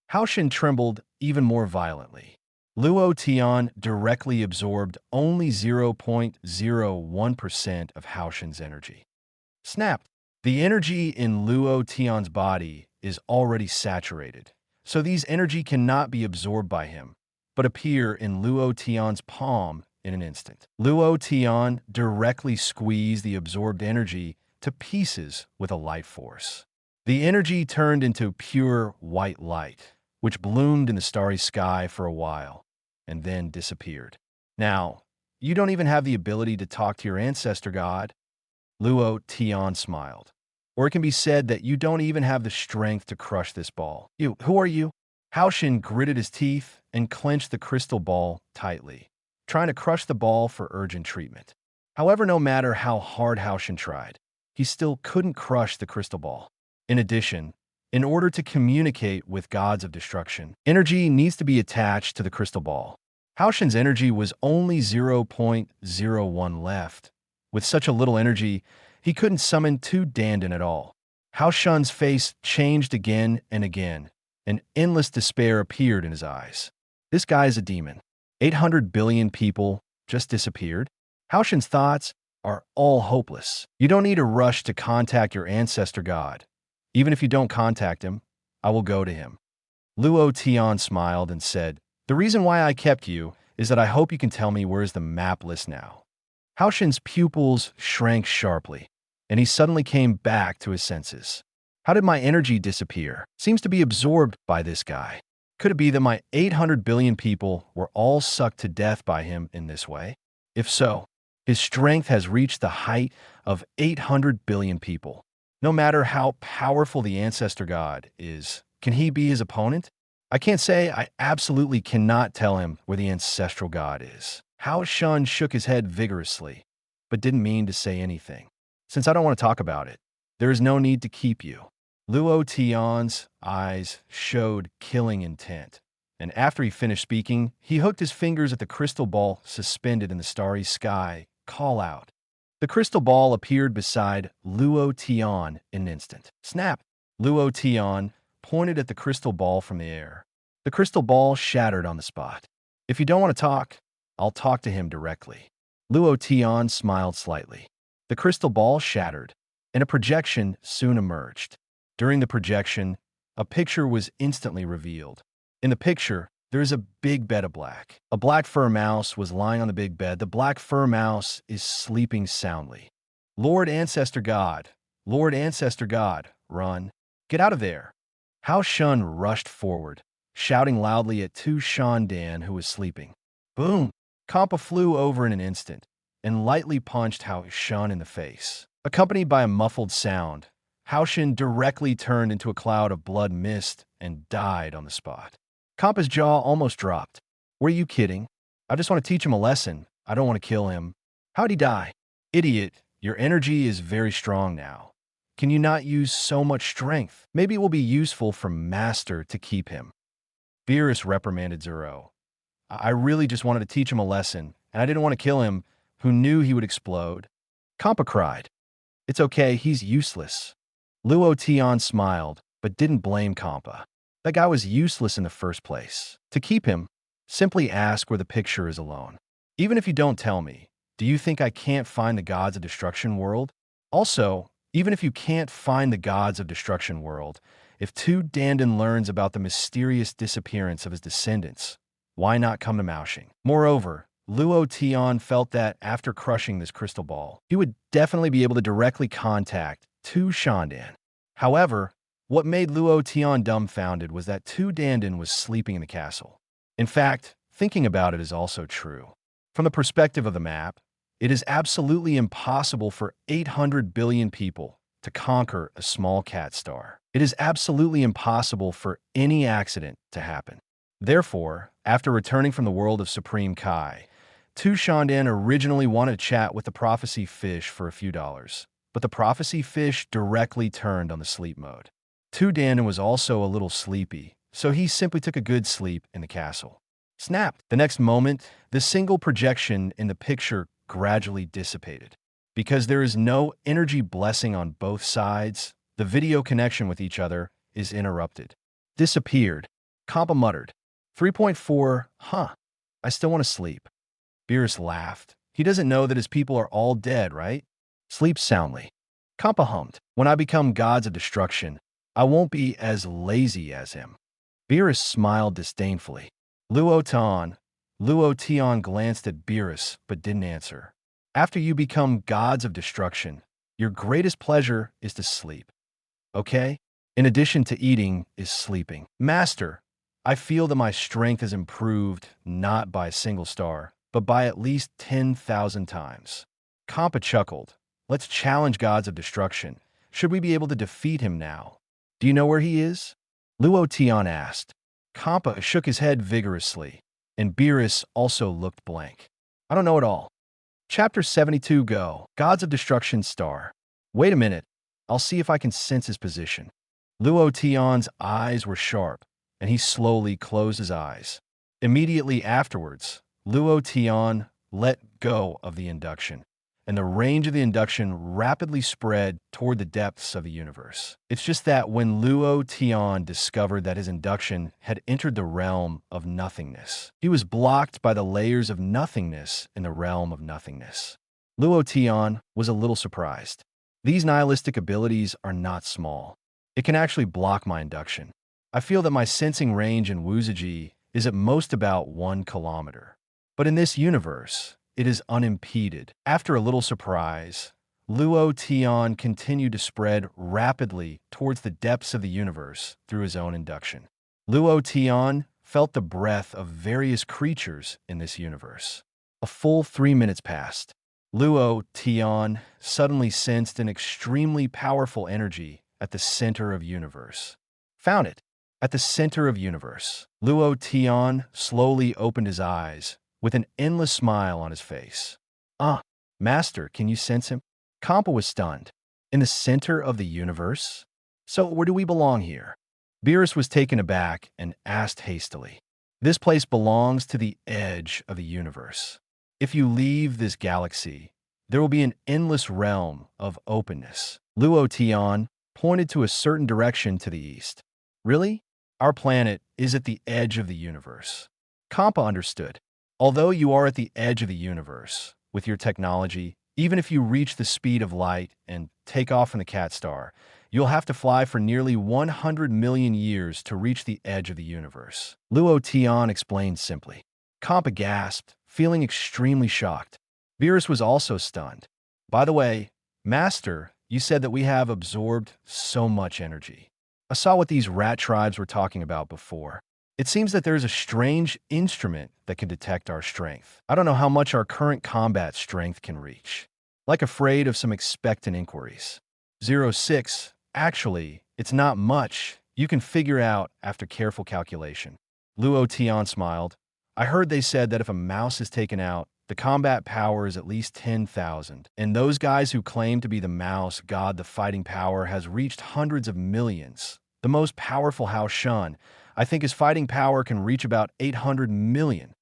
Hao Shen trembled even more violently. Luo Tian directly absorbed only 0.01% of Hao Shen's energy. Snapped. The energy in Luo Tian's body is already saturated, so these energy cannot be absorbed by him, but appear in Luo Tian's palm in an instant. Luo Tian directly squeezed the absorbed energy to pieces with a light force. The energy turned into pure white light, which bloomed in the starry sky for a while, and then disappeared. Now, you don't even have the ability to talk to your ancestor god? Luo Tian smiled. Or it can be said that you don't even have the strength to crush this ball. Who are you? Hao Shen gritted his teeth and clenched the crystal ball tightly, trying to crush the ball for urgent treatment. However, no matter how hard Hao Shen tried, he still couldn't crush the crystal ball. In addition, in order to communicate with gods of destruction, energy needs to be attached to the crystal ball. Hao Shen's energy was only 0.01 left. With such a little energy, he couldn't summon two Dandan at all. Hao Shen's face changed again and again, and endless despair appeared in his eyes. This guy is a demon. 800 billion people just disappeared. Hao Shen's thoughts are all hopeless. You don't need to rush to contact your ancestor god. Even if you don't contact him, I will go to him. Luo Tian smiled and said, "The reason why I kept you is that I hope you can tell me where is the map list now." Hao Shen's pupils shrank sharply, and he suddenly came back to his senses. How did my energy disappear? Seems to be absorbed by this guy. Could it be that my 800 billion people were all sucked to death by him in this way? If so, his strength has reached the height of 800 billion people. No matter how powerful the ancestor god is, can he be his opponent? I can't say. I absolutely cannot tell him where the ancestral god is. Hao Shen shook his head vigorously, but didn't mean to say anything. Since I don't want to talk about it, there is no need to keep you. Luo Tian's eyes showed killing intent, and after he finished speaking, he hooked his fingers at the crystal ball suspended in the starry sky. Call out. The crystal ball appeared beside Luo Tian in an instant. Snap! Luo Tian pointed at the crystal ball from the air. The crystal ball shattered on the spot. If you don't want to talk, I'll talk to him directly. Luo Tian smiled slightly. The crystal ball shattered, and a projection soon emerged. During the projection, a picture was instantly revealed. In the picture, there is a big bed of black. A black fur mouse was lying on the big bed. The black fur mouse is sleeping soundly. Lord Ancestor God, run. Get out of there. Hao Shen rushed forward, shouting loudly at Tu Shandan who was sleeping. Boom! Champa flew over in an instant and lightly punched Hao Shen in the face. Accompanied by a muffled sound, Hao Shen directly turned into a cloud of blood mist and died on the spot. Champa's jaw almost dropped. Were you kidding? I just want to teach him a lesson. I don't want to kill him. How'd he die? Idiot, your energy is very strong now. Can you not use so much strength? Maybe it will be useful for Master to keep him. Beerus reprimanded Zero. I really just wanted to teach him a lesson, and I didn't want to kill him, who knew he would explode. Champa cried. It's okay, he's useless. Luo Tian smiled, but didn't blame Champa. That guy was useless in the first place. To keep him, simply ask where the picture is alone. Even if you don't tell me, do you think I can't find the gods of destruction world? Also, even if you can't find the gods of destruction world, if Tu Dandan learns about the mysterious disappearance of his descendants, why not come to Maoxing? Moreover, Luo Tian felt that after crushing this crystal ball, he would definitely be able to directly contact Tu Shandan. However, what made Luo Tian dumbfounded was that Tu Dandan was sleeping in the castle. In fact, thinking about it is also true. From the perspective of the map, it is absolutely impossible for 800 billion people to conquer a small cat star. It is absolutely impossible for any accident to happen. Therefore, after returning from the world of Supreme Kai, Tu Shandan originally wanted to chat with the prophecy fish for a few dollars, but the prophecy fish directly turned on the sleep mode. Tu Dandan was also a little sleepy, so he simply took a good sleep in the castle. Snap! The next moment, the single projection in the picture gradually dissipated. Because there is no energy blessing on both sides, the video connection with each other is interrupted. Disappeared. Champa muttered. 3.4, huh? I still want to sleep. Beerus laughed. He doesn't know that his people are all dead, right? Sleep soundly. Champa hummed. When I become gods of destruction, I won't be as lazy as him. Beerus smiled disdainfully. Luo Tian glanced at Beerus but didn't answer. After you become gods of destruction, your greatest pleasure is to sleep. Okay? In addition to eating is sleeping. Master, I feel that my strength has improved not by a single star, but by at least 10,000 times. Champa chuckled. Let's challenge gods of destruction. Should we be able to defeat him now? Do you know where he is? Luo Tian asked. Champa shook his head vigorously, and Beerus also looked blank. I don't know at all. Chapter 72 Go. Gods of Destruction Star. Wait a minute. I'll see if I can sense his position. Luo Tian's eyes were sharp, and he slowly closed his eyes. Immediately afterwards, Luo Tian let go of the induction, and the range of the induction rapidly spread toward the depths of the universe. It's just that when Luo Tian discovered that his induction had entered the realm of nothingness, he was blocked by the layers of nothingness in the realm of nothingness. Luo Tian was a little surprised. These nihilistic abilities are not small. It can actually block my induction. I feel that my sensing range in Wuzuji is at most about 1 kilometer. But in this universe, it is unimpeded. After a little surprise, Luo Tian continued to spread rapidly towards the depths of the universe through his own induction. Luo Tian felt the breath of various creatures in this universe. A full 3 minutes passed. Luo Tian suddenly sensed an extremely powerful energy at the center of universe. Found it. At the center of universe. Luo Tian slowly opened his eyes, with an endless smile on his face. Master, can you sense him? Champa was stunned. In the center of the universe? So where do we belong here? Beerus was taken aback and asked hastily. This place belongs to the edge of the universe. If you leave this galaxy, there will be an endless realm of openness. Luo Tian pointed to a certain direction to the east. Really? Our planet is at the edge of the universe. Champa understood. Although you are at the edge of the universe, with your technology, even if you reach the speed of light and take off from the cat star, you'll have to fly for nearly 100 million years to reach the edge of the universe. Luo Tian explained simply. Champa gasped, feeling extremely shocked. Beerus was also stunned. By the way, Master, you said that we have absorbed so much energy. I saw what these rat tribes were talking about before. It seems that there's a strange instrument that can detect our strength. I don't know how much our current combat strength can reach. Like afraid of some expectant inquiries. 06, actually, it's not much. You can figure out after careful calculation. Luo Tian smiled. I heard they said that if a mouse is taken out, the combat power is at least 10,000. And those guys who claim to be the mouse god, the fighting power, has reached hundreds of millions. The most powerful Hao Shun, I think his fighting power can reach about 800 million.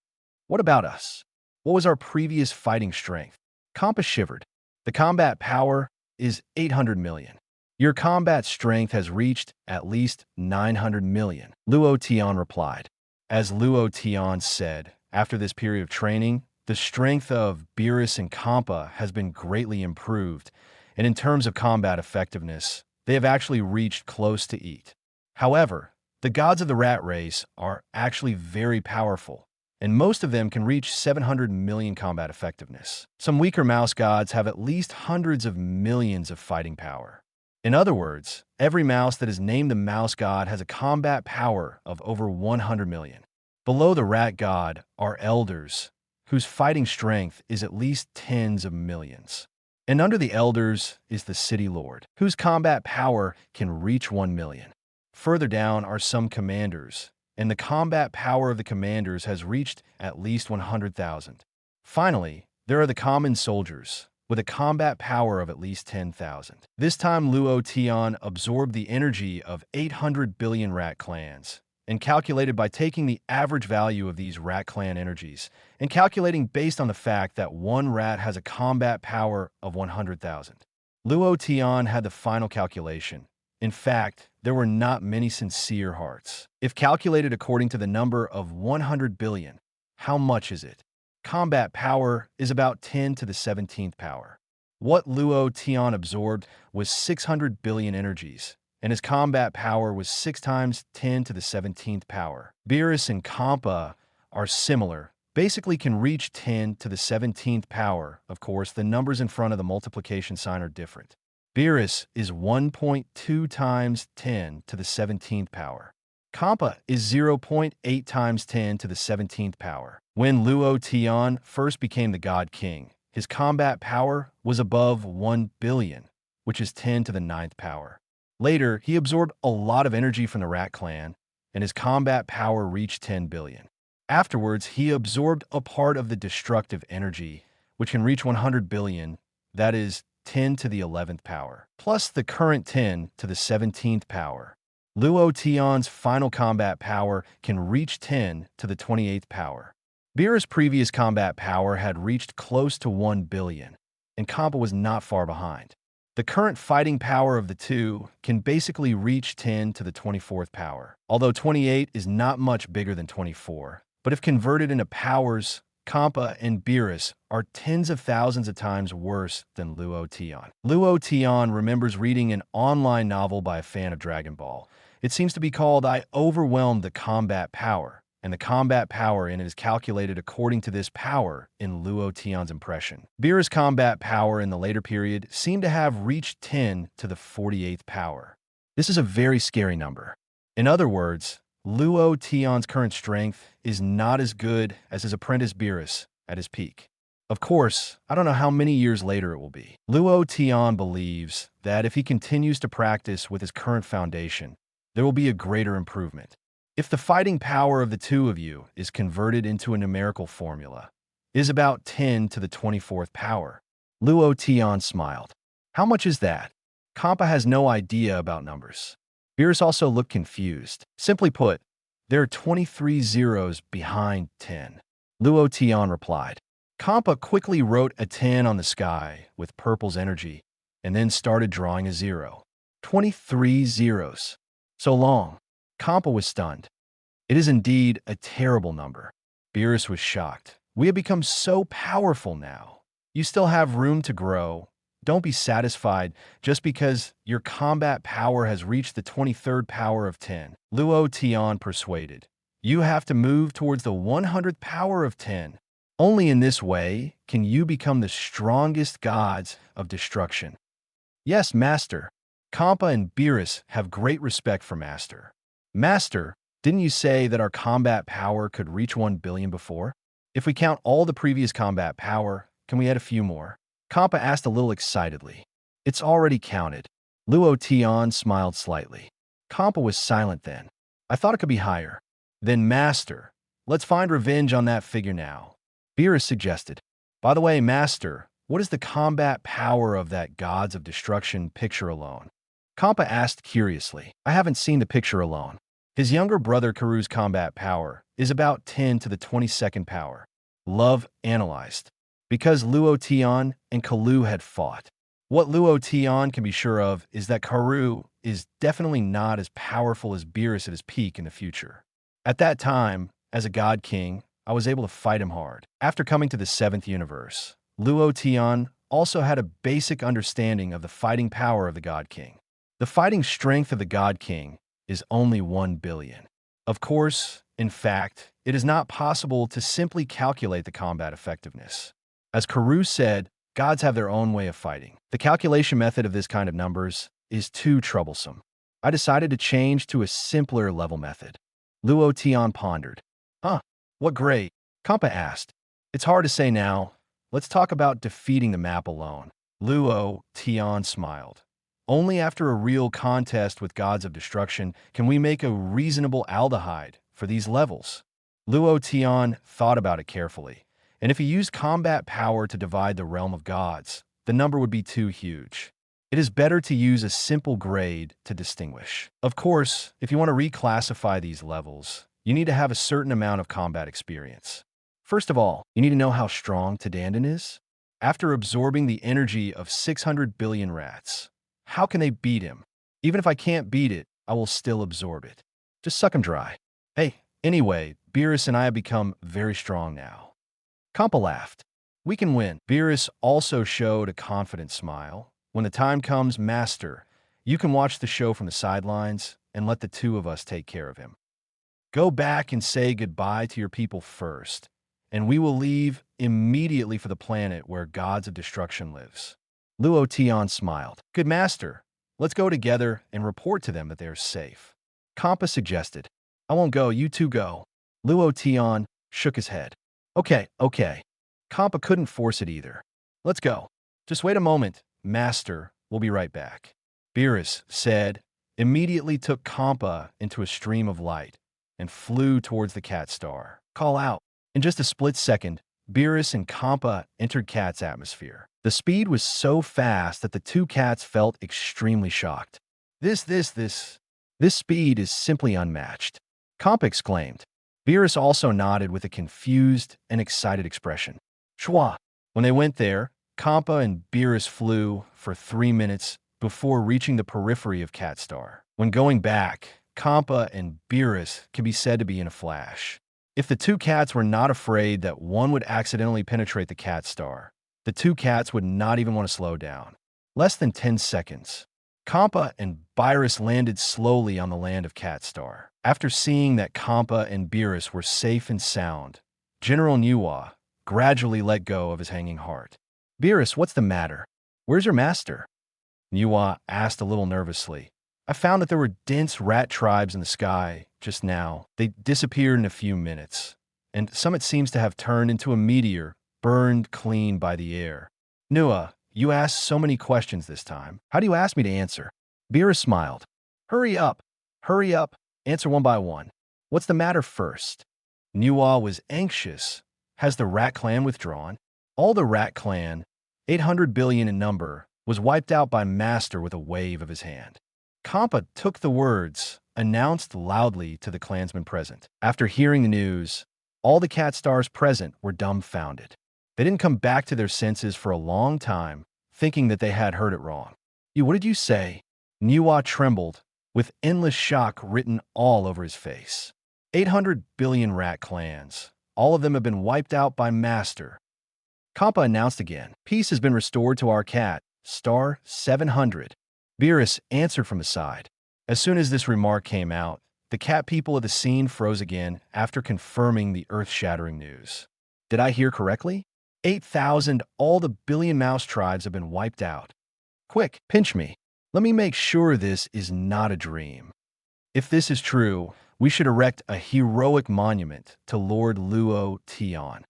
What about us? What was our previous fighting strength? Champa shivered. The combat power is 800 million. Your combat strength has reached at least 900 million, Luo Tian replied. As Luo Tian said, after this period of training, the strength of Beerus and Champa has been greatly improved, and in terms of combat effectiveness, they have actually reached close to EAT. However, the gods of the rat race are actually very powerful, and most of them can reach 700 million combat effectiveness. Some weaker mouse gods have at least hundreds of millions of fighting power. In other words, every mouse that is named the mouse god has a combat power of over 100 million. Below the rat god are elders, whose fighting strength is at least tens of millions. And under the elders is the city lord, whose combat power can reach 1 million. Further down are some commanders, and the combat power of the commanders has reached at least 100,000. Finally, there are the common soldiers, with a combat power of at least 10,000. This time Luo Tian absorbed the energy of 800 billion rat clans, and calculated by taking the average value of these rat clan energies, and calculating based on the fact that one rat has a combat power of 100,000. Luo Tian had the final calculation. In fact, there were not many sincere hearts. If calculated according to the number of 100 billion, how much is it? Combat power is about 10 to the 17th power. What Luo Tian absorbed was 600 billion energies, and his combat power was 6 times 10 to the 17th power. Beerus and Champa are similar, basically can reach 10 to the 17th power. Of course, the numbers in front of the multiplication sign are different. Beerus is 1.2 times 10 to the 17th power. Champa is 0.8 times 10 to the 17th power. When Luo Tian first became the God King, his combat power was above 1 billion, which is 10 to the 9th power. Later, he absorbed a lot of energy from the Rat Clan, and his combat power reached 10 billion. Afterwards, he absorbed a part of the destructive energy, which can reach 100 billion, that is 10 to the 11th power, plus the current 10 to the 17th power. Luo Tian's final combat power can reach 10 to the 28th power. Beerus' previous combat power had reached close to 1 billion, and Champa was not far behind. The current fighting power of the two can basically reach 10 to the 24th power, although 28 is not much bigger than 24. But if converted into powers, Champa and Beerus are tens of thousands of times worse than Luo Tian. Luo Tian remembers reading an online novel by a fan of Dragon Ball. It seems to be called I Overwhelmed the Combat Power, and the combat power in it is calculated according to this power in Luo Tian's impression. Beerus' combat power in the later period seemed to have reached 10 to the 48th power. This is a very scary number. In other words, Luo Tian's current strength is not as good as his apprentice Beerus at his peak. Of course, I don't know how many years later it will be. Luo Tian believes that if he continues to practice with his current foundation, there will be a greater improvement. If the fighting power of the two of you is converted into a numerical formula, it is about 10 to the 24th power. Luo Tian smiled. How much is that? Champa has no idea about numbers. Beerus also looked confused. Simply put, there are 23 zeros behind 10. Luo Tian replied. Champa quickly wrote a 10 on the sky with purple's energy, and then started drawing a 0. 23 zeros. So long. Champa was stunned. It is indeed a terrible number. Beerus was shocked. We have become so powerful now. You still have room to grow. Don't be satisfied just because your combat power has reached the 23rd power of 10. Luo Tian persuaded. You have to move towards the 100th power of 10. Only in this way can you become the strongest gods of destruction. Yes, Master. Champa and Beerus have great respect for Master. Master, didn't you say that our combat power could reach 1 billion before? If we count all the previous combat power, can we add a few more? Champa asked a little excitedly. It's already counted. Luo Tian smiled slightly. Champa was silent then. I thought it could be higher. Then Master, let's find revenge on that figure now. Beerus suggested. By the way, Master, what is the combat power of that Gods of Destruction picture alone? Champa asked curiously. I haven't seen the picture alone. His younger brother Karu's combat power is about 10 to the 22nd power. Love analyzed. Because Luo Tian and Kalu had fought. What Luo Tian can be sure of is that Karu is definitely not as powerful as Beerus at his peak in the future. At that time, as a God King, I was able to fight him hard. After coming to the 7th universe, Luo Tian also had a basic understanding of the fighting power of the God King. The fighting strength of the God King is only 1 billion. Of course, in fact, it is not possible to simply calculate the combat effectiveness. As Karu said, gods have their own way of fighting. The calculation method of this kind of numbers is too troublesome. I decided to change to a simpler level method. Luo Tian pondered. Huh, what great? Champa asked. It's hard to say now. Let's talk about defeating the map alone. Luo Tian smiled. Only after a real contest with gods of destruction can we make a reasonable aldehyde for these levels. Luo Tian thought about it carefully, And if he used combat power to divide the realm of gods, the number would be too huge. It is better to use a simple grade to distinguish. Of course, if you want to reclassify these levels, you need to have a certain amount of combat experience. First of all, you need to know how strong Tadandon is. After absorbing the energy of 600 billion rats, how can they beat him? Even if I can't beat it, I will still absorb it. Just suck him dry. Hey, anyway, Beerus and I have become very strong now. Champa laughed. We can win. Beerus also showed a confident smile. When the time comes, Master, you can watch the show from the sidelines and let the two of us take care of him. Go back and say goodbye to your people first, and we will leave immediately for the planet where gods of destruction lives. Luo Tian smiled. Good master, let's go together and report to them that they are safe. Champa suggested. I won't go, you two go. Luo Tian shook his head. Okay. Champa couldn't force it either. Let's go. Just wait a moment, master, we'll be right back. Beerus said, immediately took Champa into a stream of light and flew towards the cat star. Call out. In just a split second, Beerus and Champa entered Cat's atmosphere. The speed was so fast that the two cats felt extremely shocked. This speed is simply unmatched, Champa exclaimed. Beerus also nodded with a confused and excited expression. Schwa. When they went there, Champa and Beerus flew for 3 minutes before reaching the periphery of Cat Star. When going back, Champa and Beerus can be said to be in a flash. If the two cats were not afraid that one would accidentally penetrate the Cat Star, the two cats would not even want to slow down. Less than 10 seconds. Champa and Beerus landed slowly on the land of Cat Star. After seeing that Champa and Beerus were safe and sound, General Nuwa gradually let go of his hanging heart. Beerus, what's the matter? Where's your master? Nuwa asked a little nervously. I found that there were dense rat tribes in the sky just now. They disappeared in a few minutes, and some it seems to have turned into a meteor, burned clean by the air. Nuwa, you asked so many questions this time. How do you ask me to answer? Beerus smiled. Hurry up. Answer one by one. What's the matter first? Nuwa was anxious. Has the rat clan withdrawn? All the rat clan, 800 billion in number, was wiped out by Master with a wave of his hand. Champa took the words, announced loudly to the clansmen present. After hearing the news, all the cat stars present were dumbfounded. They didn't come back to their senses for a long time, thinking that they had heard it wrong. What did you say? Nuwa trembled, with endless shock written all over his face. 800 billion rat clans. All of them have been wiped out by Master. Champa announced again. Peace has been restored to our cat, star 700. Beerus answered from the side. As soon as this remark came out, the cat people of the scene froze again after confirming the earth-shattering news. Did I hear correctly? 8,000, all the billion mouse tribes have been wiped out. Quick, pinch me. Let me make sure this is not a dream. If this is true, we should erect a heroic monument to Lord Luo Tian.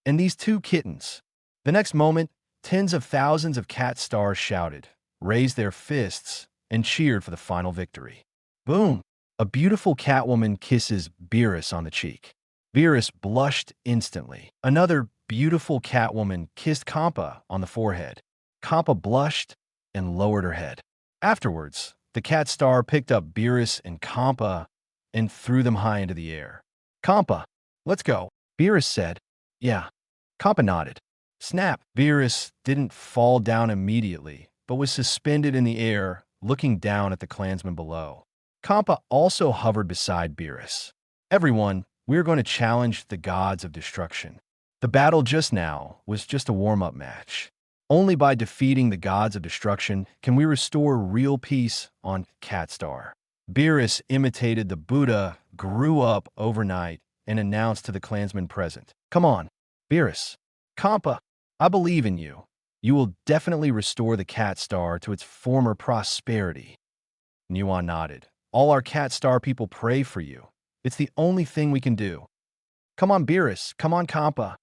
And these two kittens. The next moment, tens of thousands of cat stars shouted, raised their fists, and cheered for the final victory. Boom! A beautiful catwoman kisses Beerus on the cheek. Beerus blushed instantly. Another beautiful catwoman kissed Champa on the forehead. Champa blushed and lowered her head. Afterwards, the cat star picked up Beerus and Champa and threw them high into the air. Champa, let's go, Beerus said. Yeah. Champa nodded. Snap! Beerus didn't fall down immediately, but was suspended in the air, looking down at the clansmen below. Champa also hovered beside Beerus. Everyone, we're going to challenge the gods of destruction. The battle just now was just a warm-up match. Only by defeating the gods of destruction can we restore real peace on Cat Star. Beerus imitated the Buddha, grew up overnight, and announced to the clansmen present. Come on, Beerus. Champa, I believe in you. You will definitely restore the Cat Star to its former prosperity. Nuwa nodded. All our Cat Star people pray for you. It's the only thing we can do. Come on, Beerus. Come on, Champa.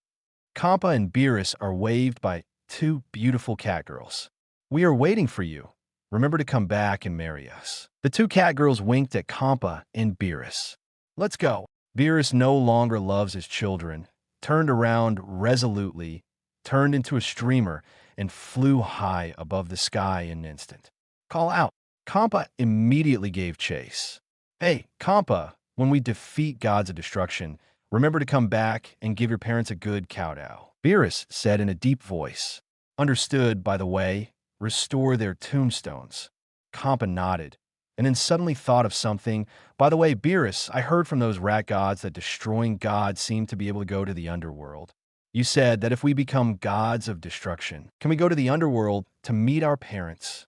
Champa and Beerus are waved by two beautiful cat girls. We are waiting for you. Remember to come back and marry us. The two cat girls winked at Champa and Beerus. Let's go. Beerus no longer loves his children. turned around resolutely, turned into a streamer, and flew high above the sky in an instant. Call out. Champa immediately gave chase. Hey, Champa, when we defeat gods of destruction, remember to come back and give your parents a good kowtow. Beerus said in a deep voice. Understood, by the way, restore their tombstones. Champa nodded, and then suddenly thought of something. By the way, Beerus, I heard from those rat gods that destroying gods seem to be able to go to the underworld. You said that if we become gods of destruction, can we go to the underworld to meet our parents?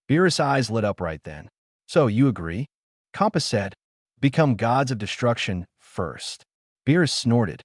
Beerus' eyes lit up right then. So, you agree? Champa said, become gods of destruction first. Beerus snorted.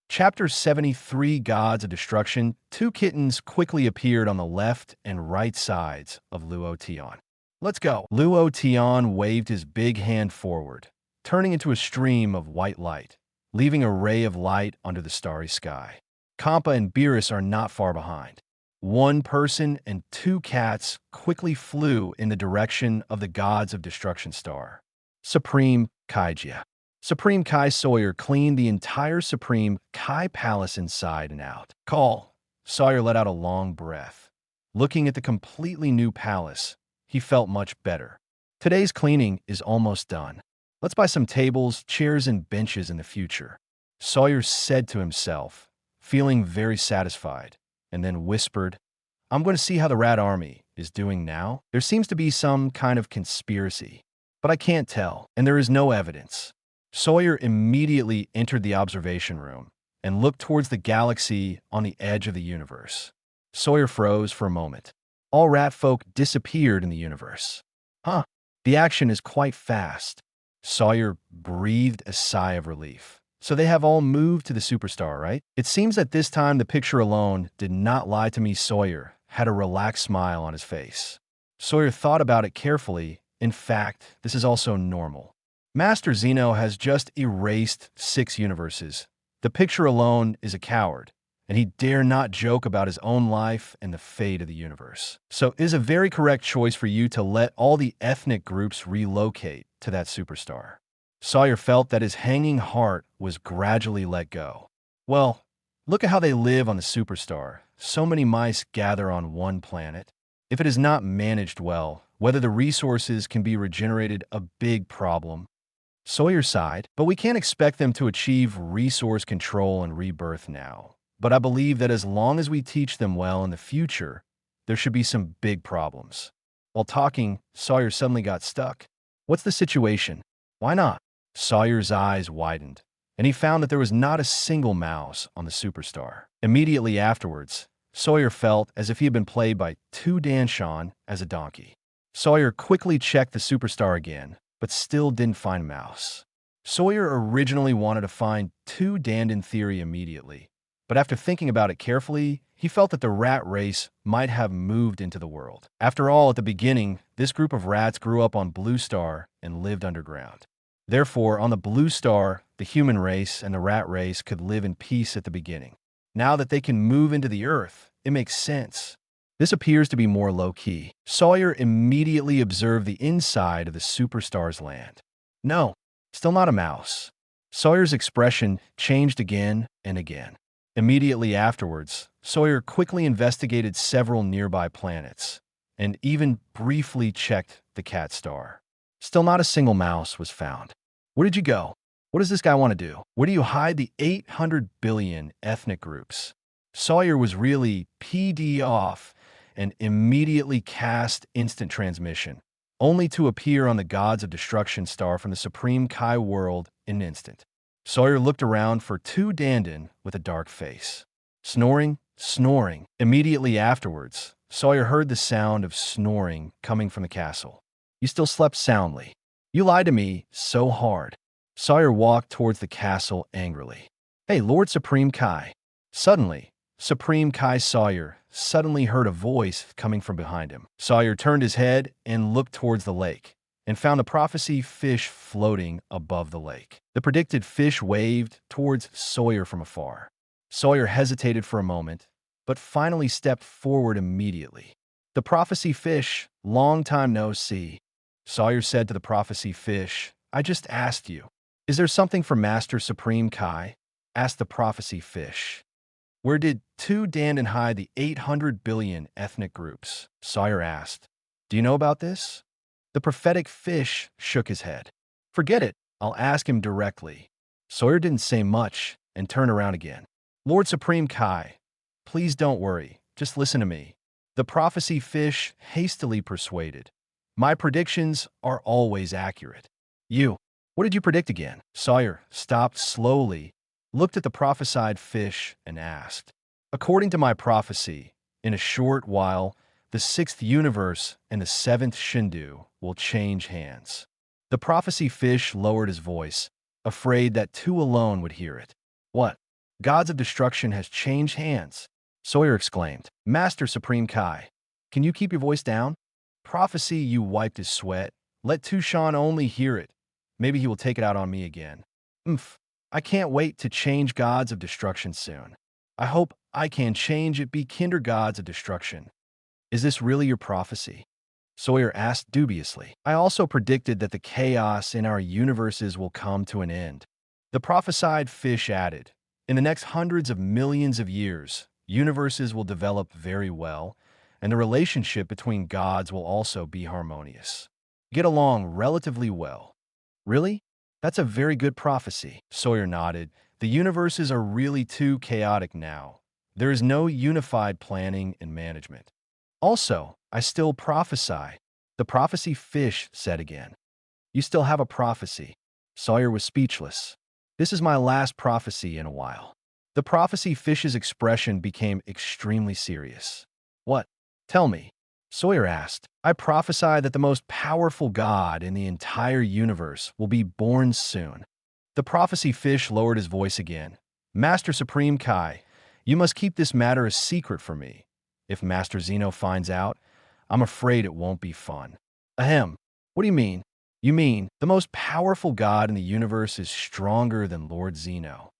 Chapter 73, Gods of Destruction. Two kittens quickly appeared on the left and right sides of Luo Tian. Let's go. Luo Tian waved his big hand forward, turning into a stream of white light, leaving a ray of light under the starry sky. Champa and Beerus are not far behind. One person and two cats quickly flew in the direction of the Gods of Destruction star. Supreme Kaijia. Supreme Kai Sawyer cleaned the entire Supreme Kai palace inside and out. Call. Sawyer let out a long breath. Looking at the completely new palace, he felt much better. Today's cleaning is almost done. Let's buy some tables, chairs, and benches in the future. Sawyer said to himself, feeling very satisfied, and then whispered, I'm going to see how the rat army is doing now. There seems to be some kind of conspiracy, but I can't tell, and there is no evidence. Sawyer immediately entered the observation room and looked towards the galaxy on the edge of the universe. Sawyer froze for a moment. All rat folk disappeared in the universe. Huh, the action is quite fast. Sawyer breathed a sigh of relief. So they have all moved to the superstar, right? It seems that this time the picture alone did not lie to me. Sawyer had a relaxed smile on his face. Sawyer thought about it carefully. In fact, this is also normal. Master Zeno has just erased 6 universes. The picture alone is a coward, and he dare not joke about his own life and the fate of the universe. So it is a very correct choice for you to let all the ethnic groups relocate to that superstar. Sawyer felt that his hanging heart was gradually let go. Well, look at how they live on the superstar. So many mice gather on one planet. If it is not managed well, whether the resources can be regenerated, a big problem. Sawyer sighed, but we can't expect them to achieve resource control and rebirth now. But I believe that as long as we teach them well in the future, there should be some big problems. While talking, Sawyer suddenly got stuck. What's the situation? Why not? Sawyer's eyes widened, and he found that there was not a single mouse on the superstar. Immediately afterwards, Sawyer felt as if he had been played by 2 Danshan as a donkey. Sawyer quickly checked the superstar again, but still didn't find a mouse. Sawyer originally wanted to find 2 Dandan theory immediately, but after thinking about it carefully, he felt that the rat race might have moved into the world. After all, at the beginning, this group of rats grew up on Blue Star and lived underground. Therefore, on the Blue Star, the human race and the rat race could live in peace at the beginning. Now that they can move into the Earth, it makes sense. This appears to be more low-key. Sawyer immediately observed the inside of the superstar's land. No, still not a mouse. Sawyer's expression changed again and again. Immediately afterwards, Sawyer quickly investigated several nearby planets and even briefly checked the cat star. Still not a single mouse was found. Where did you go? What does this guy want to do? Where do you hide the 800 billion ethnic groups? Sawyer was really PD off and immediately cast instant transmission, only to appear on the Gods of Destruction star from the Supreme Kai world in an instant. Sawyer looked around for 2 Dandan with a dark face. Snoring, snoring. Immediately afterwards, Sawyer heard the sound of snoring coming from the castle. You still slept soundly. You lied to me so hard. Sawyer walked towards the castle angrily. Hey, Lord Supreme Kai. Suddenly, Supreme Kai Sawyer suddenly heard a voice coming from behind him. Sawyer turned his head and looked towards the lake and found the prophecy fish floating above the lake. The predicted fish waved towards Sawyer from afar. Sawyer hesitated for a moment, but finally stepped forward immediately. The prophecy fish, long time no see. Sawyer said to the prophecy fish, I just asked you, is there something for Master Supreme Kai? asked the prophecy fish. Where did two Dandan hide the 800 billion ethnic groups? Sawyer asked. Do you know about this? The prophetic fish shook his head. Forget it, I'll ask him directly. Sawyer didn't say much and turned around again. Lord Supreme Kai, please don't worry, just listen to me. The prophecy fish hastily persuaded. My predictions are always accurate. What did you predict again? Sawyer stopped slowly, looked at the prophesied fish, and asked. According to my prophecy, in a short while, the sixth universe and the seventh Shindu will change hands. The prophecy fish lowered his voice, afraid that two alone would hear it. What? Gods of destruction has changed hands? Sawyer exclaimed. Master Supreme Kai, can you keep your voice down? Prophecy, you wiped his sweat. Let Tushan only hear it. Maybe he will take it out on me again. I can't wait to change gods of destruction soon. I hope I can change it be kinder gods of destruction. Is this really your prophecy? Sawyer asked dubiously. I also predicted that the chaos in our universes will come to an end. The prophesied fish added. In the next hundreds of millions of years, universes will develop very well, and the relationship between gods will also be harmonious. Get along relatively well. Really? That's a very good prophecy. Sawyer nodded. The universes are really too chaotic now. There is no unified planning and management. Also, I still prophesy. The prophecy fish said again. You still have a prophecy. Sawyer was speechless. This is my last prophecy in a while. The prophecy fish's expression became extremely serious. What? Tell me. Sawyer asked. I prophesy that the most powerful god in the entire universe will be born soon. The prophecy fish lowered his voice again. Master Supreme Kai, you must keep this matter a secret from me. If Master Zeno finds out, I'm afraid it won't be fun. Ahem. What do you mean? You mean the most powerful god in the universe is stronger than Lord Zeno?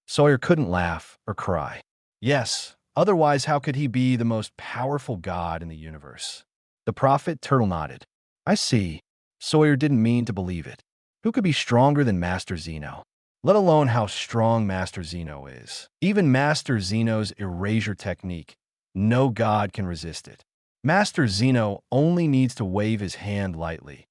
Sawyer couldn't laugh or cry. Yes. Otherwise, how could he be the most powerful god in the universe? The prophet turtle nodded. I see. Sawyer didn't mean to believe it. Who could be stronger than Master Zeno? Let alone how strong Master Zeno is. Even Master Zeno's erasure technique, no god can resist it. Master Zeno only needs to wave his hand lightly,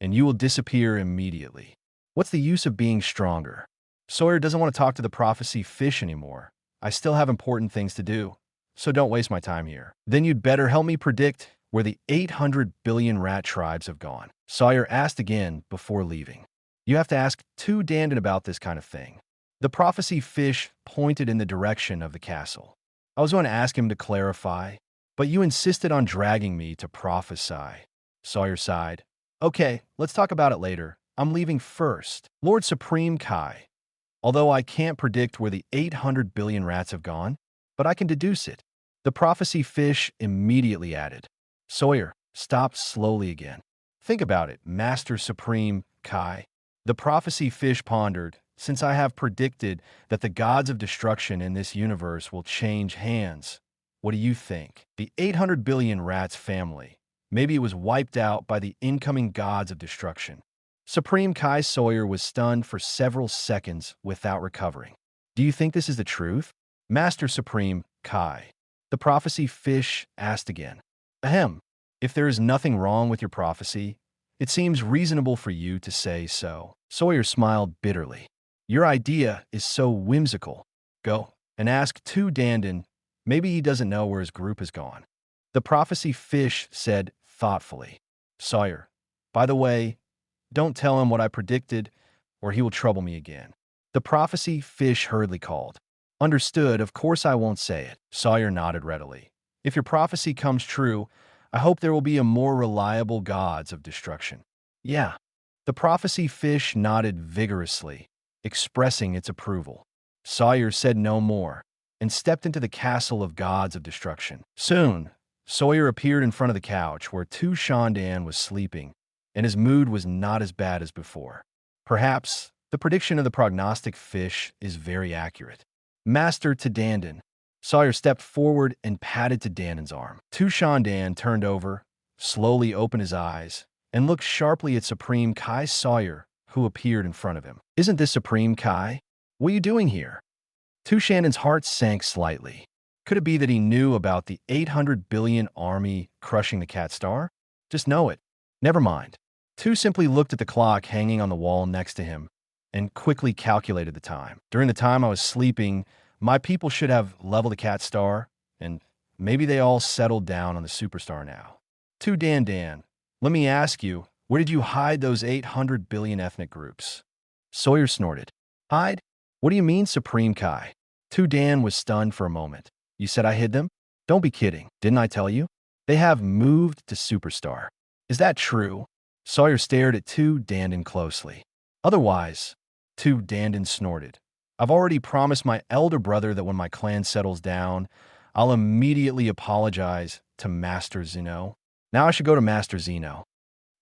and you will disappear immediately. What's the use of being stronger? Sawyer doesn't want to talk to the prophecy fish anymore. I still have important things to do, so don't waste my time here. Then you'd better help me predict where the 800 billion rat tribes have gone. Sawyer asked again before leaving. You have to ask two Dandan about this kind of thing. The prophecy fish pointed in the direction of the castle. I was going to ask him to clarify, but you insisted on dragging me to prophesy. Sawyer sighed. Okay, let's talk about it later. I'm leaving first. Lord Supreme Kai. Although I can't predict where the 800 billion rats have gone, but I can deduce it. The prophecy fish immediately added. Sawyer stopped slowly again. Think about it, Master Supreme Kai. The prophecy fish pondered. Since I have predicted that the gods of destruction in this universe will change hands, what do you think? The 800 billion rats family. Maybe it was wiped out by the incoming gods of destruction. Supreme Kai. Sawyer was stunned for several seconds without recovering. Do you think this is the truth? Master Supreme Kai. The prophecy fish asked again. Ahem. If there is nothing wrong with your prophecy, it seems reasonable for you to say so. Sawyer smiled bitterly. Your idea is so whimsical. Go and ask two Dandan. Maybe he doesn't know where his group has gone. The prophecy fish said thoughtfully. Sawyer, by the way, don't tell him what I predicted, or he will trouble me again. The prophecy fish hurriedly called. Understood, of course I won't say it. Sawyer nodded readily. If your prophecy comes true, I hope there will be a more reliable gods of destruction. Yeah. The prophecy fish nodded vigorously, expressing its approval. Sawyer said no more, and stepped into the castle of gods of destruction. Soon, Sawyer appeared in front of the couch where Tu Shandan was sleeping, and his mood was not as bad as before. Perhaps the prediction of the prognostic fish is very accurate. Master to Dandan. Sawyer stepped forward and patted to Dandan's arm. Tu Shandan turned over, slowly opened his eyes, and looked sharply at Supreme Kai. Sawyer, who appeared in front of him. Isn't this Supreme Kai? What are you doing here? Tu Shandon's heart sank slightly. Could it be that he knew about the 800 billion army crushing the cat star? Just know it. Never mind. Tu simply looked at the clock hanging on the wall next to him and quickly calculated the time. During the time I was sleeping, my people should have leveled the cat star, and maybe they all settled down on the superstar now. Tu Dan, let me ask you, where did you hide those 800 billion ethnic groups? Sawyer snorted. Hide? What do you mean, Supreme Kai? Tu Dan was stunned for a moment. You said I hid them? Don't be kidding. Didn't I tell you? They have moved to superstar. Is that true? Sawyer stared at Tu Dandan closely. Otherwise, Tu Dandan snorted. I've already promised my elder brother that when my clan settles down, I'll immediately apologize to Master Zeno. Now I should go to Master Zeno.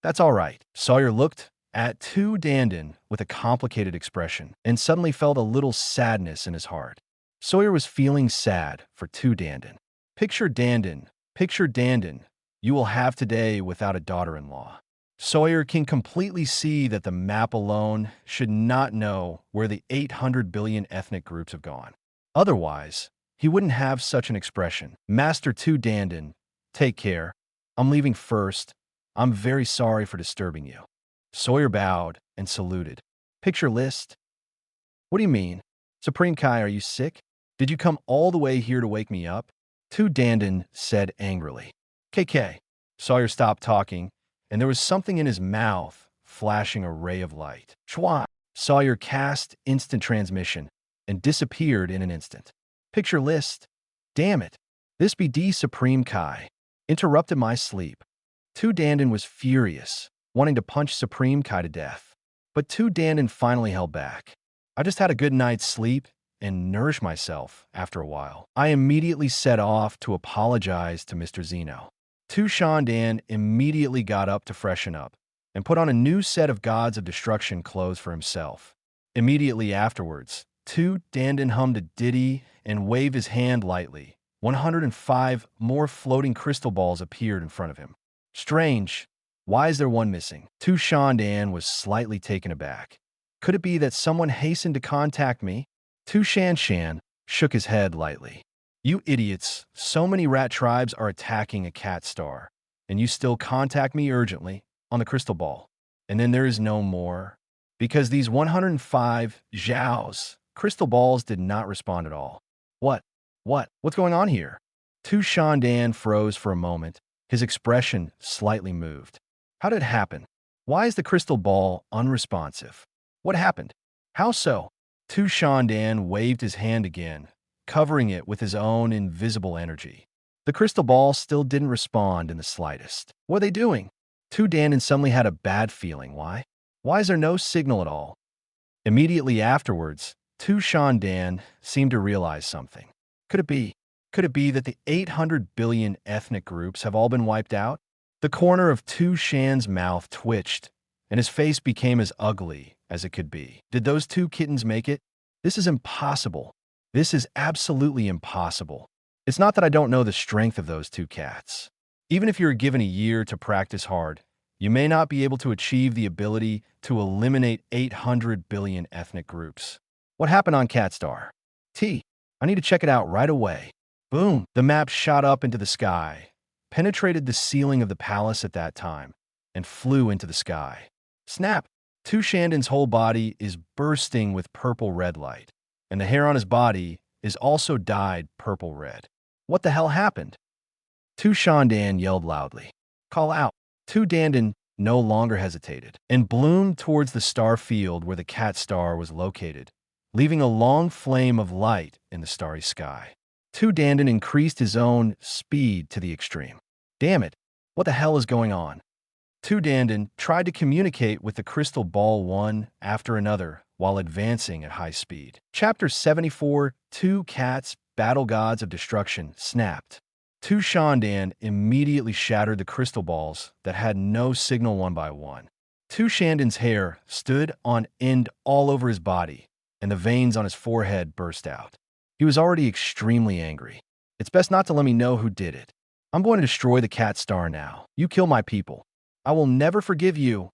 That's all right. Sawyer looked at Tu Dandan with a complicated expression and suddenly felt a little sadness in his heart. Sawyer was feeling sad for Tu Dandan. Picture Dandan, you will have today without a daughter-in-law. Sawyer can completely see that the map alone should not know where the 800 billion ethnic groups have gone. Otherwise, he wouldn't have such an expression. Master Tu Dandan, take care. I'm leaving first. I'm very sorry for disturbing you. Sawyer bowed and saluted. Picture list? What do you mean? Supreme Kai, are you sick? Did you come all the way here to wake me up? Tu Dandan said angrily. KK. Sawyer stopped talking, and there was something in his mouth flashing a ray of light. Chua! Sawyer cast instant transmission and disappeared in an instant. Picture list. Damn it. This BD Supreme Kai interrupted my sleep. Tu Dandan was furious, wanting to punch Supreme Kai to death. But Tu Dandan finally held back. I just had a good night's sleep and nourished myself after a while. I immediately set off to apologize to Mr. Zeno. Tu Shandan immediately got up to freshen up and put on a new set of Gods of Destruction clothes for himself. Immediately afterwards, Tu Dandan hummed a ditty and waved his hand lightly. 105 more floating crystal balls appeared in front of him. Strange. Why is there one missing? Tu Shandan was slightly taken aback. Could it be that someone hastened to contact me? Tu Shan shook his head lightly. You idiots, so many rat tribes are attacking a cat star, and you still contact me urgently on the crystal ball. And then there is no more, because these 105 Zhao's crystal balls did not respond at all. What's going on here? Tu Shandan froze for a moment, his expression slightly moved. How did it happen? Why is the crystal ball unresponsive? What happened? How so? Tu Shandan waved his hand again, covering it with his own invisible energy. The crystal ball still didn't respond in the slightest. What are they doing? Tu Dandan suddenly had a bad feeling. Why? Why is there no signal at all? Immediately afterwards, Tu Shandan seemed to realize something. Could it be that the 800 billion ethnic groups have all been wiped out? The corner of Tu Shan's mouth twitched, and his face became as ugly as it could be. Did those two kittens make it? This is impossible. This is absolutely impossible. It's not that I don't know the strength of those two cats. Even if you're given a year to practice hard, you may not be able to achieve the ability to eliminate 800 billion ethnic groups. What happened on Catstar? I need to check it out right away. Boom! The map shot up into the sky, penetrated the ceiling of the palace at that time, and flew into the sky. Snap! Tu Shandan's whole body is bursting with purple-red light, and the hair on his body is also dyed purple-red. What the hell happened? Tu Shandan yelled loudly. Call out. Tu Dandan no longer hesitated and bloomed towards the star field where the cat star was located, leaving a long flame of light in the starry sky. Tu Dandan increased his own speed to the extreme. Damn it, what the hell is going on? Tu Dandan tried to communicate with the crystal ball one after another while advancing at high speed. Chapter 74, Two Cats, Battle Gods of Destruction, snapped. Tu Shandan immediately shattered the crystal balls that had no signal one by one. Tu Shandan's hair stood on end all over his body, and the veins on his forehead burst out. He was already extremely angry. It's best not to let me know who did it. I'm going to destroy the cat star now. You kill my people. I will never forgive you.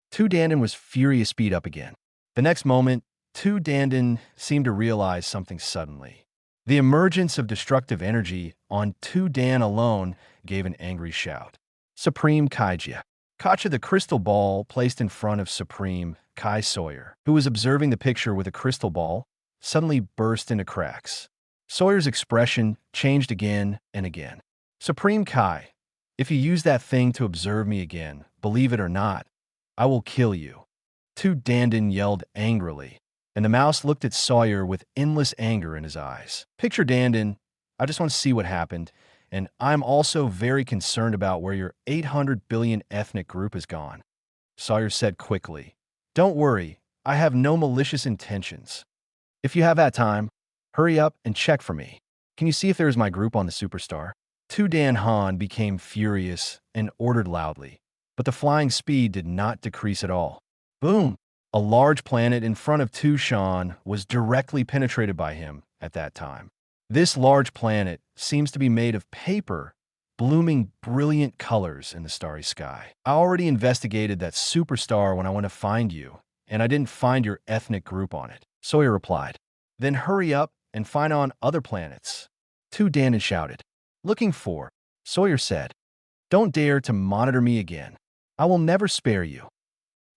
Tu Dandan was furious speed up again. The next moment, Tu Dandan seemed to realize something suddenly. The emergence of destructive energy on Tu Dan alone gave an angry shout. Supreme Kaijia. Kacha, the crystal ball placed in front of Supreme Kai Sawyer, who was observing the picture with a crystal ball, suddenly burst into cracks. Sawyer's expression changed again and again. Supreme Kai, if you use that thing to observe me again, believe it or not, I will kill you. Tu Dandan yelled angrily, and the mouse looked at Sawyer with endless anger in his eyes. Picture Dandan, I just want to see what happened, and I'm also very concerned about where your 800 billion ethnic group has gone. Sawyer said quickly, Don't worry, I have no malicious intentions. If you have that time, hurry up and check for me. Can you see if there is my group on the superstar? Tu Dan Han became furious and ordered loudly, but the flying speed did not decrease at all. Boom! A large planet in front of Tu Shan was directly penetrated by him at that time. This large planet seems to be made of paper, blooming brilliant colors in the starry sky. I already investigated that superstar when I went to find you, and I didn't find your ethnic group on it. Sawyer replied. Then hurry up and find on other planets. Tu Dan shouted. Looking for, Sawyer said. Don't dare to monitor me again. I will never spare you.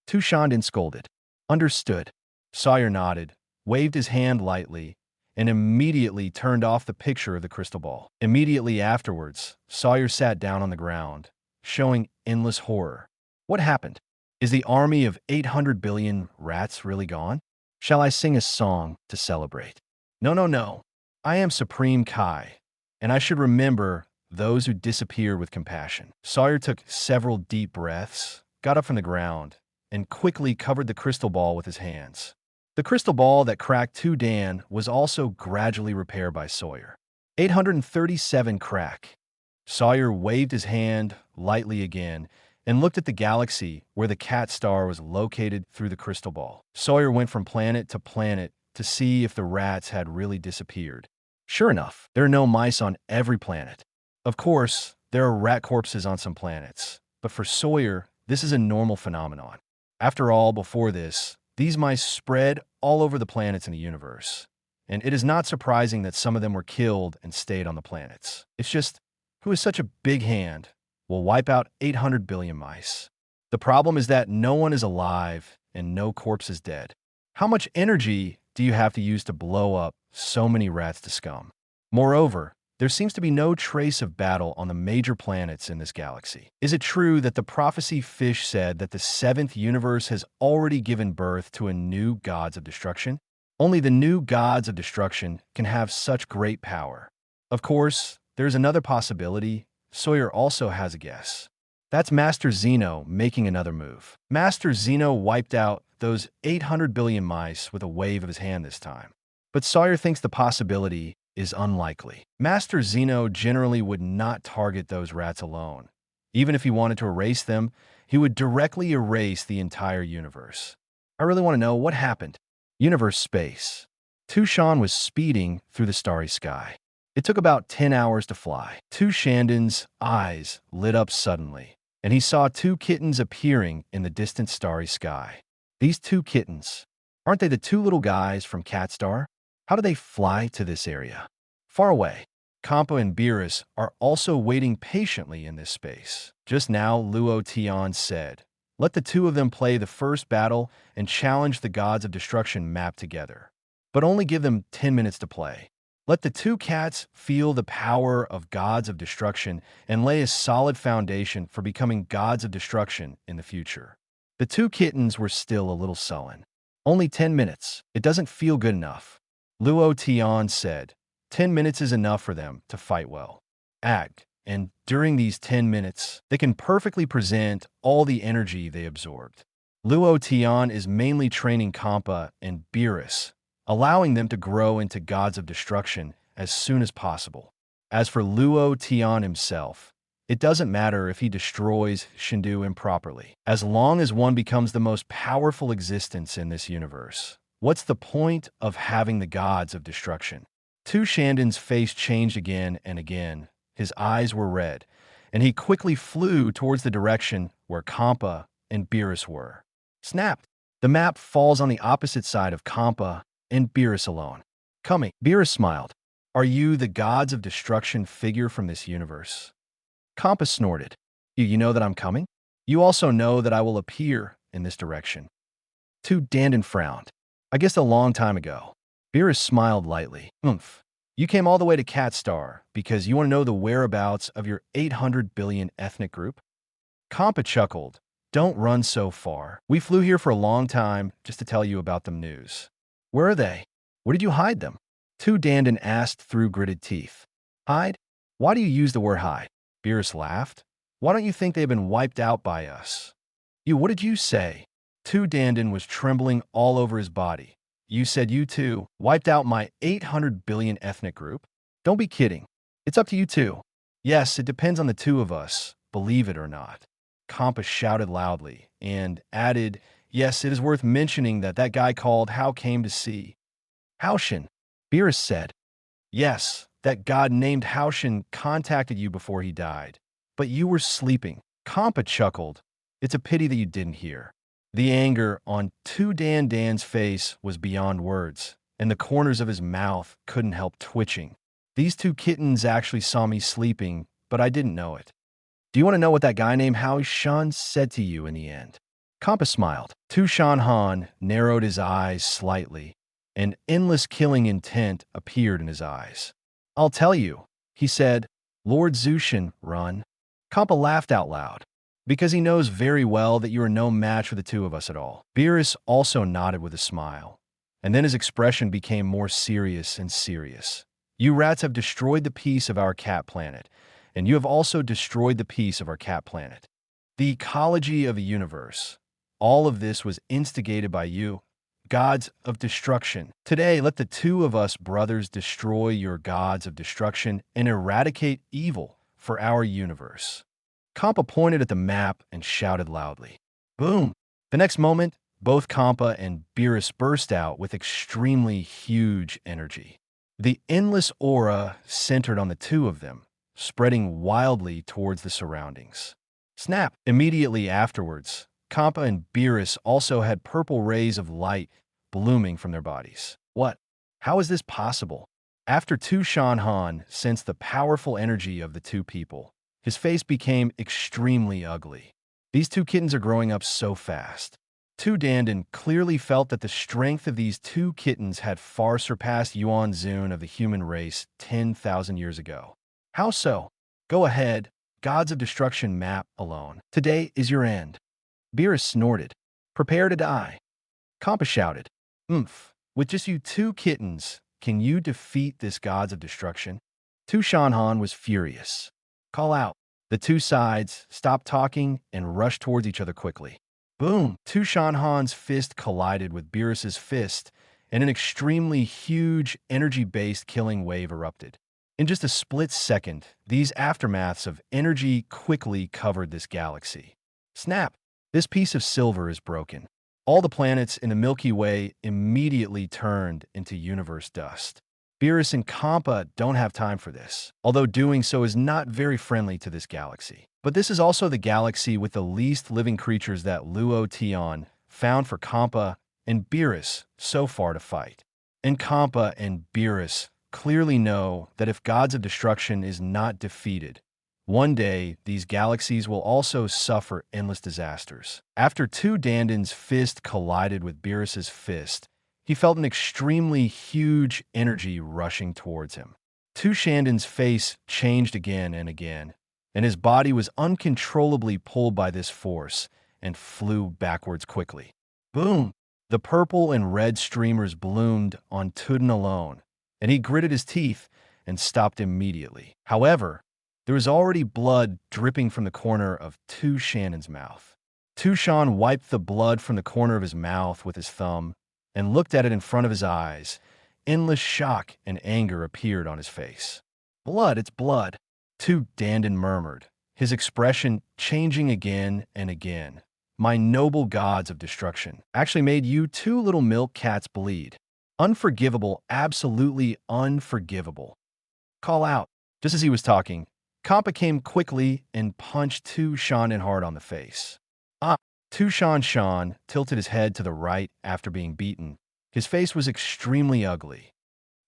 Tu Shan scolded. Understood. Sawyer nodded, waved his hand lightly, and immediately turned off the picture of the crystal ball. Immediately afterwards, Sawyer sat down on the ground, showing endless horror. What happened? Is the army of 800 billion rats really gone? Shall I sing a song to celebrate? No. I am Supreme Kai, and I should remember those who disappear with compassion. Sawyer took several deep breaths, got up from the ground, and quickly covered the crystal ball with his hands. The crystal ball that cracked Tu Dan was also gradually repaired by Sawyer. 837 crack. Sawyer waved his hand lightly again and looked at the galaxy where the cat star was located through the crystal ball. Sawyer went from planet to see if the rats had really disappeared. Sure enough, there are no mice on every planet. Of course, there are rat corpses on some planets, but for Sawyer, this is a normal phenomenon. After all, before this, these mice spread all over the planets in the universe, and it is not surprising that some of them were killed and stayed on the planets. It's just, who has such a big hand will wipe out 800 billion mice? The problem is that no one is alive and no corpse is dead. How much energy do you have to use to blow up so many rats to scum? Moreover, there seems to be no trace of battle on the major planets in this galaxy. Is it true that the prophecy fish said that the seventh universe has already given birth to a new gods of destruction? Only the new gods of destruction can have such great power. Of course, there's another possibility. Sawyer also has a guess. That's Master Zeno making another move. Master Zeno wiped out those 800 billion mice with a wave of his hand this time. But Sawyer thinks the possibility is unlikely. Master Zeno generally would not target those rats alone. Even if he wanted to erase them, he would directly erase the entire universe. I really want to know what happened. Universe space. Tu Shan was speeding through the starry sky. It took about 10 hours to fly. Tu Shanden's eyes lit up suddenly, and he saw two kittens appearing in the distant starry sky. These two kittens, aren't they the two little guys from Catstar? How do they fly to this area? Far away, Champa and Beerus are also waiting patiently in this space. Just now, Luo Tian said, let the two of them play the first battle and challenge the gods of destruction map together. But only give them 10 minutes to play. Let the two cats feel the power of gods of destruction and lay a solid foundation for becoming gods of destruction in the future. The two kittens were still a little sullen. Only 10 minutes. It doesn't feel good enough. Luo Tian said, 10 minutes is enough for them to fight well. Act, and during these 10 minutes, they can perfectly present all the energy they absorbed. Luo Tian is mainly training Champa and Beerus, allowing them to grow into gods of destruction as soon as possible. As for Luo Tian himself, it doesn't matter if he destroys Shindu improperly. As long as one becomes the most powerful existence in this universe, what's the point of having the gods of destruction? Tu Shanden's face changed again and again. His eyes were red, and he quickly flew towards the direction where Champa and Beerus were. Snapped! The map falls on the opposite side of Champa and Beerus alone. Coming, Beerus smiled. Are you the gods of destruction figure from this universe? Champa snorted. You know that I'm coming? You also know that I will appear in this direction. Dandan frowned. I guess a long time ago. Beerus smiled lightly. You came all the way to Catstar because you want to know the whereabouts of your 800 billion ethnic group? Champa chuckled. Don't run so far. We flew here for a long time just to tell you about them news. Where are they? Where did you hide them? Dandan asked through gritted teeth. Hide? Why do you use the word hide? Beerus laughed. Why don't you think they've been wiped out by us? What did you say? Dandan was trembling all over his body. You said you two wiped out my 800 billion ethnic group? Don't be kidding. It's up to you two. Yes, it depends on the two of us, believe it or not. Champa shouted loudly and added, yes, it is worth mentioning that guy called Hao came to see. Haoshin, Beerus said. Yes, that god named Haoshin contacted you before he died. But you were sleeping. Champa chuckled. It's a pity that you didn't hear. The anger on Dandan's face was beyond words, and the corners of his mouth couldn't help twitching. These two kittens actually saw me sleeping, but I didn't know it. Do you want to know what that guy named Haoshin said to you in the end? Champa smiled. Shan Han narrowed his eyes slightly. An endless killing intent appeared in his eyes. I'll tell you, he said. Lord Zushin, run. Champa laughed out loud. Because he knows very well that you are no match for the two of us at all. Beerus also nodded with a smile. And then his expression became more serious and serious. You rats have destroyed the peace of our cat planet. And you have also destroyed the peace of our cat planet. The ecology of the universe. All of this was instigated by you, gods of destruction. Today, let the two of us brothers destroy your gods of destruction and eradicate evil for our universe. Champa pointed at the map and shouted loudly. Boom! The next moment, both Champa and Beerus burst out with extremely huge energy. The endless aura centered on the two of them, spreading wildly towards the surroundings. Snap! Immediately afterwards, Champa and Beerus also had purple rays of light blooming from their bodies. What? How is this possible? After Shan Han sensed the powerful energy of the two people, his face became extremely ugly. These two kittens are growing up so fast. Dandan clearly felt that the strength of these two kittens had far surpassed Yuan Zun of the human race 10,000 years ago. How so? Go ahead, gods of destruction map alone. Today is your end. Beerus snorted. Prepare to die. Champa shouted. With just you two kittens, can you defeat this gods of destruction? Shan Han was furious. Call out. The two sides stopped talking and rushed towards each other quickly. Boom! Shan Han's fist collided with Beerus's fist, and an extremely huge energy-based killing wave erupted. In just a split second, these aftermaths of energy quickly covered this galaxy. Snap! This piece of silver is broken. All the planets in the Milky Way immediately turned into universe dust. Beerus and Champa don't have time for this, although doing so is not very friendly to this galaxy. But this is also the galaxy with the least living creatures that Luo Tian found for Champa and Beerus so far to fight. And Champa and Beerus clearly know that if gods of destruction is not defeated, one day these galaxies will also suffer endless disasters. After Dandan's fist collided with Beerus's fist, he felt an extremely huge energy rushing towards him. Shandan's face changed again and again, and his body was uncontrollably pulled by this force and flew backwards quickly. Boom! The purple and red streamers bloomed on Tudin alone, and he gritted his teeth and stopped immediately. However, there was already blood dripping from the corner of Shandan's mouth. Shan wiped the blood from the corner of his mouth with his thumb and looked at it in front of his eyes. Endless shock and anger appeared on his face. Blood, it's blood, Dandan murmured, his expression changing again and again. My noble gods of destruction actually made you two little milk cats bleed. Unforgivable, absolutely unforgivable. Call out. Just as he was talking, Champa came quickly and punched Shandan hard on the face. Shan tilted his head to the right after being beaten. His face was extremely ugly.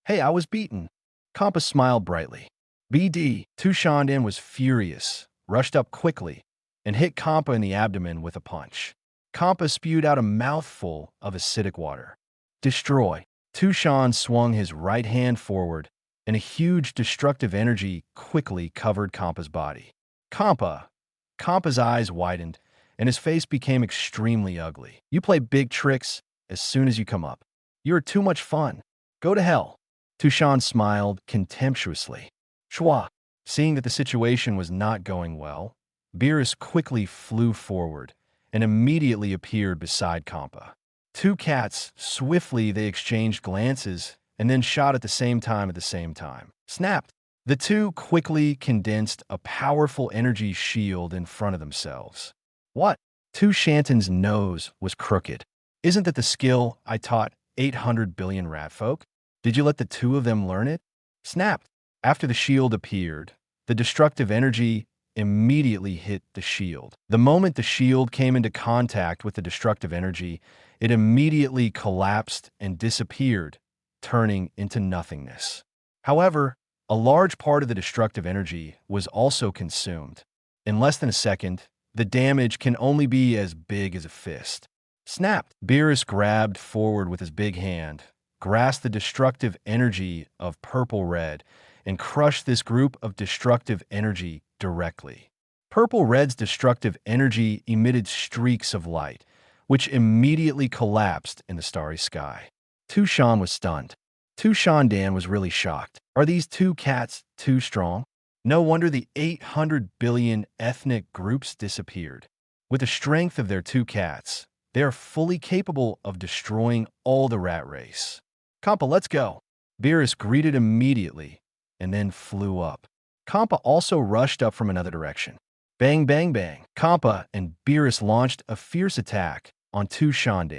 Hey, I was beaten. Champa smiled brightly. BD, Shan was furious, rushed up quickly, and hit Champa in the abdomen with a punch. Champa spewed out a mouthful of acidic water. Destroy. Shan swung his right hand forward, and a huge destructive energy quickly covered Champa's body. Champa's eyes widened, and his face became extremely ugly. You play big tricks as soon as you come up. You're too much fun. Go to hell. Shan smiled contemptuously. Shua. Seeing that the situation was not going well, Beerus quickly flew forward and immediately appeared beside Champa. Two cats, swiftly they exchanged glances and then shot at the same time. Snapped. The two quickly condensed a powerful energy shield in front of themselves. What? Shan's nose was crooked. Isn't that the skill I taught 800 billion rat folk? Did you let the two of them learn it? Snapped. After the shield appeared, the destructive energy immediately hit the shield. The moment the shield came into contact with the destructive energy, it immediately collapsed and disappeared, turning into nothingness. However, a large part of the destructive energy was also consumed. In less than a second, the damage can only be as big as a fist. Snapped. Beerus grabbed forward with his big hand, grasped the destructive energy of purple-red, and crushed this group of destructive energy directly. Purple-red's destructive energy emitted streaks of light, which immediately collapsed in the starry sky. Shan was stunned. Shan was really shocked. Are these two cats too strong? No wonder the 800 billion ethnic groups disappeared. With the strength of their two cats, they are fully capable of destroying all the rat race. Champa, let's go. Beerus greeted immediately and then flew up. Champa also rushed up from another direction. Bang, bang, bang. Champa and Beerus launched a fierce attack on Shan.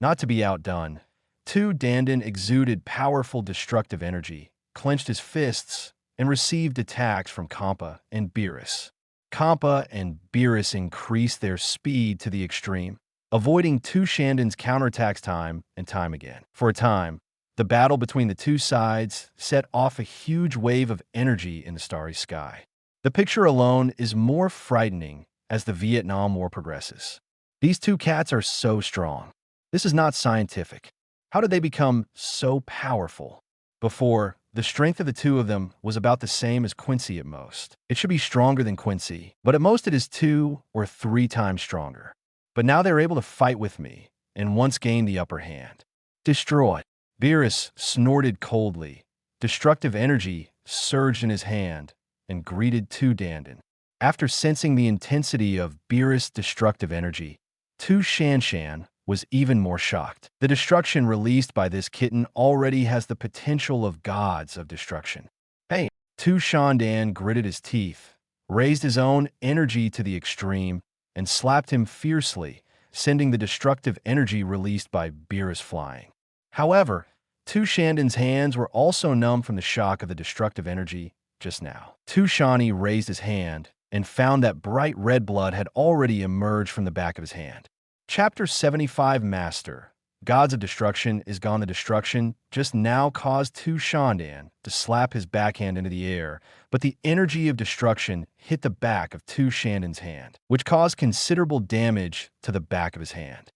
Not to be outdone, Dandan exuded powerful destructive energy, clenched his fists, and received attacks from Champa and Beerus. Champa and Beerus increased their speed to the extreme, avoiding Shan's counterattacks time and time again. For a time, the battle between the two sides set off a huge wave of energy in the starry sky. The picture alone is more frightening as the Vietnam War progresses. These two cats are so strong. This is not scientific. How did they become so powerful? Before, the strength of the two of them was about the same as Quincy at most. It should be stronger than Quincy, but at most it is 2 or 3 times stronger. But now they're able to fight with me, and once gained the upper hand. Destroy. Beerus snorted coldly. Destructive energy surged in his hand and greeted Dandan. After sensing the intensity of Beerus' destructive energy, Shan was even more shocked. The destruction released by this kitten already has the potential of gods of destruction. Hey, Shan gritted his teeth, raised his own energy to the extreme, and slapped him fiercely, sending the destructive energy released by Beerus flying. However, Shan's hands were also numb from the shock of the destructive energy just now. Shani raised his hand and found that bright red blood had already emerged from the back of his hand. Chapter 75 Master. Gods of Destruction is gone to destruction just now caused Shandan to slap his backhand into the air, but the energy of destruction hit the back of Shandan's hand, which caused considerable damage to the back of his hand.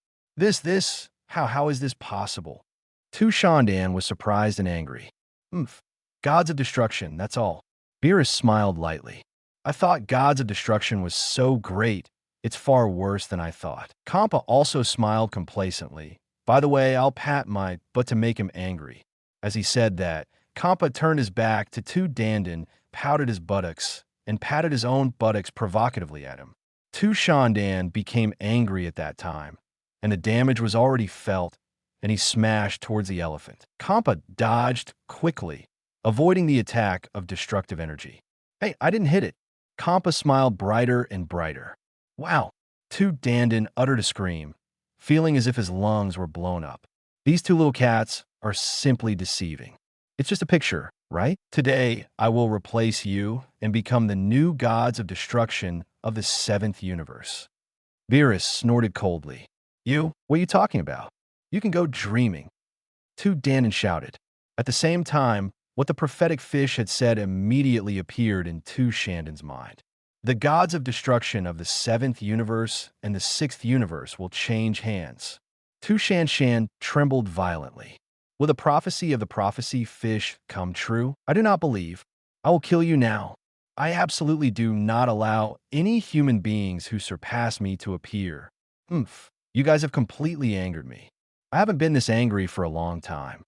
How is this possible? Shandan was surprised and angry. Gods of Destruction, that's all. Beerus smiled lightly. I thought Gods of Destruction was so great, it's far worse than I thought. Champa also smiled complacently. By the way, I'll pat my butt to make him angry. As he said that, Champa turned his back to Dandan, pouted his buttocks, and patted his own buttocks provocatively at him. Shandan became angry at that time, and the damage was already felt, and he smashed towards the elephant. Champa dodged quickly, avoiding the attack of destructive energy. Hey, I didn't hit it. Champa smiled brighter and brighter. Wow. Dandan uttered a scream, feeling as if his lungs were blown up. These two little cats are simply deceiving. It's just a picture, right? Today, I will replace you and become the new gods of destruction of the 7th universe. Beerus snorted coldly. You? What are you talking about? You can go dreaming. Two Dandan shouted. At the same time, what the prophetic fish had said immediately appeared in Tu Shandon's mind. The gods of destruction of the 7th universe and the 6th universe will change hands. Tu Shan trembled violently. Will the prophecy of the prophecy fish come true? I do not believe. I will kill you now. I absolutely do not allow any human beings who surpass me to appear. You guys have completely angered me. I haven't been this angry for a long time.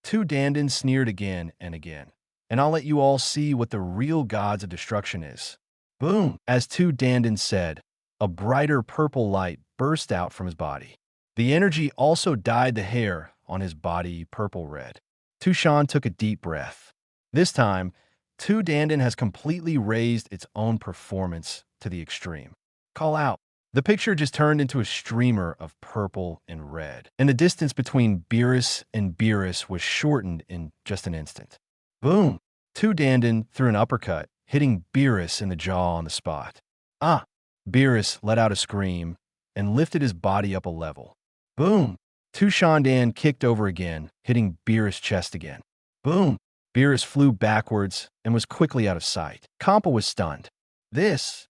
Tu Dandan sneered again and again. And I'll let you all see what the real gods of destruction is. Boom! As Tu Dandan said, a brighter purple light burst out from his body. The energy also dyed the hair on his body purple-red. Tu Shan took a deep breath. This time, Tu Dandan has completely raised its own performance to the extreme. Call out. The picture just turned into a streamer of purple and red, and the distance between Beerus and Beerus was shortened in just an instant. Boom! Tu Dandan threw an uppercut, hitting Beerus in the jaw on the spot. Ah! Beerus let out a scream and lifted his body up a level. Boom! Tu Shandan kicked over again, hitting Beerus' chest again. Boom! Beerus flew backwards and was quickly out of sight. Champa was stunned. This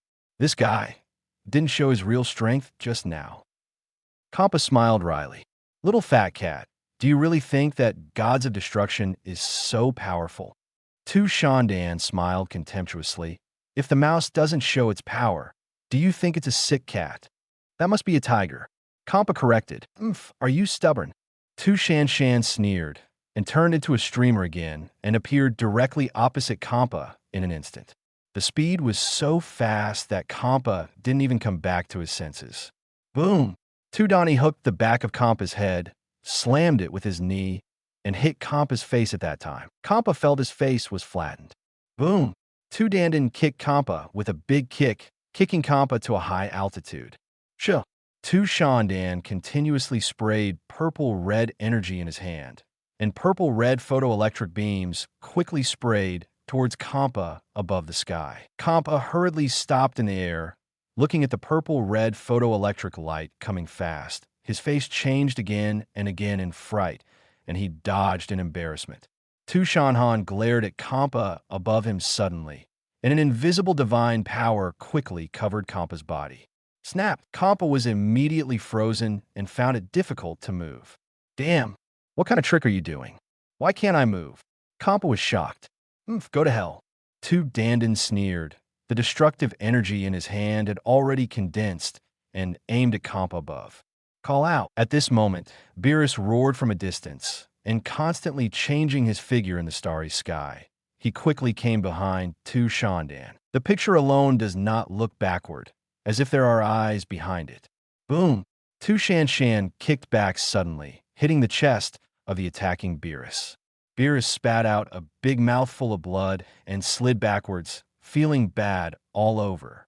guy didn't show his real strength just now. Champa smiled wryly. Little fat cat, do you really think that gods of destruction is so powerful? Tu Shandan smiled contemptuously. If the mouse doesn't show its power, do you think it's a sick cat? That must be a tiger. Champa corrected. Are you stubborn? Tu Shan sneered and turned into a streamer again and appeared directly opposite Champa in an instant. The speed was so fast that Champa didn't even come back to his senses. Boom! Tu Dandan hooked the back of Champa's head, slammed it with his knee, and hit Champa's face at that time. Champa felt his face was flattened. Boom! Tu Dandan kicked Champa with a big kick, kicking Champa to a high altitude. Sure. Tu Shandan continuously sprayed purple-red energy in his hand, and purple-red photoelectric beams quickly sprayed towards Champa above the sky. Champa hurriedly stopped in the air, looking at the purple-red photoelectric light coming fast. His face changed again and again in fright, and he dodged in embarrassment. Tu Shanhan glared at Champa above him suddenly, and an invisible divine power quickly covered Champa's body. Snap! Champa was immediately frozen and found it difficult to move. Damn! What kind of trick are you doing? Why can't I move? Champa was shocked. Go to hell. Tu Dandan sneered. The destructive energy in his hand had already condensed and aimed at Champa above. Call out. At this moment, Beerus roared from a distance, and constantly changing his figure in the starry sky. He quickly came behind Tu Shandan. The picture alone does not look backward, as if there are eyes behind it. Boom! Tu Shan kicked back suddenly, hitting the chest of the attacking Beerus. Beerus spat out a big mouthful of blood and slid backwards, feeling bad all over.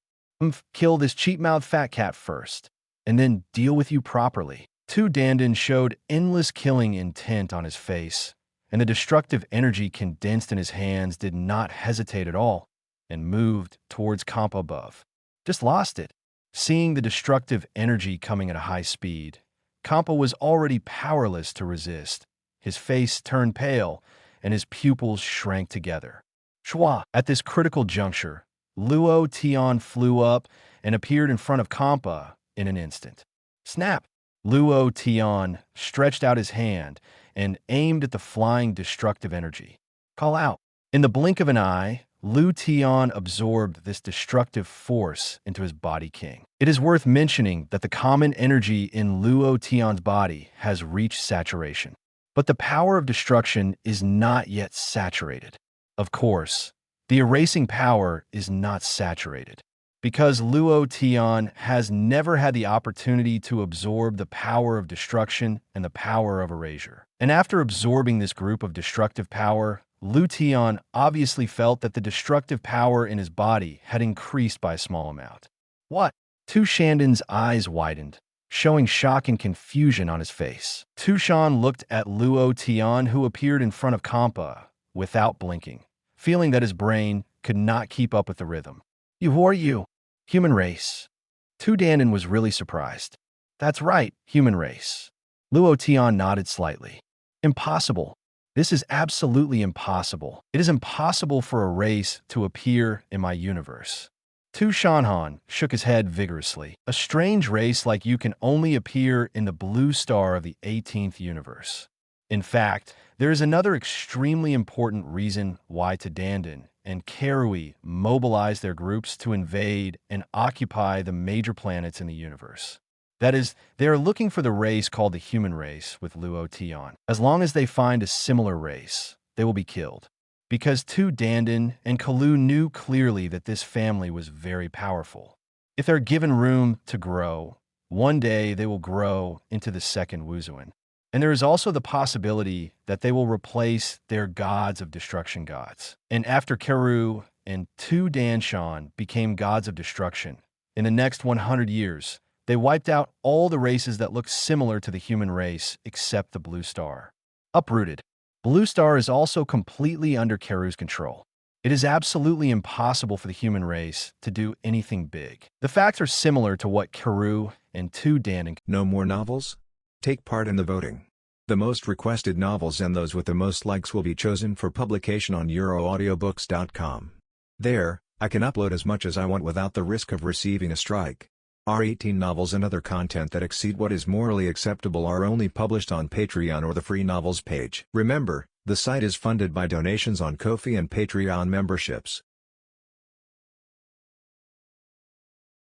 Kill this cheap-mouthed fat cat first, and then deal with you properly. Tu Dandan showed endless killing intent on his face, and the destructive energy condensed in his hands did not hesitate at all, and moved towards Champa above. Just lost it. Seeing the destructive energy coming at a high speed, Champa was already powerless to resist. His face turned pale, and his pupils shrank together. Shwa! At this critical juncture, Luo Tian flew up and appeared in front of Champa in an instant. Snap! Luo Tian stretched out his hand and aimed at the flying destructive energy. Call out! In the blink of an eye, Luo Tian absorbed this destructive force into his body king. It is worth mentioning that the common energy in Luo Tian's body has reached saturation. But the power of destruction is not yet saturated. Of course, the erasing power is not saturated, because Luo Tian has never had the opportunity to absorb the power of destruction and the power of erasure. And after absorbing this group of destructive power, Luo Tian obviously felt that the destructive power in his body had increased by a small amount. What? Tu Shandan's eyes widened, showing shock and confusion on his face. Tu Shan looked at Luo Tian, who appeared in front of Champa, without blinking, feeling that his brain could not keep up with the rhythm. Who are you? Human race. Tu Dandan was really surprised. That's right, human race. Luo Tian nodded slightly. Impossible. This is absolutely impossible. It is impossible for a race to appear in my universe. Tu Shanhan shook his head vigorously. A strange race like you can only appear in the blue star of the 18th universe. In fact, there is another extremely important reason why Dandan and Karui mobilized their groups to invade and occupy the major planets in the universe. That is, they are looking for the race called the human race with Luo Tian. As long as they find a similar race, they will be killed. Because Tu Dandan and Kalu knew clearly that this family was very powerful. If they're given room to grow, one day they will grow into the second Wuzuan. And there is also the possibility that they will replace their gods of destruction gods. And after Keru and Tu Danshan became gods of destruction, in the next 100 years, they wiped out all the races that look similar to the human race except the Blue Star. Uprooted. Blue Star is also completely under Keru's control. It is absolutely impossible for the human race to do anything big. The facts are similar to what Keru and Tu Dandan. No more novels? Take part in the voting. The most requested novels and those with the most likes will be chosen for publication on euroaudiobooks.com. There, I can upload as much as I want without the risk of receiving a strike. Our 18 novels and other content that exceed what is morally acceptable are only published on Patreon or the free novels page. Remember, the site is funded by donations on Ko-fi and Patreon memberships.